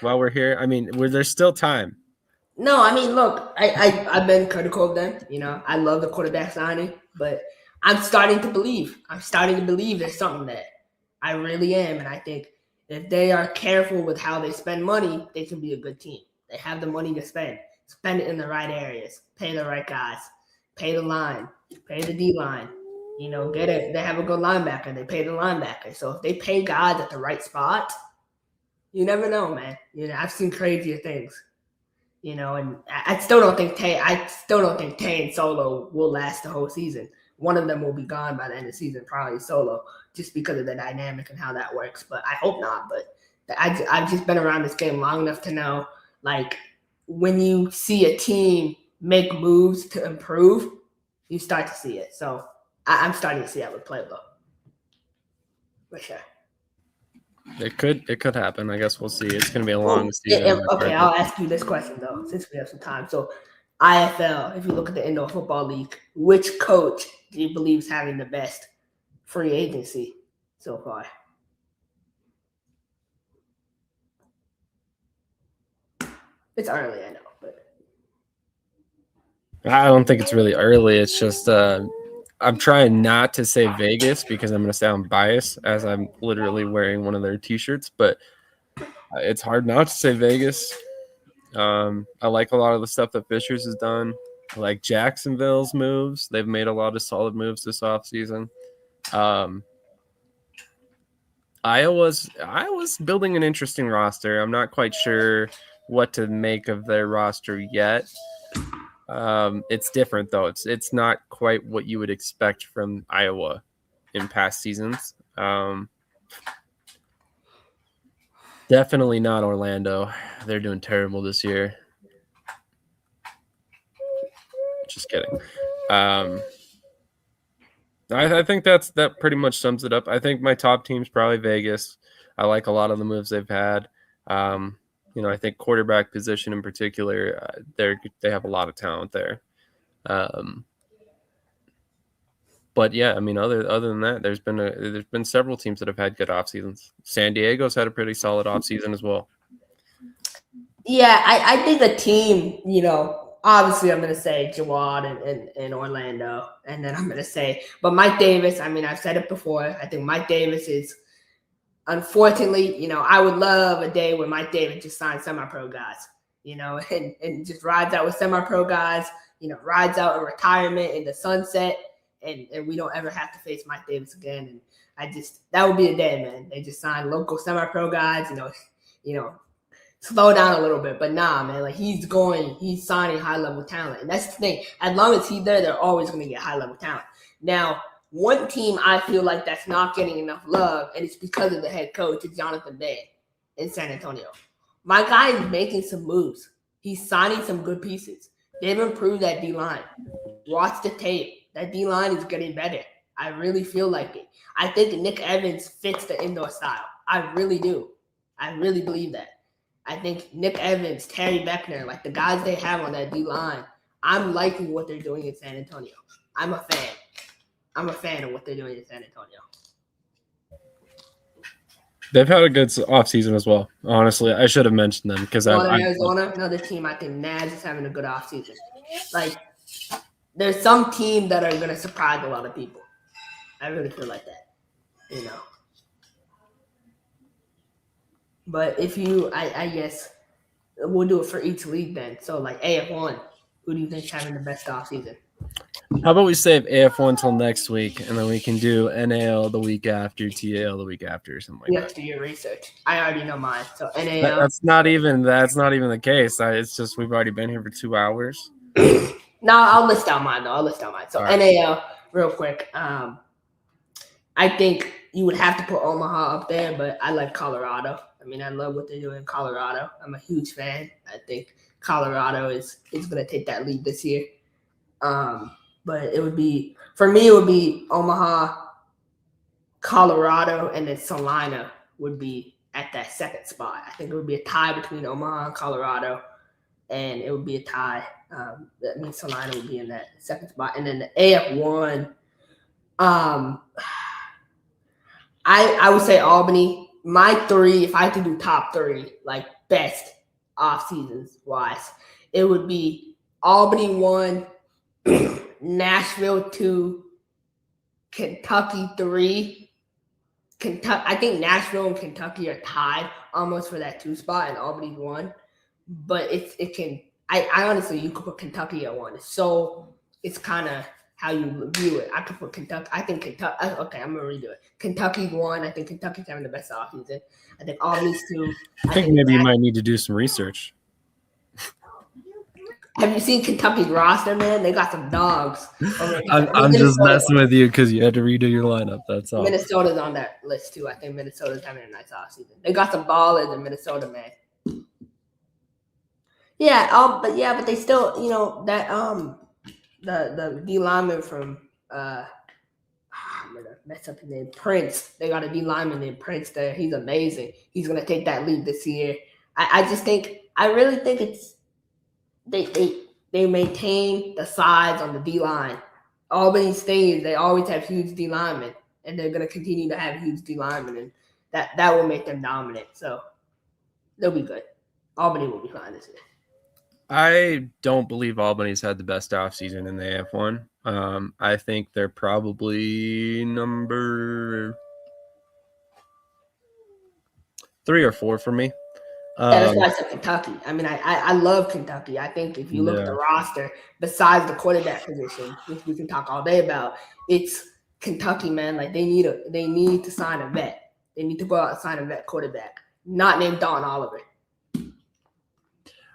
while we're here? I mean, there's still time. No, I mean, look, I've been critical of them. I love the quarterback signing, but I'm starting to believe. There's something there. I really am, and I think if they are careful with how they spend money, they can be a good team. They have the money to spend. Spend it in the right areas. Pay the right guys. Pay the line. Pay the D line. Get it. They have a good linebacker. They pay the linebacker. So if they pay guys at the right spot, you never know, man. I've seen crazier things. And I still don't think Tay and Solo will last the whole season. One of them will be gone by the end of the season, probably Solo, just because of the dynamic and how that works. But I hope not. But I've just been around this game long enough to know, like, when you see a team make moves to improve, you start to see it. So I'm starting to see that with Pueblo. For sure. It could happen. I guess we'll see. It's going to be a long season. Okay, I'll ask you this question, though, since we have some time. So IFL, if you look at the Indoor Football League, which coach do you believe is having the best free agency so far? It's early, I know, but I don't think it's really early. It's just I'm trying not to say Vegas because I'm going to sound biased as I'm literally wearing one of their T-shirts, but it's hard not to say Vegas. I like a lot of the stuff that Fishers has done. I like Jacksonville's moves. They've made a lot of solid moves this offseason. Iowa's building an interesting roster. I'm not quite sure what to make of their roster yet. It's different though. It's not quite what you would expect from Iowa in past seasons. Definitely not Orlando. They're doing terrible this year. Just kidding. I think that pretty much sums it up. I think my top team's probably Vegas. I like a lot of the moves they've had. I think quarterback position in particular, they have a lot of talent there. But yeah, I mean, other than that, there's been several teams that have had good off seasons. San Diego's had a pretty solid off season as well. Yeah, I think the team, obviously I'm going to say Jawad and Orlando, and then I'm going to say, but Mike Davis, I mean, I've said it before. I think Mike Davis is, unfortunately, I would love a day where Mike Davis just signs semi-pro guys, and just rides out with semi-pro guys, rides out in retirement in the sunset, and we don't ever have to face Mike Davis again. And that would be a day, man. They just sign local semi-pro guys, slow down a little bit. But nah, man, like he's signing high-level talent. And that's the thing. As long as he's there, they're always going to get high-level talent. Now, one team I feel like that's not getting enough love, and it's because of the head coach, is Jonathan Bay in San Antonio. My guy is making some moves. He's signing some good pieces. They've improved that D-line. Watch the tape. That D-line is getting better. I really feel like it. I think Nick Evans fits the indoor style. I really do. I really believe that. I think Nick Evans, Terry Beckner, like the guys they have on that D-line, I'm liking what they're doing in San Antonio. I'm a fan. I'm a fan of what they're doing in San Antonio. They've had a good offseason as well. Honestly, I should have mentioned them because Arizona, another team, I think Naz is having a good offseason. Like, there's some team that are going to surprise a lot of people. I really feel like that, you know. But if you, I guess, we'll do it for each league then. So, like, AF1, who do you think is having the best offseason? How about we save AF1 till next week, and then we can do NAL the week after, TAL the week after, or something like You that. have to do your research. I already know mine. So, NAL. That's not even the case. It's just we've already been here for 2 hours. No, I'll list out mine, though. So, All right. NAL, real quick. I think you would have to put Omaha up there, but I like Colorado. I mean, I love what they're doing in Colorado. I'm a huge fan. I think Colorado is going to take that lead this year. But it would be Omaha, Colorado, and then Salina would be at that second spot. I think it would be a tie between Omaha and Colorado, and it would be a tie. That means Salina would be in that second spot. And then the AF1, I would say Albany. My three, if I had to do top three, like best off seasons wise, it would be Albany 1, Nashville 2, Kentucky 3. I think Nashville and Kentucky are tied almost for that 2 spot, and Albany's 1. But it can. I honestly, you could put Kentucky at 1. So it's kind of how you view it. I could put Kentucky. I think Kentucky. Okay, I'm gonna redo it. Kentucky's 1. I think Kentucky's having the best offseason. I think Albany's 2. I think maybe you might need to do some research. Have you seen Kentucky's roster, man? They got some dogs. I'm just messing with you because you had to redo your lineup. That's all. Minnesota's on that list too. I think Minnesota's having a nice offseason. They got some ballers in Minnesota, man. Yeah, but they still, you know, that the D lineman from I'm gonna mess up his name, Prince. They got a D lineman named Prince there. He's amazing. He's gonna take that lead this year. I really think it's they maintain the size on the D line. Albany's thing is they always have huge D linemen, and they're gonna continue to have huge D linemen, and that will make them dominant. So they'll be good. Albany will be fine this year. I don't believe Albany's had the best offseason in the AF1. I think they're probably number 3 or 4 for me. That's why I said Kentucky. I mean, I love Kentucky. I think if you look at the roster, besides the quarterback position, which we can talk all day about, it's Kentucky, man. Like they need to sign a vet. They need to go out and sign a vet quarterback, not named Don Oliver.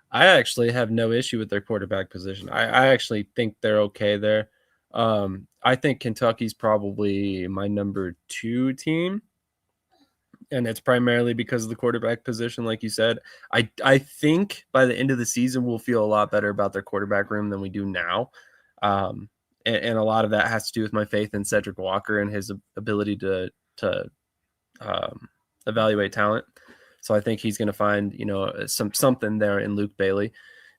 I actually have no issue with their quarterback position. I actually think they're okay there. I think Kentucky's probably my number 2 team. And it's primarily because of the quarterback position, like you said. I think by the end of the season, we'll feel a lot better about their quarterback room than we do now. And a lot of that has to do with my faith in Cedric Walker and his ability to evaluate talent. So I think he's going to find, you know, something there in Luke Bailey.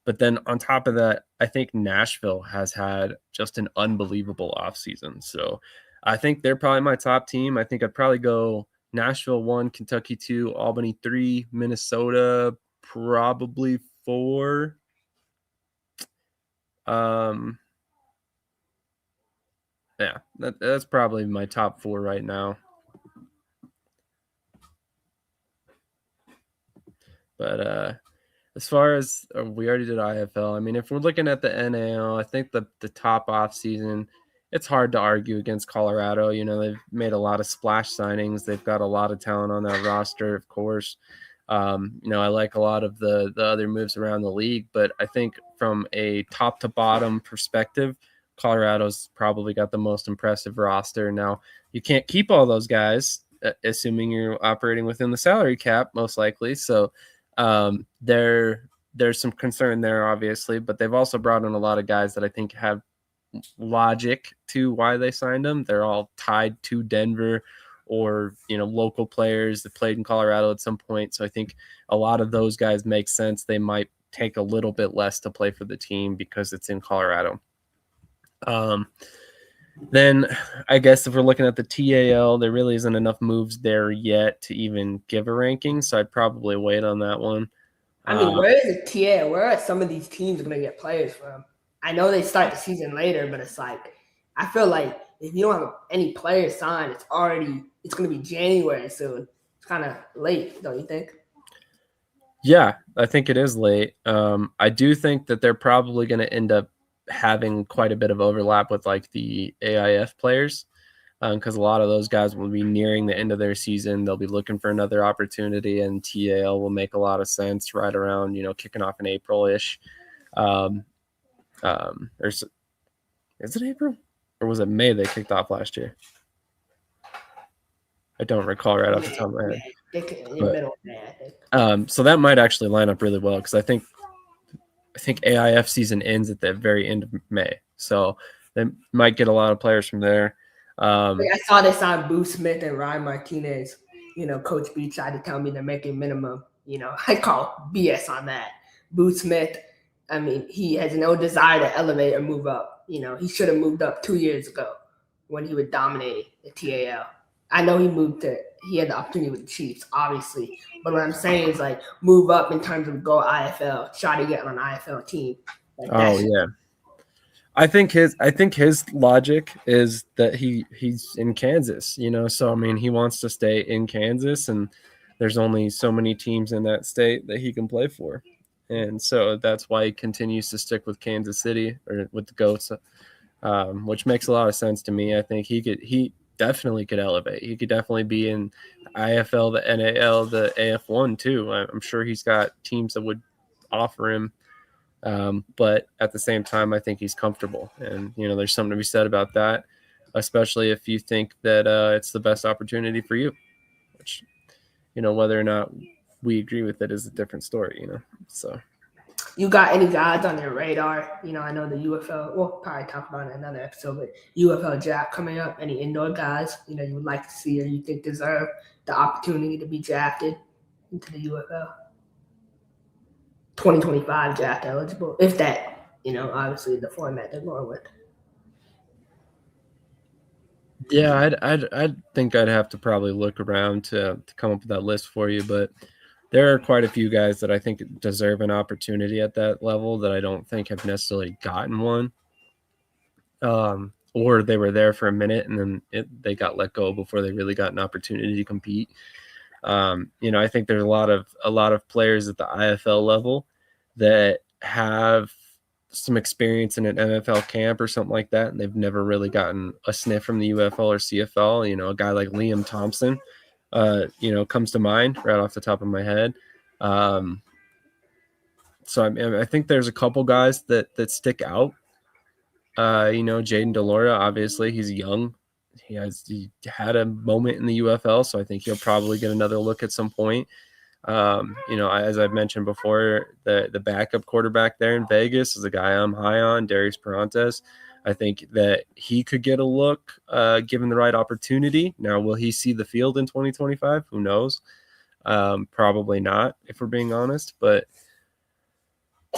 But then on top of that, I think Nashville has had just an unbelievable offseason. So I think they're probably my top team. I think I'd probably go Nashville 1, Kentucky 2, Albany 3, Minnesota probably 4. Yeah, that's probably my top 4 right now. But as far as we already did IFL, I mean, if we're looking at the NAL, I think the top off season, it's hard to argue against Colorado. You know, they've made a lot of splash signings. They've got a lot of talent on that roster, of course. You know, I like a lot of the other moves around the league, but I think from a top to bottom perspective, Colorado's probably got the most impressive roster. Now, you can't keep all those guys, assuming you're operating within the salary cap, most likely. So there's some concern there, obviously, but they've also brought in a lot of guys that I think have logic to why they signed them. They're all tied to Denver or, local players that played in Colorado at some point. So I think a lot of those guys make sense. They might take a little bit less to play for the team because it's in Colorado. Then I guess if we're looking at the TAL, there really isn't enough moves there yet to even give a ranking. So I'd probably wait on that one. I mean, where is the TA? Where are some of these teams going to get players from? I know they start the season later, but it's like, I feel like if you don't have any players signed, it's going to be January soon. It's kind of late, don't you think? Yeah, I think it is late. I do think that they're probably going to end up having quite a bit of overlap with like the AIF players, because a lot of those guys will be nearing the end of their season. They'll be looking for another opportunity, and TAL will make a lot of sense right around, kicking off in April-ish. Is it April? Or was it May they kicked off last year? I don't recall right off the top of my head. So that might actually line up really well, because I think AIF season ends at the very end of May. So they might get a lot of players from there. I saw they signed Boo Smith and Ryan Martinez. Coach B tried to tell me they're making minimum. I call BS on that. Boo Smith, I mean, he has no desire to elevate or move up. He should have moved up 2 years ago when he would dominate the TAL. I know he had the opportunity with the Chiefs, obviously. But what I'm saying is, like, move up in terms of go IFL, try to get on an IFL team. Yeah. I think his logic is that he's in Kansas, so I mean, he wants to stay in Kansas, and there's only so many teams in that state that he can play for. And so that's why he continues to stick with Kansas City, or with the Goats, which makes a lot of sense to me. I think he definitely could elevate. He could definitely be in IFL, the NAL, the AF1 too. I'm sure he's got teams that would offer him. But at the same time, I think he's comfortable, and there's something to be said about that, especially if you think that it's the best opportunity for you, which, whether or not we agree with it is a different story, so. You got any guys on your radar? I know the UFL, we'll probably talk about it in another episode, but UFL draft coming up, any indoor guys, you would like to see or you think deserve the opportunity to be drafted into the UFL? 2025 draft eligible, if that, obviously the format they're going with. Yeah, I'd think I'd have to probably look around to come up with that list for you, but there are quite a few guys that I think deserve an opportunity at that level that I don't think have necessarily gotten one, or they were there for a minute and then they got let go before they really got an opportunity to compete. I think there's a lot of players at the IFL level that have some experience in an NFL camp or something like that, and they've never really gotten a sniff from the UFL or CFL. A guy like Liam Thompson, comes to mind right off the top of my head. So I think there's a couple guys that stick out. Jaden DeLora, obviously he's young. He had a moment in the UFL, so I think he'll probably get another look at some point. As I've mentioned before, the backup quarterback there in Vegas is a guy I'm high on, Darius Perantes. I think that he could get a look given the right opportunity. Now, will he see the field in 2025? Who knows? Probably not, if we're being honest. But,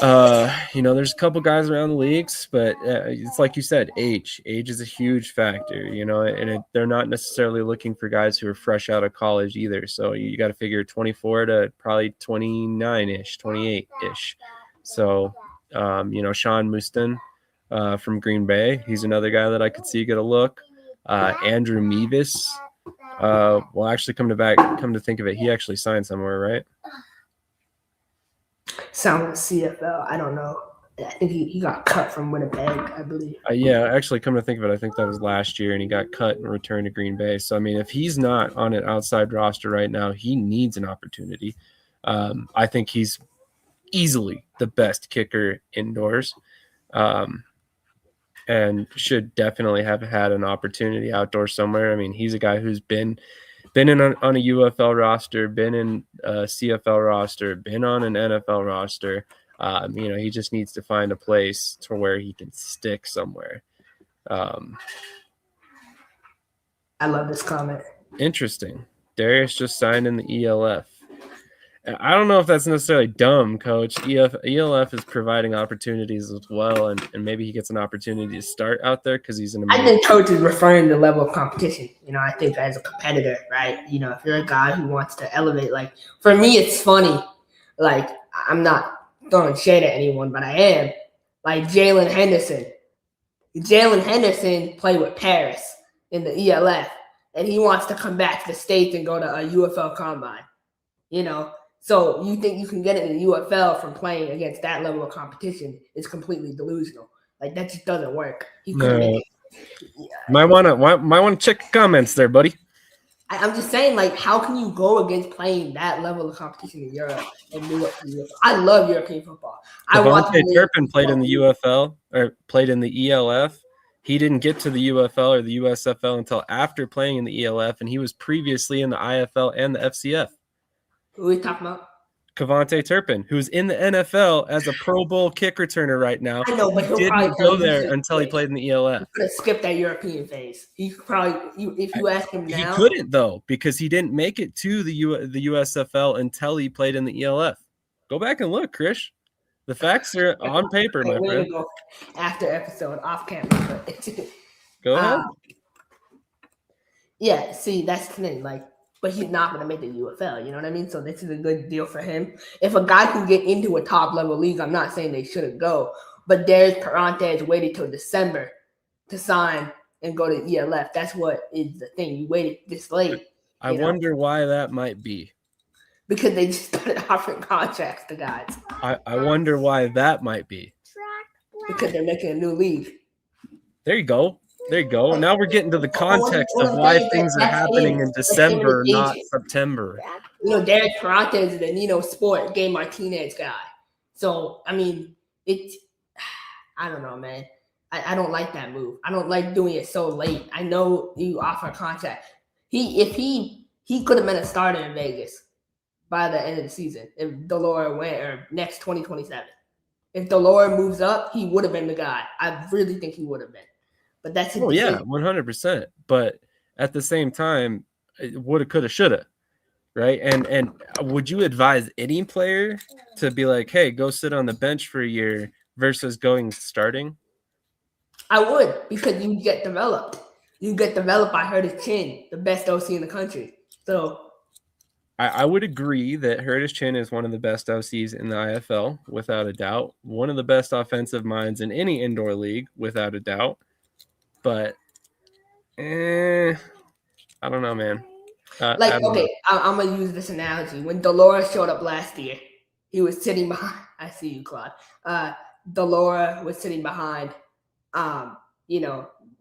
there's a couple guys around the leagues, but it's like you said, age. Age is a huge factor, and they're not necessarily looking for guys who are fresh out of college either. So you got to figure 24 to probably 29-ish, 28-ish. So, Sean Muston from Green Bay, he's another guy that I could see get a look. Andrew Mevis, well, actually, come to think of it, he actually signed somewhere, right? Sound CFL. I don't know. I think he got cut from Winnipeg, I believe. Yeah, actually, come to think of it, I think that was last year, and he got cut and returned to Green Bay. So, I mean, if he's not on an outside roster right now, he needs an opportunity. I think he's easily the best kicker indoors, and should definitely have had an opportunity outdoors somewhere. I mean, he's a guy who's been in on a UFL roster, been in a CFL roster, been on an NFL roster. He just needs to find a place to where he can stick somewhere. I love this comment. Interesting. Darius just signed in the ELF. I don't know if that's necessarily dumb, Coach. ELF is providing opportunities as well, and maybe he gets an opportunity to start out there because he's in a. I think Coach is referring to the level of competition. I think as a competitor, right? If you're a guy who wants to elevate, like for me, it's funny. Like I'm not throwing shade at anyone, but I am. Like Jalen Henderson. Jalen Henderson played with Paris in the ELF, and he wants to come back to the States and go to a UFL combine. So you think you can get it in the UFL from playing against that level of competition is completely delusional. Like that just doesn't work. Might want to check the comments there, buddy. I'm just saying, like, how can you go against playing that level of competition in Europe and move up to the UFL? I love European football. Devontae Turpin played in the UFL or played in the ELF. He didn't get to the UFL or the USFL until after playing in the ELF, and he was previously in the IFL and the FCF. Who are we talking about? Devontae Turpin, who's in the NFL as a Pro Bowl kick returner right now. I know, but he didn't go there until he played in the ELF. He could have skipped that European phase. He could probably, if you ask him now, he couldn't though because he didn't make it to the USFL until he played in the ELF. Go back and look, Krish. The facts are on paper, my friend. After episode off camera. Go ahead. Yeah, see, that's the thing. Like, but he's not going to make the UFL. You know what I mean? So this is a good deal for him. If a guy can get into a top level league, I'm not saying they shouldn't go. But Darius Perantez waited till December to sign and go to ELF. That's what is the thing. You waited this late. I wonder why that might be. Because they just started offering contracts to guys. I wonder why that might be. Because they're making a new league. There you go. There you go. Now we're getting to the context of why things are happening in December, not September. Darius Perantez is the Nino Sport Gay Martinez guy. So, I mean, I don't know, man. I don't like that move. I don't like doing it so late. I know you offer a contract. If he could have been a starter in Vegas by the end of the season if Delora went or next 2027. If Delora moves up, he would have been the guy. I really think he would have been. But that's it. Oh, yeah, 100%. But at the same time, woulda, coulda, shoulda, right? And would you advise any player to be like, hey, go sit on the bench for a year versus going starting? I would, because you get developed. You get developed by Curtis Chin, the best OC in the country. So I would agree that Curtis Chin is one of the best OCs in the IFL, without a doubt. One of the best offensive minds in any indoor league, without a doubt. But, I don't know, man. I'm going to use this analogy. When Delora showed up last year, he was sitting behind. I see you, Claude. Delora was sitting behind,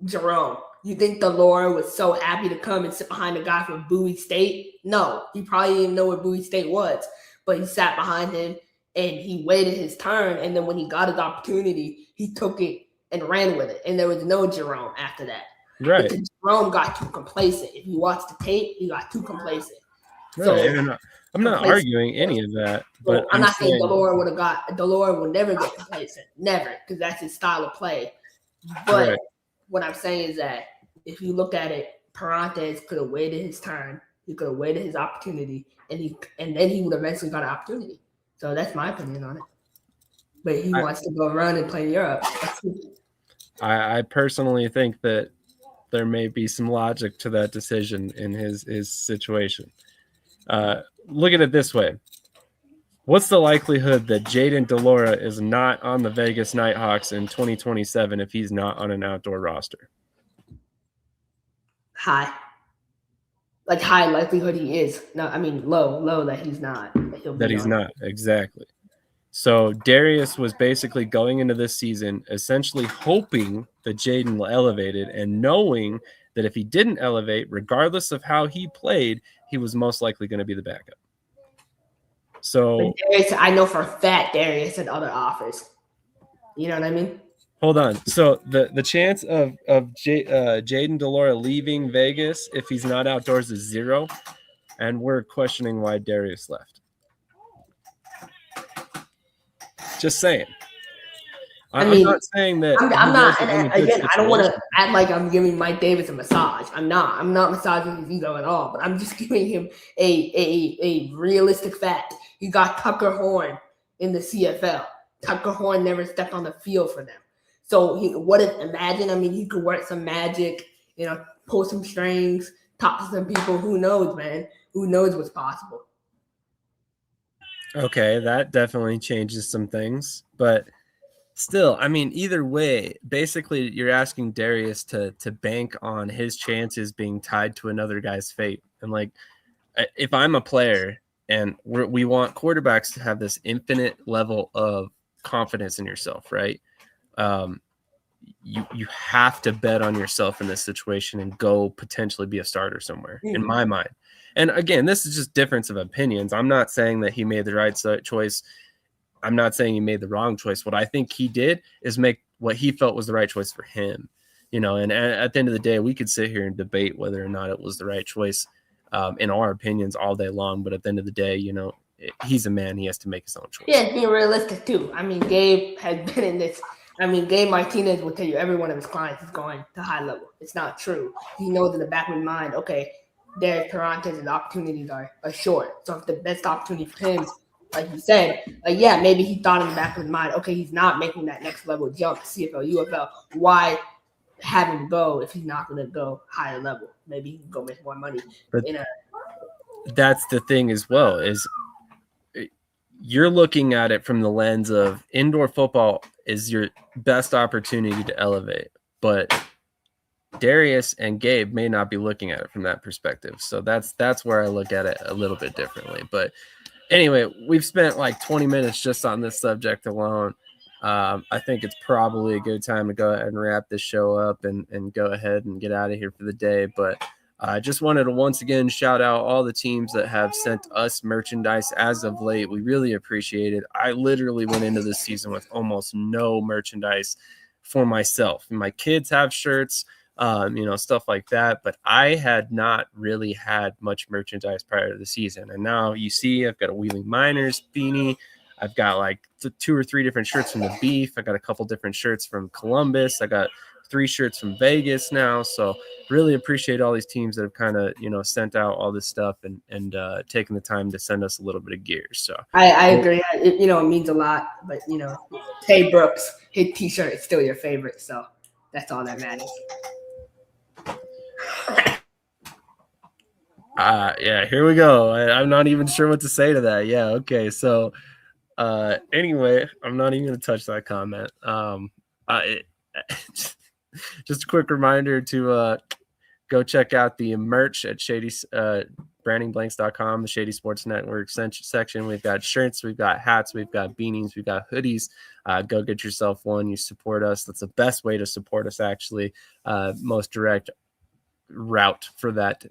Jerome. You think Delora was so happy to come and sit behind a guy from Bowie State? No, he probably didn't know what Bowie State was, but he sat behind him and he waited his turn. And then when he got his opportunity, he took it and ran with it. And there was no Jerome after that. Right. Because Jerome got too complacent. If you watch the tape, he got too complacent. Right. So, I'm not arguing any of that. But I'm not saying Delora would never get complacent. Never, because that's his style of play. But what I'm saying is that if you look at it, Perantez could have waited his turn. He could have waited his opportunity, and then he would eventually got an opportunity. So that's my opinion on it. But he wants to go around and play in Europe. I personally think that there may be some logic to that decision in his situation. Look at it this way. What's the likelihood that Jaden Delora is not on the Vegas Nighthawks in 2027 if he's not on an outdoor roster? High. Like high likelihood he is. No, I mean low that he's not. That he's not, exactly. So Darius was basically going into this season essentially hoping that Jaden will elevate it and knowing that if he didn't elevate, regardless of how he played, he was most likely going to be the backup. So Darius, I know for a fact Darius had other offers. You know what I mean? Hold on. So the chance of Jaden Delora leaving Vegas if he's not outdoors is 0, and we're questioning why Darius left. Just saying. I mean, I'm not saying that I'm not. in And a good again, I don't want to situation. act like I'm giving Mike Davis a massage. I'm not. I'm not massaging his ego at all. But I'm just giving him a realistic fact. You got Tucker Horn in the CFL. Tucker Horn never stepped on the field for them. So imagine? I mean, he could work some magic. Pull some strings, talk to some people. Who knows, man? Who knows what's possible? Okay, that definitely changes some things, but still, I mean, either way, basically you're asking Darius to bank on his chances being tied to another guy's fate. And like, if I'm a player and we want quarterbacks to have this infinite level of confidence in yourself, right? You have to bet on yourself in this situation and go potentially be a starter somewhere, in my mind. And again, this is just difference of opinions. I'm not saying that he made the right choice. I'm not saying he made the wrong choice. What I think he did is make what he felt was the right choice for him, and at the end of the day, we could sit here and debate whether or not it was the right choice in our opinions all day long. But at the end of the day, he's a man. He has to make his own choice. Yeah, being realistic too. I mean, Gabe has been in this. I mean, Gabe Martinez will tell you every one of his clients is going to high level. It's not true. He knows in the back of his mind, okay, Derek Tarantes' opportunities are short. So if the best opportunity for him, like you said, maybe he thought in the back of his mind, okay, he's not making that next level jump to CFL, UFL. Why have him go if he's not going to go higher level? Maybe he can go make more money. But that's the thing as well, is you're looking at it from the lens of indoor football is your best opportunity to elevate, but Darius and Gabe may not be looking at it from that perspective. So that's where I look at it a little bit differently. But anyway, we've spent like 20 minutes just on this subject alone. I think it's probably a good time to go ahead and wrap this show up and go ahead and get out of here for the day. But I just wanted to once again shout out all the teams that have sent us merchandise as of late. We really appreciate it. I literally went into this season with almost no merchandise for myself. My kids have shirts, stuff like that. But I had not really had much merchandise prior to the season. And now you see I've got a Wheeling Miners beanie. I've got like 2 or 3 different shirts from the Beef. I got a couple different shirts from Columbus. I got 3 shirts from Vegas now. So really appreciate all these teams that have kind of, sent out all this stuff and taken the time to send us a little bit of gear. So I agree. It means a lot, but Tay Brooks, his t-shirt is still your favorite. So that's all that matters. Yeah, here we go. I'm not even sure what to say to that. Yeah. Okay. So, anyway, I'm not even going to touch that comment. Just a quick reminder to go check out the merch at brandingblanks.com, the Shady Sports Network section. We've got shirts, we've got hats, we've got beanies, we've got hoodies. Go get yourself one. You support us. That's the best way to support us, actually. Most direct route for that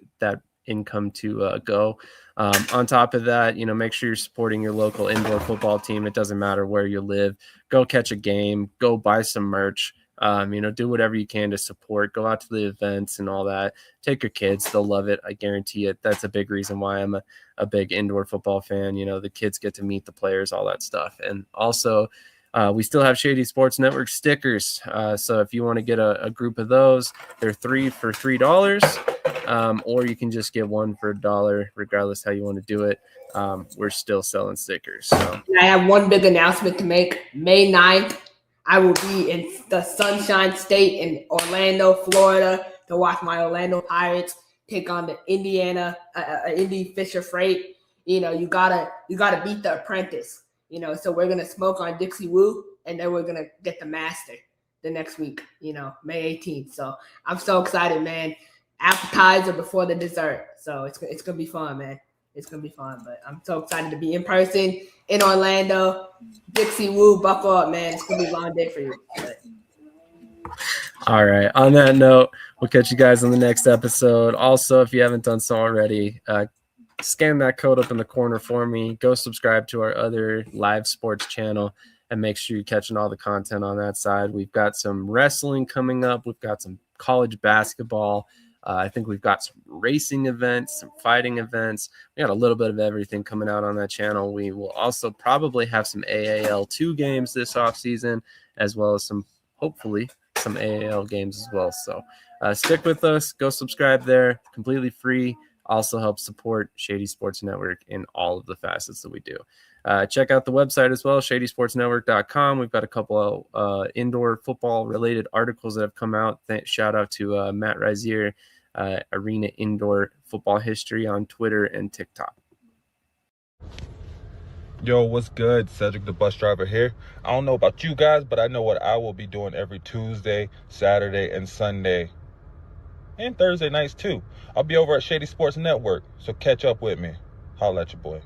income to go. On top of that, make sure you're supporting your local indoor football team. It doesn't matter where you live. Go catch a game. Go buy some merch. Do whatever you can to support. Go out to the events and all that. Take your kids. They'll love it. I guarantee it. That's a big reason why I'm a big indoor football fan. The kids get to meet the players, all that stuff. And also, we still have Shady Sports Network stickers. So if you want to get a group of those, they're 3 for $3. Or you can just get 1 for $1, regardless how you want to do it. We're still selling stickers. So. I have one big announcement to make. May 9th, I will be in the Sunshine State in Orlando, Florida, to watch my Orlando Pirates take on the Indy Fisher Freight. You gotta beat the Apprentice. So we're gonna smoke on Dixie Woo, and then we're gonna get the Master the next week. May 18th. So I'm so excited, man. Appetizer before the dessert. So it's gonna be fun, man. It's gonna be fun. But I'm so excited to be in person in Orlando. Dixie Woo, buckle up, man. It's gonna be a long day for you. But. All right. On that note, we'll catch you guys on the next episode. Also, if you haven't done so already, scan that code up in the corner for me. Go subscribe to our other live sports channel and make sure you're catching all the content on that side. We've got some wrestling coming up. We've got some college basketball. I think we've got some racing events, some fighting events. We got a little bit of everything coming out on that channel. We will also probably have some AAL2 games this offseason, as well as hopefully some AAL games as well. So stick with us. Go subscribe there. Completely free. Also helps support Shady Sports Network in all of the facets that we do. Check out the website as well, shadysportsnetwork.com. We've got a couple of indoor football-related articles that have come out. Shout out to Matt Rizier, Arena Indoor Football History on Twitter and TikTok. Yo, what's good? Cedric the bus driver here. I don't know about you guys, but I know what I will be doing every Tuesday, Saturday, and Sunday. And Thursday nights too. I'll be over at Shady Sports Network, so catch up with me. Holla at your boy.